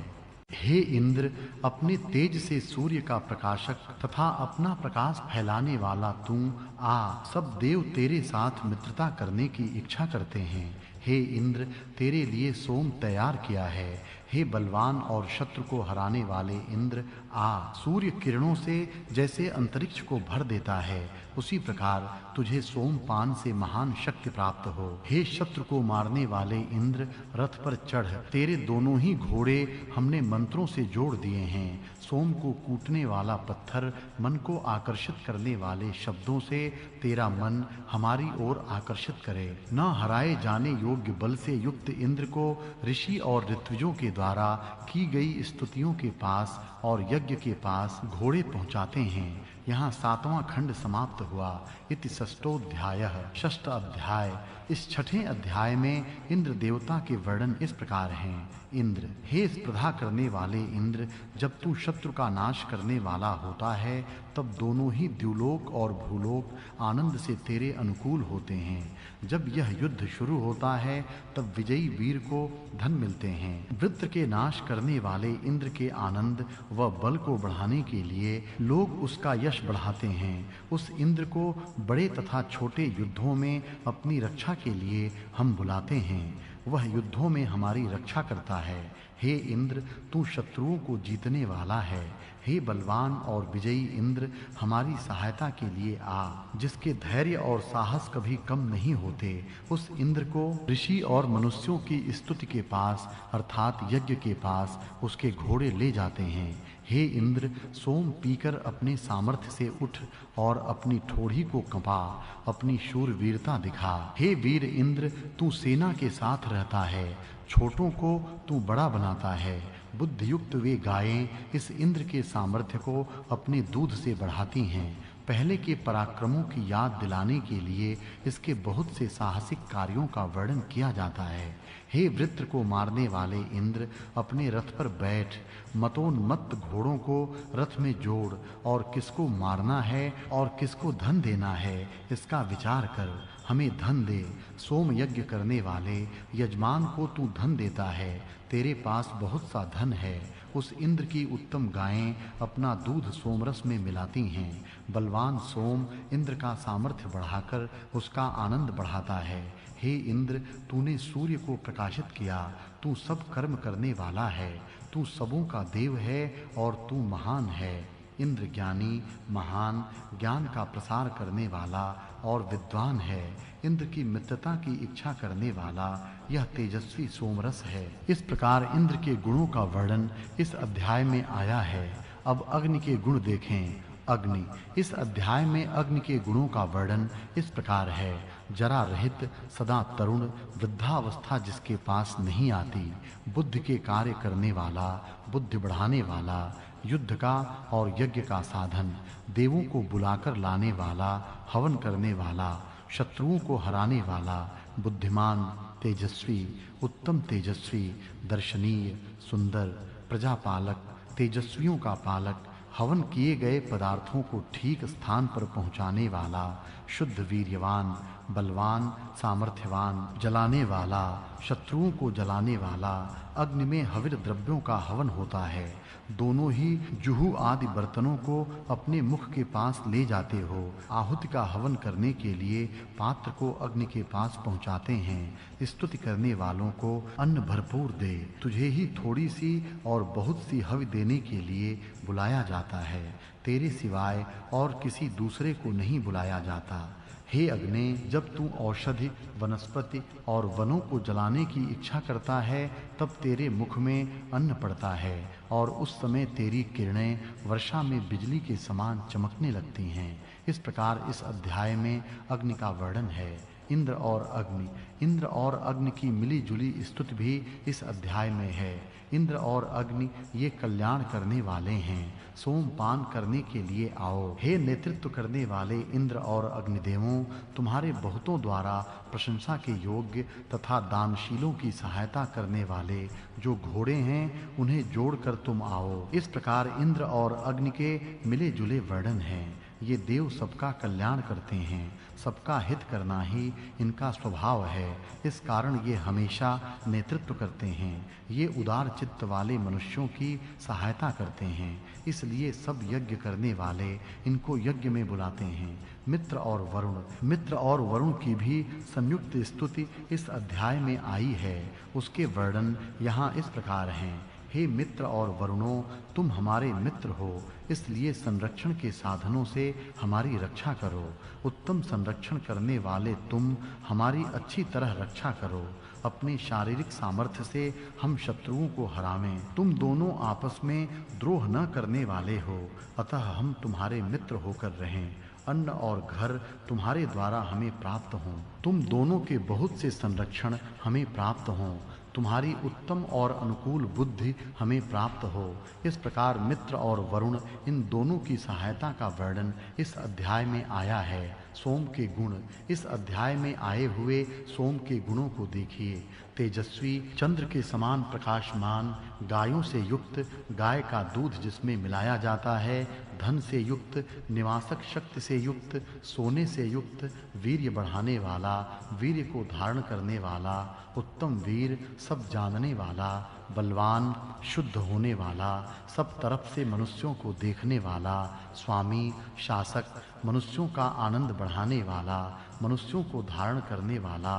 A: हे इंद्र, अपने तेज से सूर्य का प्रकाशक तथा अपना प्रकाश फैलाने वाला तू आ। सब देव तेरे साथ मित्रता करने की इच्छा करते हैं। हे इंद्र, तेरे लिए सोम तैयार किया है। हे बलवान और शत्रु को हराने वाले इंद्र, आ। सूर्य किरणों से जैसे अंतरिक्ष को भर देता है, उसी प्रकार तुझे सोमपान से महान शक्ति प्राप्त हो। हे शत्रु को मारने वाले इंद्र, रथ पर चढ़। तेरे दोनों ही घोड़े हमने मंत्रों से जोड़ दिए हैं। सोम को कूटने वाला पत्थर, मन को आकर्षित करने वाले शब्दों से तेरा मन हमारी ओर आकर्षित करे। न हराए जाने योग्य बल से युक्त इंद्र को ऋषि और ऋत्विजों के द्वारा की गई स्तुतियों के पास और यज्ञ के पास घोड़े पहुंचाते हैं। यहाँ 7वां खंड समाप्त हुआ। इति षष्ठोऽध्यायः। षष्ठ अध्याय। इस छठे अध्याय में इंद्र देवता के वर्णन इस प्रकार हैं। इंद्र, हे स्पर्धा करने वाले इंद्र, जब तू शत्रु का नाश करने वाला होता है तब दोनों ही द्युलोक और भूलोक आनंद से तेरे अनुकूल होते हैं। जब यह युद्ध शुरू होता है तब विजयी वीर को धन मिलते हैं। वृत्र के नाश करने वाले इंद्र के आनंद व बल को बढ़ाने के लिए लोग उसका यश बढ़ाते हैं। उस इंद्र को बड़े तथा छोटे युद्धों में अपनी रक्षा के लिए हम बुलाते हैं। वह युद्धों में हमारी रक्षा करता है। हे इंद्र, तू शत्रुओं को जीतने वाला है। हे बलवान और विजयी इंद्र, हमारी सहायता के लिए आ। जिसके धैर्य और साहस कभी कम नहीं होते, उस इंद्र को ऋषि और मनुष्यों की स्तुति के पास अर्थात यज्ञ के पास उसके घोड़े ले जाते हैं। हे इंद्र, सोम पीकर अपने सामर्थ्य से उठ और अपनी ठोड़ी को कंपा, अपनी शूरवीरता दिखा। हे वीर इंद्र, तू सेना के साथ रहता है, छोटों को तू बड़ा बनाता है। बुद्धियुक्त वे गायें इस इंद्र के सामर्थ्य को अपने दूध से बढ़ाती हैं। पहले के पराक्रमों की याद दिलाने के लिए इसके बहुत से साहसिक कार्यों का वर्णन किया जाता है। हे वृत्र को मारने वाले इंद्र, अपने रथ पर बैठ, मतोन्मत्त घोड़ों को रथ में जोड़ और किसको मारना है और किसको धन देना है इसका विचार कर। हमें धन दे। सोम यज्ञ करने वाले यजमान को तू धन देता है, तेरे पास बहुत सा धन है। उस इंद्र की उत्तम गायें अपना दूध सोमरस में मिलाती हैं। बलवान सोम इंद्र का सामर्थ्य बढ़ाकर उसका आनंद बढ़ाता है। हे इंद्र, तूने सूर्य को प्रकाशित किया, तू सब कर्म करने वाला है, तू सबों का देव है और तू महान है। इंद्र ज्ञानी, महान, ज्ञान का प्रसार करने वाला और विद्वान है। इंद्र की मित्रता की इच्छा करने वाला यह तेजस्वी सोमरस है। इस प्रकार इंद्र के गुणों का वर्णन इस अध्याय में आया है। अब अग्नि के गुण देखें। अग्नि। इस अध्याय में अग्नि के गुणों का वर्णन इस प्रकार है। जरा रहित, सदा तरुण, वृद्धावस्था जिसके पास नहीं आती, बुद्धि के कार्य करने वाला, बुद्धि बढ़ाने वाला, युद्ध का और यज्ञ का साधन, देवों को बुलाकर लाने वाला, हवन करने वाला, शत्रुओं को हराने वाला, बुद्धिमान, तेजस्वी, उत्तम तेजस्वी, दर्शनीय, सुंदर, प्रजापालक, तेजस्वियों का पालक, हवन किए गए पदार्थों को ठीक स्थान पर पहुंचाने वाला, शुद्ध वीर्यवान, बलवान, सामर्थ्यवान, जलाने वाला, शत्रुओं को जलाने वाला। अग्नि में हविर द्रव्यों का हवन होता है। दोनों ही जुहू आदि बर्तनों को अपने मुख के पास ले जाते हो। आहुति का हवन करने के लिए पात्र को अग्नि के पास पहुंचाते हैं। स्तुति करने वालों को अन्न भरपूर दे। तुझे ही थोड़ी सी और बहुत सी हवि देने के लिए बुलाया जाता है। तेरे सिवाय और किसी दूसरे को नहीं बुलाया जाता। हे अग्नि, जब तू औषधि, वनस्पति और वनों को जलाने की इच्छा करता है तब तेरे मुख में अन्न पड़ता है और उस समय तेरी किरणें वर्षा में बिजली के समान चमकने लगती हैं। इस प्रकार इस अध्याय में अग्नि का वर्णन है। इंद्र और अग्नि। इंद्र और अग्नि की मिली जुली स्तुति भी इस अध्याय में है। इंद्र और अग्नि ये कल्याण करने वाले हैं। सोमपान करने के लिए आओ। हे नेतृत्व करने वाले इंद्र और अग्निदेवों, तुम्हारे बहुतों द्वारा प्रशंसा के योग्य तथा दानशीलों की सहायता करने वाले जो घोड़े हैं उन्हें जोड़कर तुम आओ। इस प्रकार इंद्र और अग्नि के मिले जुले वर्णन हैं। ये देव सबका कल्याण करते हैं, सबका हित करना ही इनका स्वभाव है। इस कारण ये हमेशा नेतृत्व करते हैं। ये उदार चित्त वाले मनुष्यों की सहायता करते हैं, इसलिए सब यज्ञ करने वाले इनको यज्ञ में बुलाते हैं। मित्र और वरुण। मित्र और वरुण की भी संयुक्त स्तुति इस अध्याय में आई है। उसके वर्णन यहाँ इस प्रकार हैं। हे मित्र और वरुणों, तुम हमारे मित्र हो, इसलिए संरक्षण के साधनों से हमारी रक्षा करो। उत्तम संरक्षण करने वाले तुम हमारी अच्छी तरह रक्षा करो। अपने शारीरिक सामर्थ्य से हम शत्रुओं को हरावें। तुम दोनों आपस में द्रोह न करने वाले हो, अतः हम तुम्हारे मित्र होकर रहें। अन्न और घर तुम्हारे द्वारा हमें प्राप्त हों। तुम दोनों के बहुत से संरक्षण हमें प्राप्त हों। तुम्हारी उत्तम और अनुकूल बुद्धि हमें प्राप्त हो। इस प्रकार मित्र और वरुण इन दोनों की सहायता का वर्णन इस अध्याय में आया है। सोम के गुण। इस अध्याय में आए हुए सोम के गुणों को देखिए। तेजस्वी, चंद्र के समान प्रकाशमान, गायों से युक्त, गाय का दूध जिसमें मिलाया जाता है, धन से युक्त, निवासक शक्ति से युक्त, सोने से युक्त, वीर्य बढ़ाने वाला, वीर्य को धारण करने वाला, उत्तम वीर, सब जानने वाला, बलवान, शुद्ध होने वाला, सब तरफ से मनुष्यों को देखने वाला, स्वामी, शासक, मनुष्यों का आनंद बढ़ाने वाला, मनुष्यों को धारण करने वाला,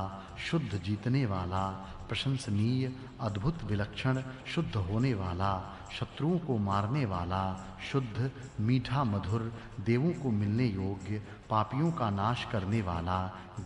A: शुद्ध, जीतने वाला, प्रशंसनीय, अद्भुत, विलक्षण, शुद्ध होने वाला, शत्रुओं को मारने वाला, शुद्ध, मीठा, मधुर, देवों को मिलने योग्य, पापियों का नाश करने वाला,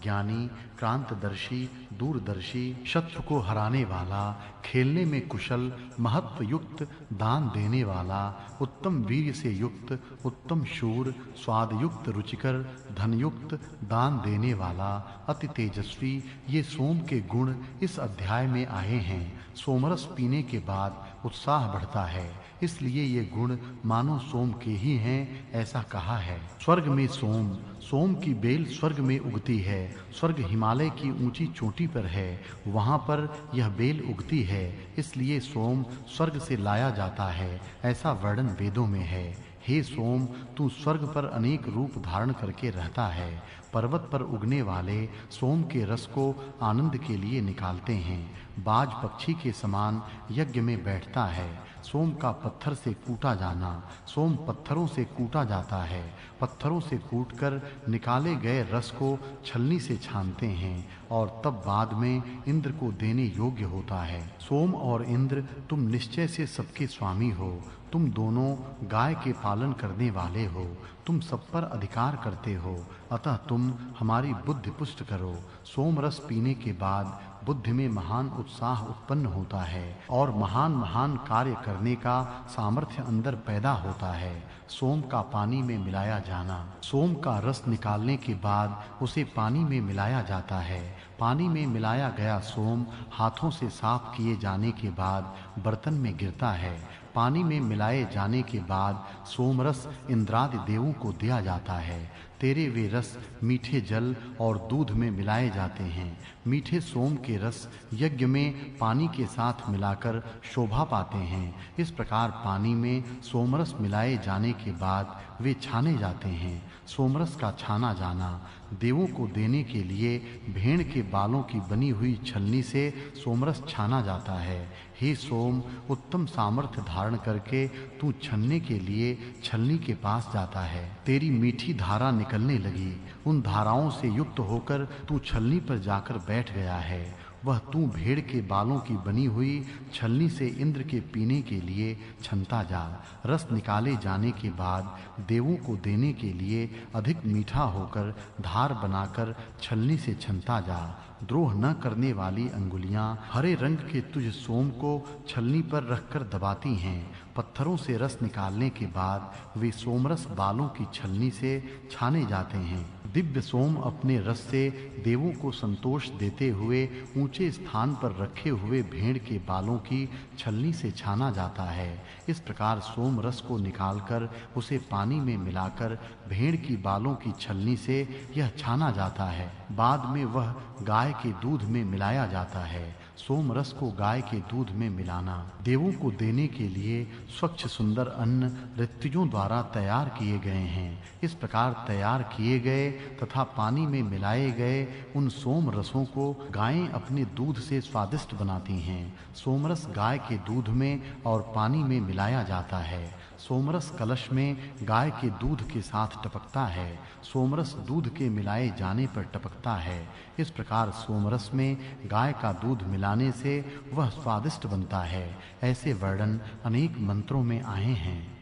A: ज्ञानी, क्रांतदर्शी, दूरदर्शी, शत्रु को हराने वाला, खेलने में कुशल, महत्व युक्त, दान देने वाला, उत्तम वीर्य से युक्त, उत्तम शूर, स्वाद युक्त, रुचिकर, धन युक्त, दान देने वाला, अति तेजस्वी, ये सोम के गुण इस अध्याय में आए हैं। सोमरस पीने के बाद उत्साह बढ़ता है, इसलिए ये गुण मानो सोम के ही हैं, ऐसा कहा है। स्वर्ग में सोम। सोम की बेल स्वर्ग में उगती है। स्वर्ग हिमालय की ऊंची चोटी पर है, वहां पर यह बेल उगती है, इसलिए सोम स्वर्ग से लाया जाता है, ऐसा वर्णन वेदों में है। हे सोम, तू स्वर्ग पर अनेक रूप धारण करके रहता है। पर्वत पर उगने वाले सोम के रस को आनंद के लिए निकालते हैं। बाज पक्षी के समान यज्ञ में बैठता है। सोम का पत्थर से कूटा जाना। सोम पत्थरों से कूटा जाता है। पत्थरों से कूटकर निकाले गए रस को छलनी से छानते हैं और तब बाद में इंद्र को देने योग्य होता है। सोम और इंद्र, तुम निश्चय से सबके स्वामी हो। तुम दोनों गाय के पालन करने वाले हो। तुम सब पर अधिकार करते हो, अतः तुम हमारी बुद्धि पुष्ट करो। सोम रस पीने के बाद बुद्धि में महान उत्साह उत्पन्न होता है और महान महान कार्य करने का सामर्थ्य अंदर पैदा होता है। सोम का पानी में मिलाया जाना। सोम का रस निकालने के बाद उसे पानी में मिलाया जाता है। पानी में मिलाया गया सोम हाथों से साफ किए जाने के बाद बर्तन में गिरता है। पानी में मिलाए जाने के बाद सोमरस इंद्रादि देवों को दिया जाता है। तेरे वे रस मीठे जल और दूध में मिलाए जाते हैं। मीठे सोम के रस यज्ञ में पानी के साथ मिलाकर शोभा पाते हैं। इस प्रकार पानी में सोमरस मिलाए जाने के बाद वे छाने जाते हैं। सोमरस का छाना जाना। देवों को देने के लिए भेड़ के बालों की बनी हुई छलनी से सोमरस छाना जाता है। हे सोम, उत्तम सामर्थ्य धारण करके तू छन्ने के लिए छलनी के पास जाता है। तेरी मीठी धारा निकलने लगी। उन धाराओं से युक्त होकर तू छलनी पर जाकर बैठ गया है। वह तू भेड़ के बालों की बनी हुई छलनी से इंद्र के पीने के लिए छनता जा। रस निकाले जाने के बाद देवों को देने के लिए अधिक मीठा होकर धार बनाकर छलनी से छनता जा। द्रोह न करने वाली अंगुलियां हरे रंग के तुझ सोम को छलनी पर रखकर दबाती हैं। पत्थरों से रस निकालने के बाद वे सोमरस बालों की छलनी से छाने जाते हैं। दिव्य सोम अपने रस से देवों को संतोष देते हुए ऊंचे स्थान पर रखे हुए भेड़ के बालों की छलनी से छाना जाता है। इस प्रकार सोम रस को निकालकर उसे पानी में मिलाकर भेड़ की बालों की छलनी से यह छाना जाता है। बाद में वह गाय के दूध में मिलाया जाता है। सोम रस को गाय के दूध में मिलाना। देवों को देने के लिए स्वच्छ सुंदर अन्न ऋत्विजों द्वारा तैयार किए गए हैं। इस प्रकार तैयार किए गए तथा पानी में मिलाए गए उन सोम रसों को गायें अपने दूध से स्वादिष्ट बनाती हैं। सोमरस गाय के दूध में और पानी में मिलाया जाता है। सोमरस कलश में गाय के दूध के साथ टपकता है। सोमरस दूध के मिलाए जाने पर टपकता है। इस प्रकार सोमरस में गाय का दूध मिलाने से वह स्वादिष्ट बनता है। ऐसे वर्णन अनेक मंत्रों में आए हैं।